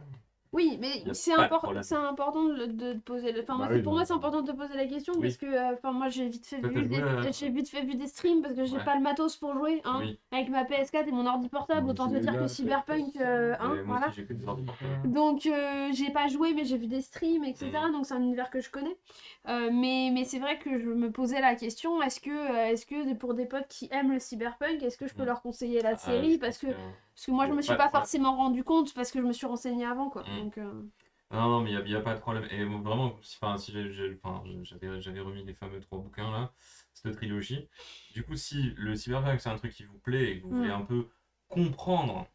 Oui, mais Y a c'est pas de problème. important de poser. Enfin, Bah moi, oui, pour non, moi, c'est non. important de te poser la question Oui. parce que, enfin, moi, j'ai vite fait Toi, t'as vu joué à- j'ai vite fait vu des streams parce que j'ai Ouais. pas le matos pour jouer, hein. Oui. Avec ma PS4 et mon ordi portable, Moi, autant te j'ai dire la que Cyberpunk, hein, Et moi voilà. aussi, j'ai que des ordi portables. Donc, j'ai pas joué, mais j'ai vu des streams, etc. Donc, c'est un univers que je connais. Mais c'est vrai que je me posais la question est-ce que pour des potes qui aiment le cyberpunk, est-ce que je peux leur conseiller la série Je parce pense que moi, je me suis pas de pas problème. forcément rendu compte parce que je me suis renseignée avant, quoi. Mm. Donc, Non, mais il y a pas de problème. Et vraiment, si j'avais remis les fameux 3 bouquins là, cette trilogie. Du coup, si le cyberpunk c'est un truc qui vous plaît et que vous voulez un peu comprendre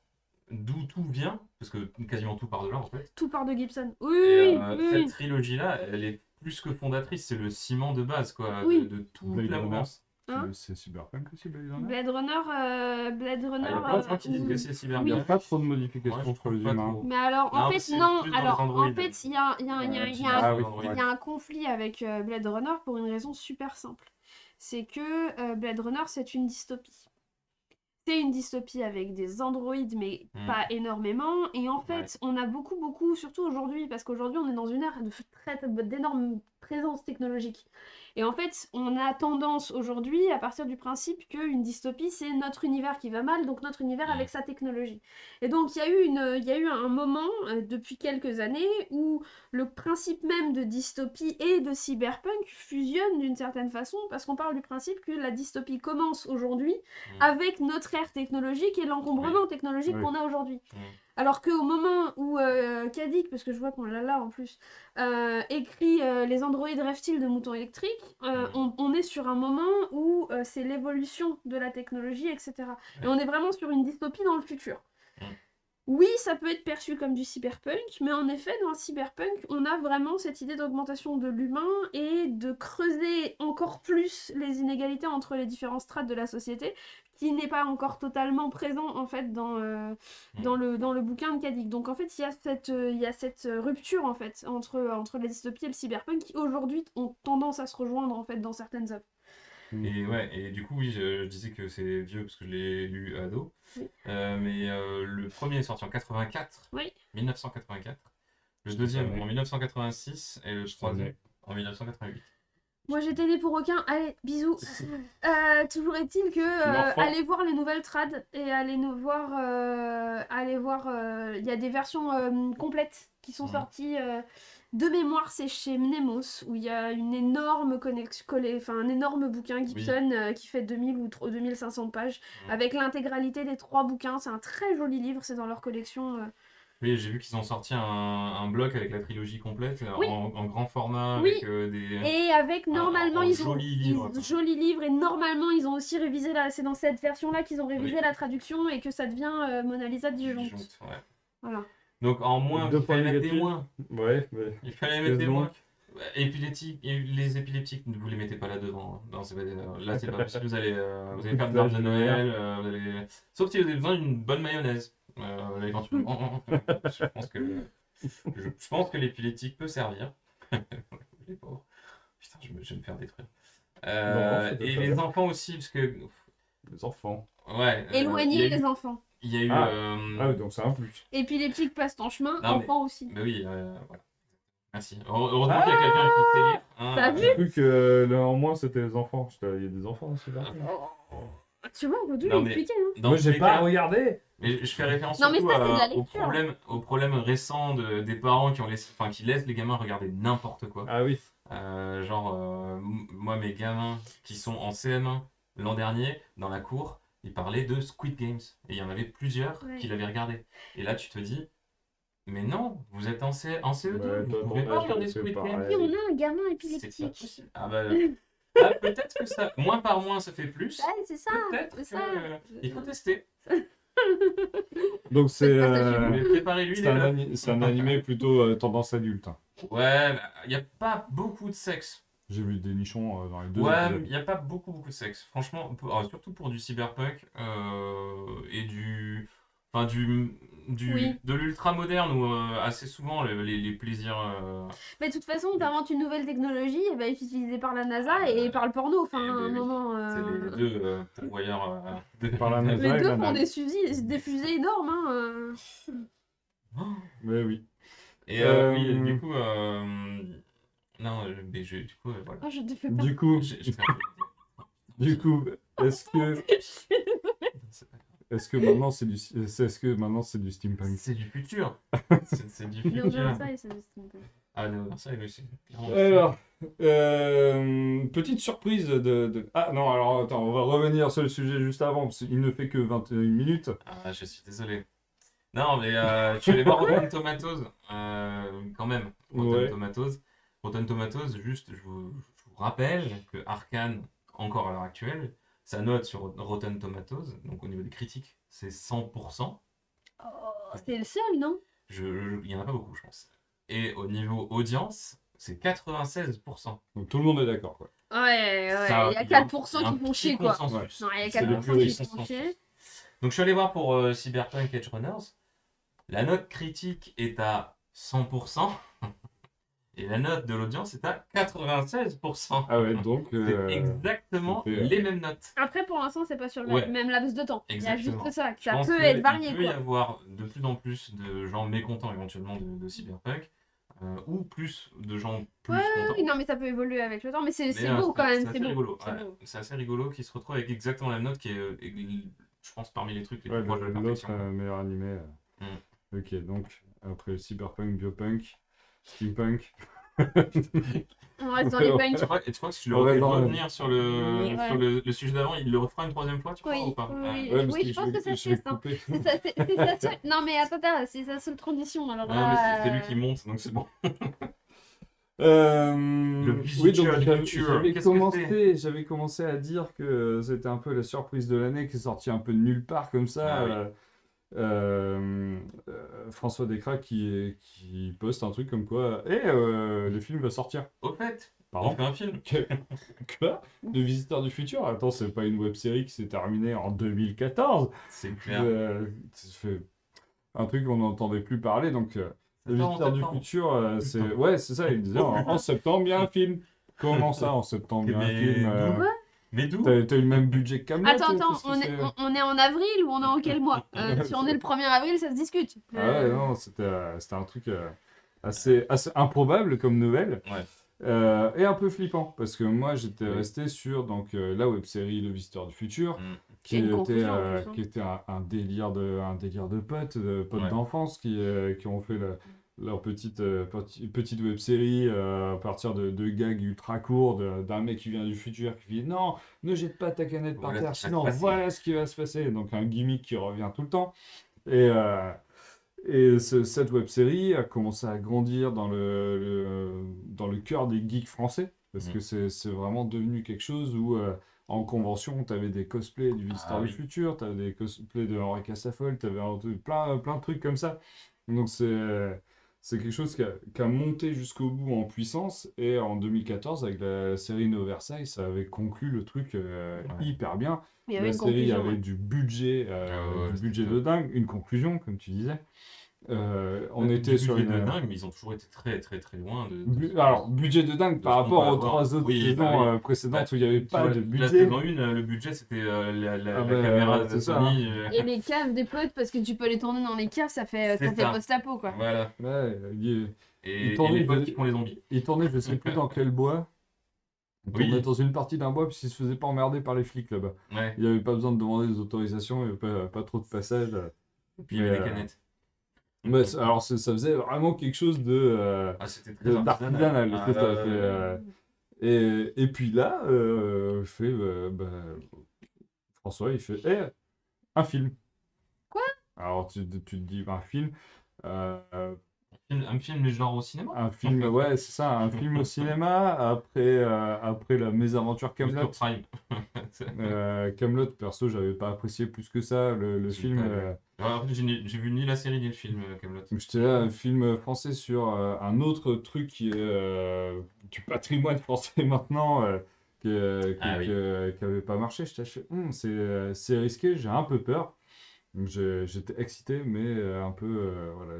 d'où tout vient, parce que quasiment tout part de là en fait. tout part de Gibson. Oui, Et oui, cette oui. trilogie-là, elle est plus que fondatrice, c'est le ciment de base quoi, Oui. de toute Blade la Runner. mouvance. Hein C'est Cyberpunk aussi, Blade Runner. Blade Runner. Il y a plein de gens qui disent que c'est Il cyberpunk. n'y a pas trop de Moi, modifications je sur trouve les pas humains. trop. Mais alors, Non, en fait, c'est non. plus dans Alors, les en androïdes. fait, il y a Ah oui, il y a un conflit avec Blade Runner pour une raison super simple. C'est que Blade Runner, c'est une dystopie. C'est une dystopie avec des androïdes, mais pas énormément. Et en fait, on a beaucoup, surtout aujourd'hui, parce qu'aujourd'hui, on est dans une ère d'énormes présence technologique. Et en fait, on a tendance aujourd'hui à partir du principe qu'une dystopie, c'est notre univers qui va mal, donc notre univers avec sa technologie. Et donc, il y a eu un moment, depuis quelques années, où le principe même de dystopie et de cyberpunk fusionnent d'une certaine façon, parce qu'on parle du principe que la dystopie commence aujourd'hui avec notre ère technologique et l'encombrement technologique qu'on a aujourd'hui. Alors qu'au moment où Kadik, parce que je vois qu'on l'a là en plus, écrit les androïdes reptiles de moutons électriques, on est sur un moment où c'est l'évolution de la technologie, etc. Et on est vraiment sur une dystopie dans le futur. Oui, ça peut être perçu comme du cyberpunk, mais en effet, dans le cyberpunk, on a vraiment cette idée d'augmentation de l'humain et de creuser encore plus les inégalités entre les différentes strates de la société, qui n'est pas encore totalement présent en fait dans le bouquin de Kadik. Donc en fait, il y a cette rupture en fait entre la dystopie et le cyberpunk qui aujourd'hui ont tendance à se rejoindre en fait dans certaines œuvres. Et ouais, et du coup, oui, je disais que c'est vieux parce que je l'ai lu ado. Oui. Mais le premier est sorti en 84, Oui. 1984. Le deuxième en 1986 et le troisième en 1988. Moi j'étais née pour aucun. Allez, bisous. Toujours est-il que allez voir les nouvelles trad et allez voir. Il y a des versions complètes qui sont sorties. De mémoire, c'est chez Mnemos où il y a une énorme un énorme bouquin Gibson qui fait 2000 ou 2500 pages avec l'intégralité des 3 bouquins. C'est un très joli livre, c'est dans leur collection. Oui, j'ai vu qu'ils ont sorti un bloc avec la trilogie complète en grand format avec des. Et avec normalement jolis livres. Jolis livres et normalement ils ont aussi révisé c'est dans cette version là qu'ils ont révisé la traduction et que ça devient Mona Lisa disjoncte. Ouais. Voilà. Donc en moins, il fallait mettre des moins. Ouais. Il fallait mettre des moins. Les épileptiques, ne vous les mettez pas là devant. Non, c'est pas, là c'est pas possible. Vous allez faire de l'arbre de Noël. Sauf si vous avez besoin d'une bonne mayonnaise. Là, éventuellement. je pense que l'épileptique peut servir. Les pauvres. Putain, je vais me faire détruire. Et les enfants aussi, parce que. Les enfants. Ouais. Éloigner les enfants. Il y a eu. Ah, donc c'est un plus. Épileptique passe ton chemin, enfant aussi. Bah oui, voilà. Merci. Heureusement qu'il y a quelqu'un qui sait lire. T'as vu ? J'ai cru que en moins c'était les enfants. Il y a des enfants aussi là. Tu vois, on peut tout expliquer. Moi j'ai pas regardé. Mais je fais référence non, surtout au problème récent des parents qui laissent les gamins regarder n'importe quoi. Ah oui. Moi mes gamins qui sont en CM1 l'an dernier dans la cour, ils parlaient de Squid Games et il y en avait plusieurs qui l'avaient regardé. Et là tu te dis mais non, vous êtes en CE2, vous pouvez pas regarder Squid Games. Et on a un gamin épileptique. Ah bah peut-être que ça, moins par moins ça fait plus. Ouais, c'est ça. Peut-être il faut tester. Donc c'est préparez-lui c'est un animé plutôt tendance adulte. Ouais, il n'y a pas beaucoup de sexe. J'ai vu des nichons dans les deux. Ouais, il n'y a pas beaucoup de sexe. Franchement, surtout pour du cyberpunk et de l'ultra moderne où assez souvent les plaisirs. Mais de toute façon, tu inventes une nouvelle technologie, elle va être utilisée par la NASA et par le porno. Enfin, un moment. C'est les deux pourvoyeurs. Par la NASA. Les deux font des fusées énormes. Mais oui. Et oui, du coup. Non, mais du coup, voilà. Oh, je te fais peur. Du coup, est-ce que maintenant c'est du steampunk? C'est du futur. C'est du futur. Versailles, c'est du steampunk. Ah, Versailles, oui, c'est. Alors, petite surprise Ah non, alors attends, on va revenir sur le sujet juste avant, parce qu'il ne fait que 21 minutes. Ah, je suis désolé. Non, mais tu allais voir Rotten Tomatoes, quand même. Rotten Tomatoes, juste, je vous rappelle que Arcane, encore à l'heure actuelle, sa note sur Rotten Tomatoes, donc au niveau des critiques, c'est 100%. Oh, c'est le seul, non ? Il n'y en a pas beaucoup, je pense. Et au niveau audience, c'est 96%. Donc tout le monde est d'accord, quoi. Ouais, il y a 4% qui font chier, quoi. Ouais. Non, il y a 4% qui font chier. Donc je suis allé voir pour Cyberpunk Edge Runners. La note critique est à 100%. Et la note de l'audience est à 96%. Ah ouais, donc... c'est exactement les mêmes notes. Après, pour l'instant, c'est pas sur le même laps de temps. Exactement. Il y a juste ça, que ça peut être varié. Il peut y avoir de plus en plus de gens mécontents éventuellement de Cyberpunk. ou plus de gens plus Ouais, contents. oui, non, mais ça peut évoluer avec le temps, mais c'est Mais, beau quand même, c'est c'est assez beau. rigolo. C'est Ouais. beau. C'est assez rigolo qui se retrouve avec exactement la même note qui est, je pense, parmi les trucs les Ouais, plus proches de la l'autre perfection. meilleur animé. Mm. Ok, donc après cyberpunk, biopunk, steampunk. On reste dans les punks. Et tu crois que si tu le On reste refais dans le- revenir sur le sujet d'avant, il le refera une troisième fois, tu crois, ou Oui, pas? oui, Ah, oui. Ouais, parce Oui, que je pense que ça je vais c'est ça. couper. C'est sa seule- Non, mais attends, c'est sa seule condition. Alors non, mais c'est lui là, qui monte, donc c'est bon. Oui, donc Visiteur du j'avais futur, j'avais qu'est-ce que j'avais commencé à dire que c'était un peu la surprise de l'année qui est sortie un peu de nulle part comme ça. Ah oui. François Descraques qui poste un truc comme quoi le film va sortir. Au fait, on Pardon? fait un film. Quoi? Le Visiteur du futur? Attends, c'est pas une web série qui s'est terminée en 2014. C'est clair. Ça fait un truc qu'on n'entendait plus parler, donc le sort en Visiteur du septembre. futur, c'est ça, il disait en septembre il y a un film. Comment ça, en septembre il y a un Mais film? d'où? Mais d'où? T'as eu le même budget que Kaamelott? attends, on est en avril ou on est en quel mois? Si on est le 1er avril, ça se discute. Ah ouais, non, c'était un truc assez improbable comme nouvelle. Ouais. Et un peu flippant, parce que moi j'étais resté sur la web-série Le Visiteur du Futur, Il y a une conclusion, en plus, hein. qui était un délire de potes, Ouais. d'enfance qui ont fait leur petite web-série à partir de gags ultra courts d'un mec qui vient du futur qui dit non, ne jette pas ta canette par Voilà terre, ce qui va se sinon passer. voilà ce qui va se passer. Donc un gimmick qui revient tout le temps. Et cette web-série a commencé à grandir dans le cœur des geeks français, parce que c'est vraiment devenu quelque chose où, en convention, tu avais des cosplays du Visiteur du oui. Futur, tu avais des cosplays de Henri Cassafol, tu avais plein de trucs comme ça. Donc c'est quelque chose qui a monté jusqu'au bout en puissance, et en 2014, avec la série No Versailles, ça avait conclu le truc hyper bien. Il y avait La une série conclusion. avait Ouais. du budget, de dingue, une conclusion, comme tu disais. On était Du sur budget une. de dingue, mais ils ont toujours été très très très loin Alors, budget de dingue par ce qu'on rapport peut aux avoir. 3 autres Oui, saisons bah oui. précédentes où il n'y avait Tu pas vois, de La budget. saison 1, le budget c'était la caméra de c'est ça, Sony. Et les caves des potes, parce que tu peux les tourner dans les caves, ça fait C'est ça. post-apo quoi. Voilà. Ouais, Et tournait les potes de- qui font les zombies. il tournait, je sais plus dans quel bois. Il Oui. tournait dans une partie d'un bois, puisqu'il se faisait pas emmerder par les flics là-bas. Ouais. Il n'y avait pas besoin de demander des autorisations, il n'y avait pas trop de passages. Et puis il y avait Mais, des canettes. Mais alors, ça faisait vraiment quelque chose Ah, c'était très d'artisanal. Ah, C'est ça, et puis là, je fais, François, il fait, un film. Quoi? Alors tu te dis, un film, un film genre au cinéma. un film, ouais, c'est ça, un film au cinéma, après la mésaventure Sur Kaamelott. Prime. Kaamelott, perso, j'avais pas apprécié plus que ça, le J'ai film. pas vu. Alors, en fait, j'ai vu ni la série ni le film Kaamelott. J'étais là, un film français sur un autre truc qui est du patrimoine français maintenant, qui avait pas marché. J'étais c'est risqué, j'ai un peu peur. Donc j'étais excité, mais un peu voilà,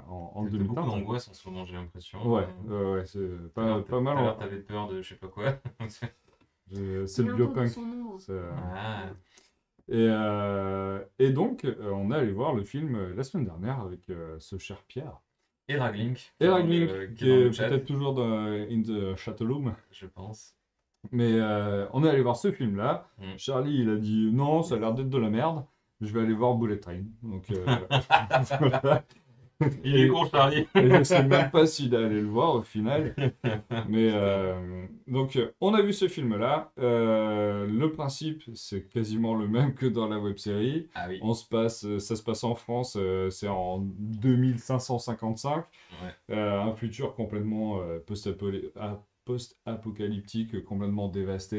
en T'as beaucoup demi-teinte. d'angoisse en ce moment, j'ai l'impression. Ouais, c'est pas mal. Tout à l'heure, t'avais peur de je sais pas quoi. C'est le biopunk. C'est- Ah. Et donc, on est allé voir le film la semaine dernière avec ce cher Pierre. Et Raglink. Et Raglink, qui qui est dans est le chat, peut-être toujours dans In the Shuttle. je pense. Mais on est allé voir ce film-là. Mm. Charlie, il a dit non, ça a l'air d'être de la merde. Je vais aller voir Bullet Train. Donc, voilà. Il est con, Charlie. Et je sais même pas s'il est allé le voir au final. Mais donc, on a vu ce film-là. Le principe, c'est quasiment le même que dans la web-série. Ah oui. Ça se passe en France, c'est en 2555. Ouais. Un futur complètement post-apocalyptique, complètement dévasté.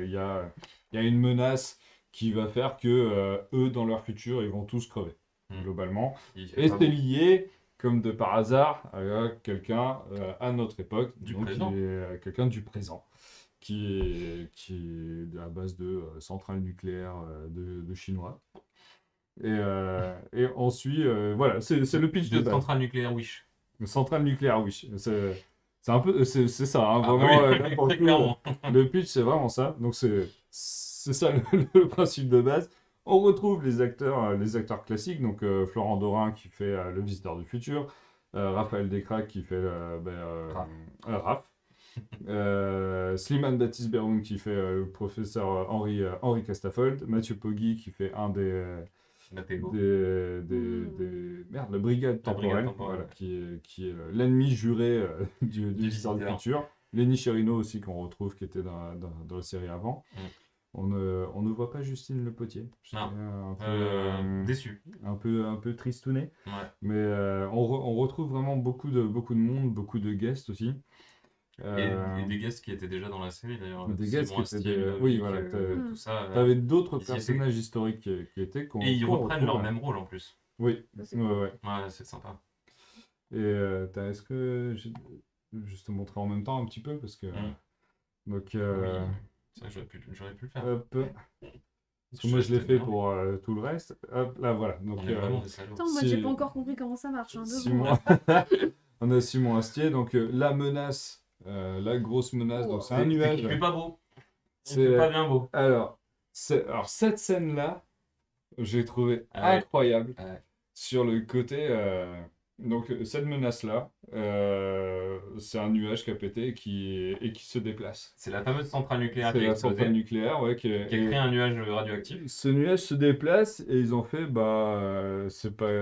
Il y a une menace qui va faire que eux, dans leur futur, ils vont tous crever, globalement. Il fait Et pas c'est bon. lié, comme de par hasard, à quelqu'un à notre époque, Du donc présent. qui est quelqu'un du présent, qui est à base de centrales nucléaires de Chinois. Et on suit, voilà, c'est le pitch de De base. centrale nucléaire Wish. Centrale nucléaire, oui. C'est un peu, c'est ça, hein, Ah vraiment. oui, Là, pour le très coup, clairement. le pitch, c'est vraiment ça. Donc c'est ça le principe de base. On retrouve les acteurs classiques, donc Florent Dorin qui fait le Visiteur du Futur, Raphaël Descraques qui fait Raph. Slimane Baptiste Berhoun qui fait le professeur Henri Castafold. Mathieu Poggi qui fait un la brigade temporelle, voilà, qui est l'ennemi juré du visiteur du futur. Lenny Cherino aussi qu'on retrouve qui était dans la série avant. On ne voit pas Justine Le Potier. Non. Déçu. Un peu tristouné. Ouais. Mais on retrouve vraiment beaucoup de monde, beaucoup de guests aussi. Et des guests qui étaient déjà dans la série d'ailleurs. Des guests qui étaient Steel, oui, voilà. tout ça. T'avais d'autres personnages historiques qui étaient. Et ils reprennent leur même rôle en plus. Oui, ouais. Ouais, c'est sympa. Et est-ce que je te montrer en même temps un petit peu parce que. Donc. Oui. C'est vrai que j'aurais pu le faire. Hop. Parce que moi je l'ai fait pour tout le reste. Hop, là voilà. Donc, on est vraiment des salauds. Attends, moi j'ai pas encore compris comment ça marche. On a Simon Astier, donc la menace, la grosse menace, donc c'est un nuage. Il fait pas beau. C'est pas bien beau. Alors cette scène-là, j'ai trouvé incroyable sur le côté. Donc cette menace-là, c'est un nuage qui a pété et qui se déplace. C'est la fameuse centrale nucléaire qui a explosé. C'est la centrale nucléaire, ouais, qui a créé un nuage radioactif. Ce nuage se déplace et ils ont fait,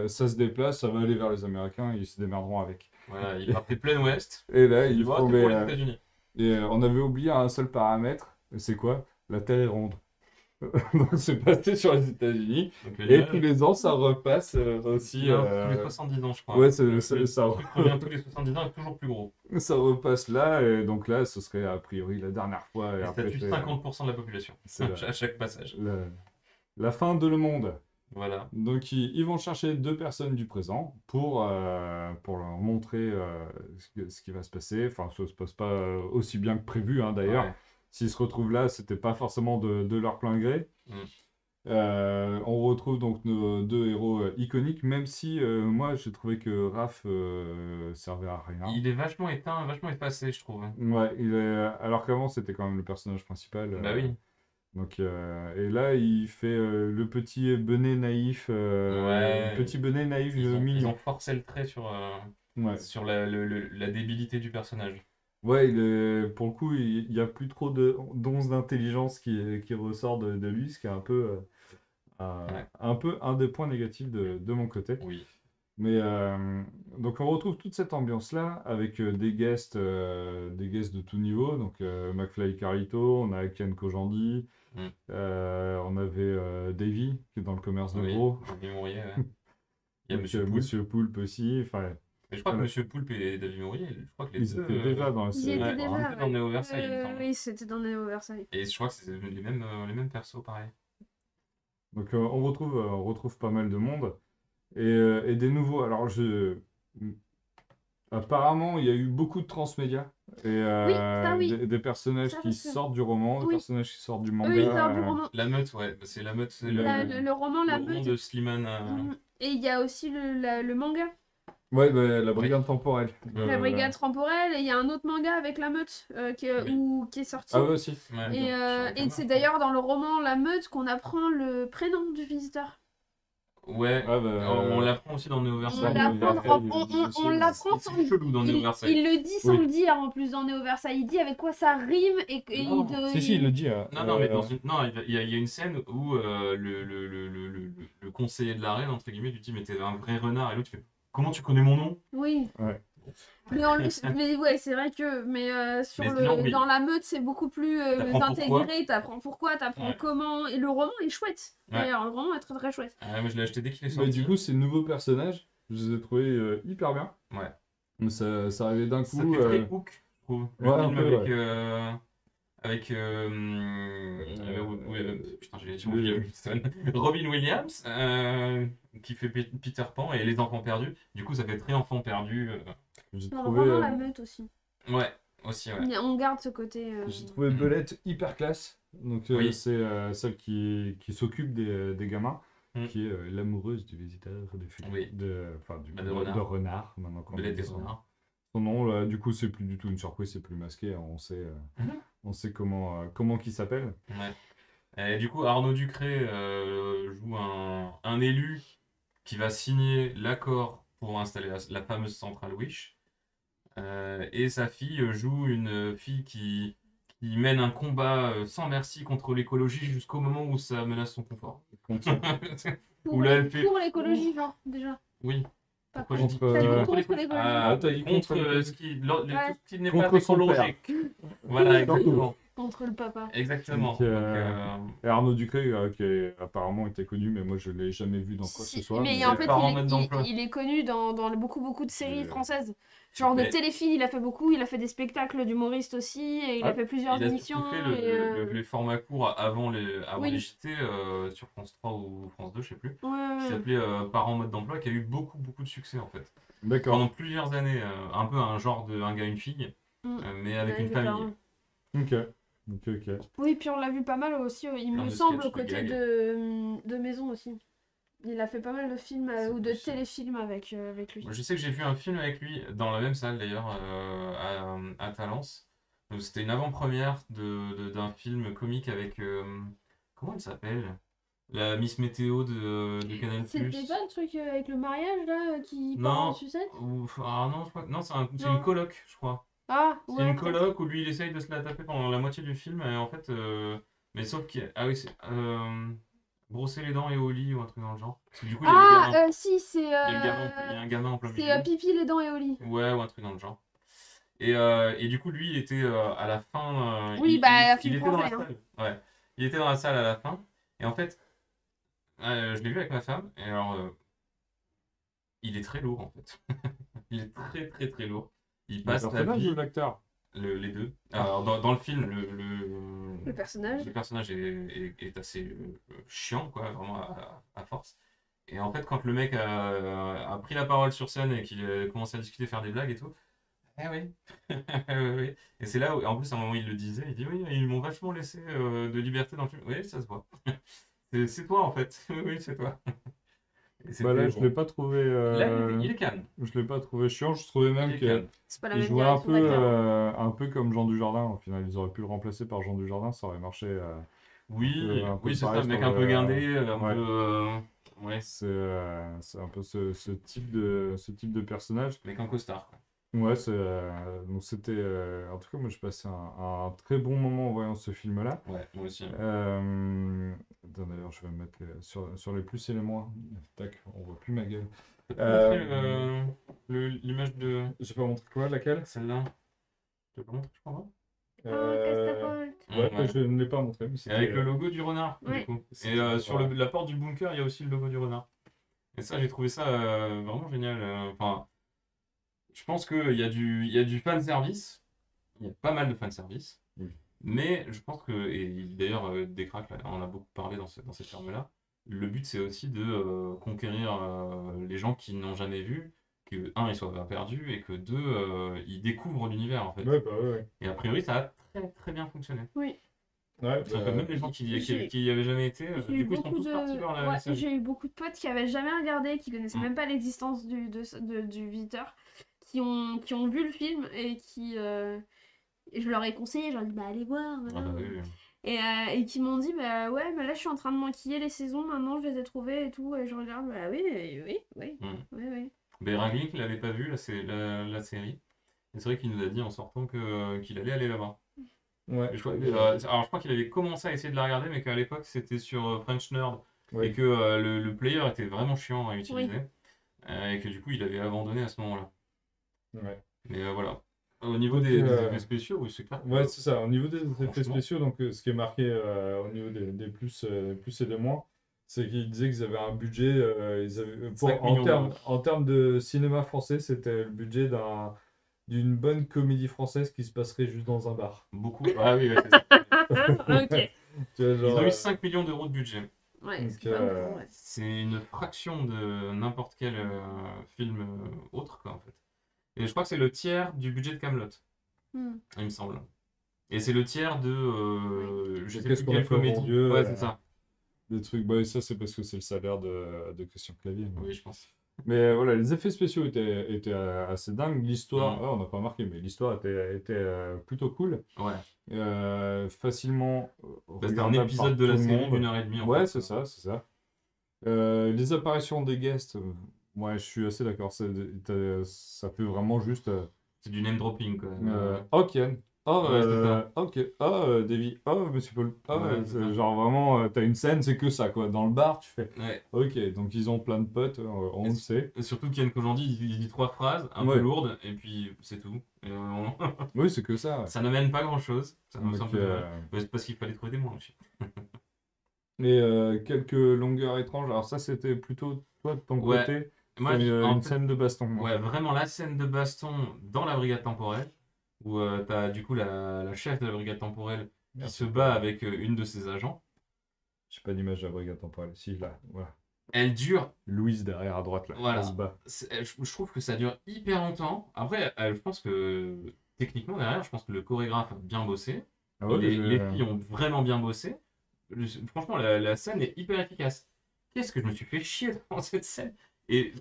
ça se déplace, ça va aller vers les Américains, ils se démerderont avec. Voilà, il partait plein ouest. Et là, ils pour les États-Unis. Et on avait oublié un seul paramètre, c'est quoi? La Terre est ronde. Donc c'est passé sur les États-Unis et tous les ans ça repasse aussi. Tous les 70 ans, je crois. Ouais, ça revient tous les 70 ans et toujours plus gros. Ça repasse là, et donc là ce serait a priori la dernière fois. Et ça tue 50% de la population à chaque passage. La fin de le monde. Voilà. Donc ils vont chercher 2 personnes du présent pour leur montrer ce qui va se passer. Enfin, ça se passe pas aussi bien que prévu d'ailleurs. Ouais. S'ils se retrouvent là, c'était pas forcément de leur plein gré. On retrouve donc nos 2 héros iconiques, même si moi j'ai trouvé que Raph servait à rien. Il est vachement éteint, vachement effacé, je trouve. Ouais, alors qu'avant c'était quand même le personnage principal. Bah oui. Donc, et là, il fait le petit Benet naïf, mignon. Ils ont forcé le trait sur la débilité du personnage. Ouais, pour le coup, il n'y a plus trop d'once d'intelligence qui ressort de lui, ce qui est un peu un des points négatifs de mon côté. Oui. Mais donc on retrouve toute cette ambiance-là avec des guests de tout niveau. Donc McFly et Carlito, on a Ken Kojandi, on avait Davy qui est dans le commerce de gros. Davy Mourier, ouais. Il y a Monsieur Poulpe aussi. Mais je crois que Monsieur Poulpe et Davy Mourier, je crois que ils étaient déjà dans la série. Ils étaient déjà dans Néo Versailles, il me semble. Oui, c'était dans Néo Versailles. Et je crois que c'est les mêmes persos, pareil. Donc on retrouve pas mal de monde. Et des nouveaux. Alors, apparemment, il y a eu beaucoup de transmédia. Et des personnages qui sortent du roman, des personnages qui sortent du manga. Oui, ils sortent du roman. La meute, ouais. C'est la meute. C'est le roman, la meute. Le roman de Slimane. Et il y a aussi le manga. Ouais, la brigade temporelle. La brigade temporelle, et il y a un autre manga avec la meute qui est sorti. Ah ouais, aussi. Ouais, et c'est d'ailleurs dans le roman La Meute qu'on apprend le prénom du visiteur. Ouais, on l'apprend aussi dans Néo Versailles. On l'apprend sans c'est chelou dans Néo Versailles. Il le dit sans le dire en plus dans Néo Versailles. Il dit avec quoi ça rime et il le dit. Non, mais il y a une scène où le conseiller de la reine, entre guillemets, lui dit mais t'es un vrai renard, et l'autre fait comment tu connais mon nom? Oui. Ouais. Mais ouais, c'est vrai que dans la meute, c'est beaucoup plus intégré. T'apprends pourquoi, t'apprends comment. Et le roman est chouette. D'ailleurs, le roman est très très chouette. Moi, je l'ai acheté dès qu'il est sorti. Mais du coup, ces nouveaux personnages, je les ai trouvés hyper bien. Ouais. Ça arrivait d'un coup. Ça fait très hook, je trouve. Le film avec putain, j'ai Robin Williams qui fait Peter Pan et les enfants perdus. Du coup, ça fait très enfants perdus. J'ai trouvé vraiment la meute aussi. Ouais, aussi, ouais. On garde ce côté. J'ai trouvé Belette hyper classe. Donc c'est celle qui s'occupe des gamins, qui est l'amoureuse du visiteur de renard. Belette des renards. Son nom, là, du coup, c'est plus du tout une surprise, c'est plus masqué. On sait comment qu'il s'appelle. Ouais. Et du coup, Arnaud Ducré joue un élu qui va signer l'accord pour installer la fameuse centrale Wish. Et sa fille joue une fille qui mène un combat sans merci contre l'écologie jusqu'au moment où ça menace son confort. Où là, elle fait... Pour l'écologie, genre, déjà. Oui. Pas Pourquoi contre- j'ai dit Contre, t'as dit euh, contre l'écologie. Ah, t'as dit contre contre l'écologie. ce qui, Ouais. tout ce qui n'est Contre pas son père. écologique. Voilà, exactement. Contre le papa. Exactement. Donc, Donc, Et Arnaud Ducré, qui apparemment était connu, mais moi je l'ai jamais vu dans quoi que Si, ce soit. mais mais- en fait, Par en mode d'emploi. il est connu dans beaucoup de séries Et- françaises. Genre de Mais- téléfilms, il a fait beaucoup, il a fait des spectacles d'humoristes aussi, et il a Ah, fait plusieurs il a émissions. surtout fait et, les formats courts avant Oui. les JT sur France 3 ou France 2, je sais plus. ouais, Qui ouais. s'appelait Par en mode d'emploi, qui a eu beaucoup de succès en fait. D'accord. Pendant plusieurs années, un peu un genre de un gars, une fille, Mm. mais avec Ouais, une j'ai famille. peur. Ok. Oui, puis on l'a vu pas mal aussi, il Plein me de semble, sketchs, aux de côtés gags. de Maison aussi. Il a fait pas mal de films C'est ou de possible. téléfilms avec lui. Moi, je sais que j'ai vu un film avec lui dans la même salle d'ailleurs, à Talence. Donc, c'était une avant-première d'un film comique avec. Comment elle s'appelle? La Miss Météo de Canal+. C'était pas le truc avec le mariage là qui Non. part en sucette? Ah non, je crois. Non, c'est Non. une coloc, je crois. Ah, C'est ouais. une peut-être. coloc où lui il essaye de se la taper pendant la moitié du film et en fait. Mais sauf qu'il. Ah oui, c'est. Brosser les dents et au lit ou un truc dans le genre. Parce que du coup, il y a le gamin. Si, c'est. Il y a un gamin en plein milieu. C'est Pipi, les dents et au lit. Ouais, ou un truc dans le genre. Et du coup, lui, il était à la fin. Oui, bah, il film était dans la français, hein. salle. Ouais. Il était dans la salle à la fin. Et en fait, je l'ai vu avec ma femme. Et alors, il est très lourd en fait. Il est très lourd. Il Le passe la personnage vie. ou l'acteur? Les deux. Alors, dans le film, Le personnage. le personnage est assez chiant, quoi, vraiment à force. Et en fait, quand le mec a pris la parole sur scène et qu'il a commencé à discuter, faire des blagues et tout, ah oui, oui. Et c'est là où, en plus, à un moment, il le disait, il dit oui, ils m'ont vachement laissé de liberté dans le film. Oui, ça se voit. C'est toi en fait. Oui, c'est toi. Et c'était Bah là, je bon. l'ai pas trouvé. Là, il est calme. Je l'ai pas trouvé chiant. Je trouvais Il même est que calme. C'est pas la il même jouait un direction d'acteur. un peu comme Jean Dujardin. Au final, ils auraient pu le remplacer par Jean Dujardin, ça aurait marché. Oui, un peu oui, c'est ça, pareil le mec sur un peu le- guindé, un ouais. peu. Ouais, C'est un peu ce type de personnage. mec en costard, quoi. Ouais, donc c'était. En tout cas, moi, je passais un très bon moment en voyant ce film-là. Ouais, moi aussi. Attends, d'ailleurs, je vais me mettre sur les plus et les moins. Tac, on voit plus ma gueule. Tu peux montrer l'image de J'ai pas montré quoi, laquelle? celle-là? Tu peux pas montrer, je crois pas. Ouais, Ouais. je ne l'ai pas montré. Mais Et c'était, avec le logo du renard, du Ouais. coup. Et C'était- sur voilà. la porte du bunker, il y a aussi le logo du renard. Et ça, j'ai trouvé ça vraiment génial. Enfin, je pense qu'il y a du fanservice. Il y a pas mal de fanservice. Oui. Mais je pense que, et d'ailleurs, Décrac, là, on a beaucoup parlé dans ces termes-là, le but, c'est aussi de conquérir les gens qui n'ont jamais vu, que, un, ils soient pas perdus, et que deux, ils découvrent l'univers, en fait. Ouais, bah ouais. Et a priori, ça a très bien fonctionné. Ouais, C'est-à-dire que bah, même les gens qui j'ai- y avaient jamais été, J'ai eu du coup, ils sont beaucoup tous partis voir la ouais, série. j'ai eu beaucoup de potes qui avaient jamais regardé, qui connaissaient Mm. même pas l'existence du visiteur, qui ont vu le film et et je leur ai conseillé, je leur ai dit bah allez voir, Ah voilà. bah oui, oui. Et qui m'ont dit bah ouais mais là je suis en train de m'enquiller les saisons, maintenant je les ai trouvées et tout, et je regarde bah oui. Mm. Mais Ringling, il l'avait pas vu, la série. Et c'est vrai qu'il nous a dit en sortant qu'il allait aller là-bas. ouais. Et alors, je crois qu'il avait commencé à essayer de la regarder, mais qu'à l'époque, c'était sur French Nerd. Ouais. Et que le player était vraiment chiant à utiliser. Et que du coup, il avait abandonné à ce moment-là. Ouais. Mais voilà. Au niveau Donc, des effets spéciaux, oui, c'est clair. Ouais, c'est ça. Au niveau des effets Franchement. spéciaux, donc ce qui est marqué au niveau des plus et des moins, c'est qu'ils disaient qu'ils avaient un budget, ils avaient, 5 millions d'euros. en termes de cinéma français, c'était le budget d'une bonne comédie française qui se passerait juste dans un bar. Beaucoup. Ah oui, c'est ça. Ok. Tu vois, Ils genre, ont eu 5 millions d'euros de budget. Ouais, Donc, c'est pas beaucoup, ouais. C'est une fraction de n'importe quel film autre, quoi, en fait. Et je crois que c'est le tiers du budget de Kaamelott, Hmm. il me semble. Et c'est le tiers de je sais Qu'est-ce plus qu'on quelle a fait au bon comédie. Dieu, Ouais, c'est ça. des trucs. Bah, ça, c'est parce que c'est le salaire de Christian Clavier. Mais, Oui, je pense. mais voilà, les effets spéciaux étaient assez dingues. L'histoire, Mhm. on n'a pas remarqué, mais l'histoire était plutôt cool. Ouais. Facilement Bah, c'était un regardable épisode par de la tout le série monde. d'une heure et demie. En Ouais, fait. c'est ça. Les apparitions des guests, Ouais, je suis assez d'accord. Ça fait vraiment juste. C'est du name dropping, quoi. Oh, Kian. Oh, Ouais, c'est ça. ok. Oh, Davy. Oh, Monsieur Paul. Oh, Ouais, c'est c'est ça. genre vraiment, t'as une scène, c'est que ça, quoi. Dans le bar, tu fais. Ouais. Ok, donc ils ont plein de potes, on Et le sait. Et surtout Ken Kojandi, il dit 3 phrases, un peu Ouais. lourdes, et puis c'est tout. Et, Oui, c'est que ça. Ouais. ça n'amène pas grand chose. Ça me Donc, semble parce qu'il fallait trouver des mots aussi. et quelques longueurs étranges. Alors, ça, c'était plutôt toi de ton Ouais. côté. Moi, Une scène de baston. Moi. ouais, vraiment la scène de baston dans la brigade temporelle, où t'as du coup la chef de la brigade temporelle qui Merci. se bat avec une de ses agents. J'ai pas d'image de la brigade temporelle. Si, là, voilà. Elle dure, Louise derrière à droite, là. voilà. Elle se bat. Je trouve que ça dure hyper longtemps. Après, je pense que techniquement derrière, je pense que le chorégraphe a bien bossé. Ah ouais, Les filles ont vraiment bien bossé. Franchement, la scène est hyper efficace. Qu'est-ce que je me suis fait chier dans cette scène? Et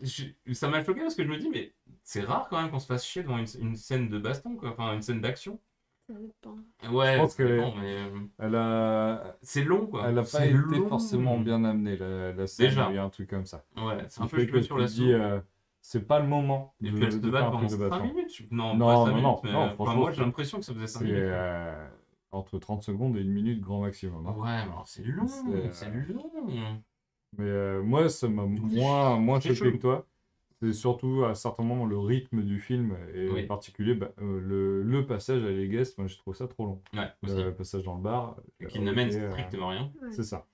ça m'a choqué parce que je me dis, mais c'est rare quand même qu'on se fasse chier devant une scène de baston, quoi. Enfin, une scène d'action. Ça dépend. Ouais, Je pense ça que dépend, mais c'est long, quoi. Elle n'a pas C'est été long. forcément bien amenée, la scène. Déjà. Il y a un truc comme ça. Ouais, c'est un Il peu fait cheveux que sur tu la te dis, soupe. c'est pas le moment Et puis elle se de bat faire un pendant truc de 5 baston. minutes. Non, Non, pas 5 non, minutes, non, mais non, franchement, moi j'ai l'impression que ça faisait 5 C'est minutes. entre 30 secondes et 1 minute grand maximum. Hein. Ouais, mais alors c'est long, c'est long. Mais moi, ça m'a moins C'est choqué chelou. que toi. C'est surtout à certains moments le rythme du film, et Oui. en particulier le passage à les guests. Moi, je trouve ça trop long. Ouais, aussi. Le passage dans le bar. Qui n'amène strictement rien. C'est ça.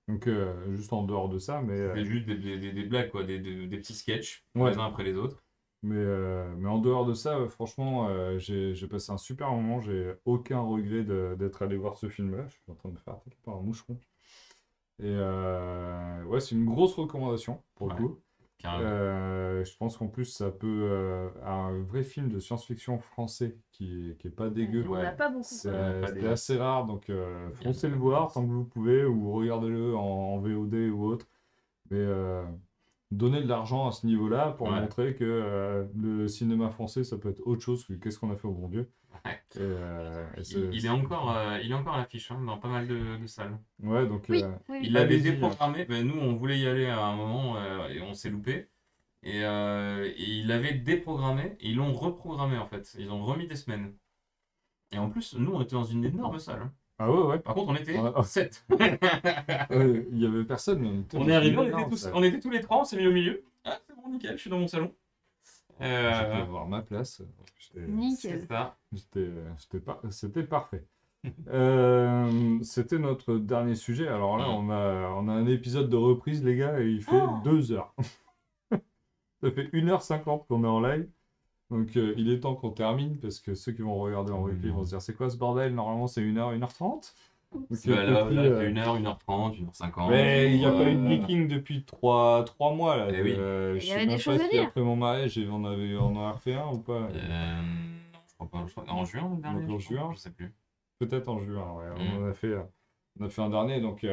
Donc, juste en dehors de ça, mais. C'est juste des blagues, quoi, des petits sketchs, Ouais. les uns après les autres. Mais en dehors de ça, franchement, j'ai passé un super moment. J'ai aucun regret d'être allé voir ce film-là. Je suis en train de me faire attaquer par un moucheron. Et ouais, c'est une grosse recommandation pour le coup. Je pense qu'en plus, ça peut. Un vrai film de science-fiction français qui est pas dégueu. Il n'y en a pas beaucoup. C'est des assez rare, donc foncez le voir tant que vous pouvez, ou regardez-le en VOD ou autre. Mais donner de l'argent à ce niveau-là pour Ouais. montrer que le cinéma français, ça peut être autre chose que qu'est-ce qu'on a fait au bon Dieu. Ouais. Et Il est encore à l'affiche dans pas mal de salles. Ouais, donc Oui, oui. Il l'avait allez-y, déprogrammé. Ben, nous, on voulait y aller à un moment et on s'est loupé. Et il l'avait déprogrammé et ils l'ont reprogrammé en fait. Ils ont remis des semaines. Et en plus, nous, on était dans une énorme salle. Hein. Ah ouais, ouais. Par contre, on était Ouais. 7. Il y avait personne, mais On est arrivé, ça. on était tous les trois, on s'est mis au milieu. Ah, c'est bon, nickel, je suis dans mon salon. Je vais avoir ma place. Nickel. C'est ça. C'était parfait. C'était notre dernier sujet. Alors là, on a un épisode de reprise, les gars, et il fait 2 heures. Ça fait 1h50 qu'on est en live. Donc il est temps qu'on termine, parce que ceux qui vont regarder en replay vont se dire, c'est quoi ce bordel? Normalement, c'est 1h, 1h30. Donc, Là, il fait 1h, 1h30, 1h50. Mais il n'y a pas eu de leaking depuis 3 mois là. Eh oui. Il y avait des choses à dire. Après mon mariage, on en a refait un ou pas? Non, je crois pas. En juin, le dernier. Donc, en juin. Je sais plus. Peut-être en juin, ouais. On a fait un dernier, donc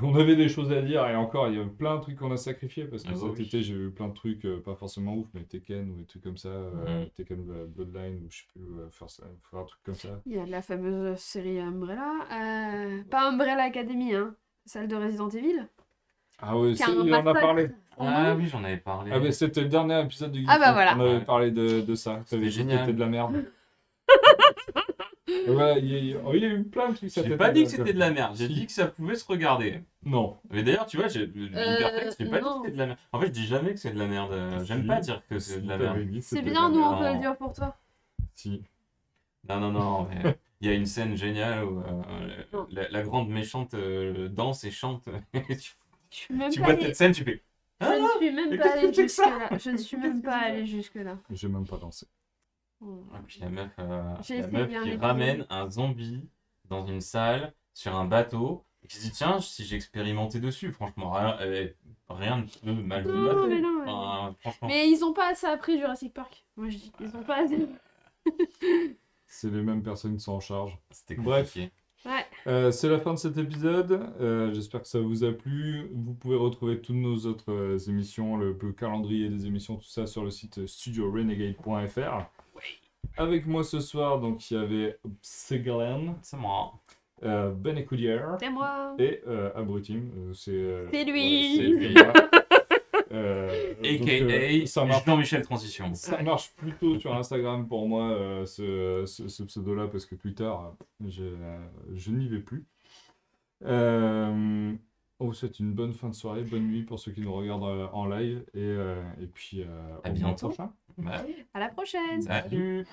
on avait des choses à dire, et encore, il y a plein de trucs qu'on a sacrifiés, parce que cet été, j'ai vu plein de trucs, pas forcément ouf, mais Tekken ou des trucs comme ça, Tekken Bloodline, ou je sais plus, faire un truc comme ça. Il y a la fameuse série Umbrella. Pas Umbrella Academy, hein. Celle de Resident Evil. Ah ouais, Qui a un il en a massacre. parlé. Ah oui, j'en avais parlé. Ah mais c'était le dernier épisode du Ah bah voilà. On avait parlé de ça. C'était T'avais dit que génial. c'était de la merde. Ouais, il y a eu plein de trucs. J'ai pas dit que c'était de la merde, j'ai dit que ça pouvait se regarder. Non. Mais d'ailleurs, tu vois, l'Imperfect, j'ai pas dit non. que c'était de la merde. En fait, je dis jamais que c'est de la merde. J'aime pas dire que c'est de la merde. C'est bien, nous, on peut merde. le dire pour toi. Si. Non, mais il y a une scène géniale où Non. la grande méchante danse et chante. Je suis même Tu pas vois allée- cette scène, tu fais. Je ne suis même mais pas qu'est-ce que allée c'est que ça jusque-là. Je ne suis même pas allée jusque-là. J'ai même pas dansé. Et puis la meuf, J'ai la essayé meuf un qui épisode. ramène un zombie dans une salle sur un bateau et qui se dit tiens, si j'expérimentais dessus, franchement, rien ne peut mal se Non, passer. mais non, Enfin, franchement. Mais ils ont pas assez appris Jurassic Park. Moi je dis, ils ont pas assez. C'est les mêmes personnes qui sont en charge. C'était Bref. compliqué. Ouais. C'est la fin de cet épisode. J'espère que ça vous a plu. Vous pouvez retrouver toutes nos autres émissions, le calendrier des émissions, tout ça sur le site studiorenegade.fr. Avec moi ce soir, donc il y avait Ségalen, C'est moi. Ben Écoudière C'est moi. et Abrutim. C'est C'est lui. c'est moi. A.K.A. ça marche. Jean-Michel Transition. Ça marche plutôt sur Instagram pour moi, ce pseudo-là, parce que Twitter, je n'y vais plus. On vous souhaite une bonne fin de soirée, bonne nuit pour ceux qui nous regardent en live, et puis À au mois bientôt. prochain. Bah, À la prochaine. salut.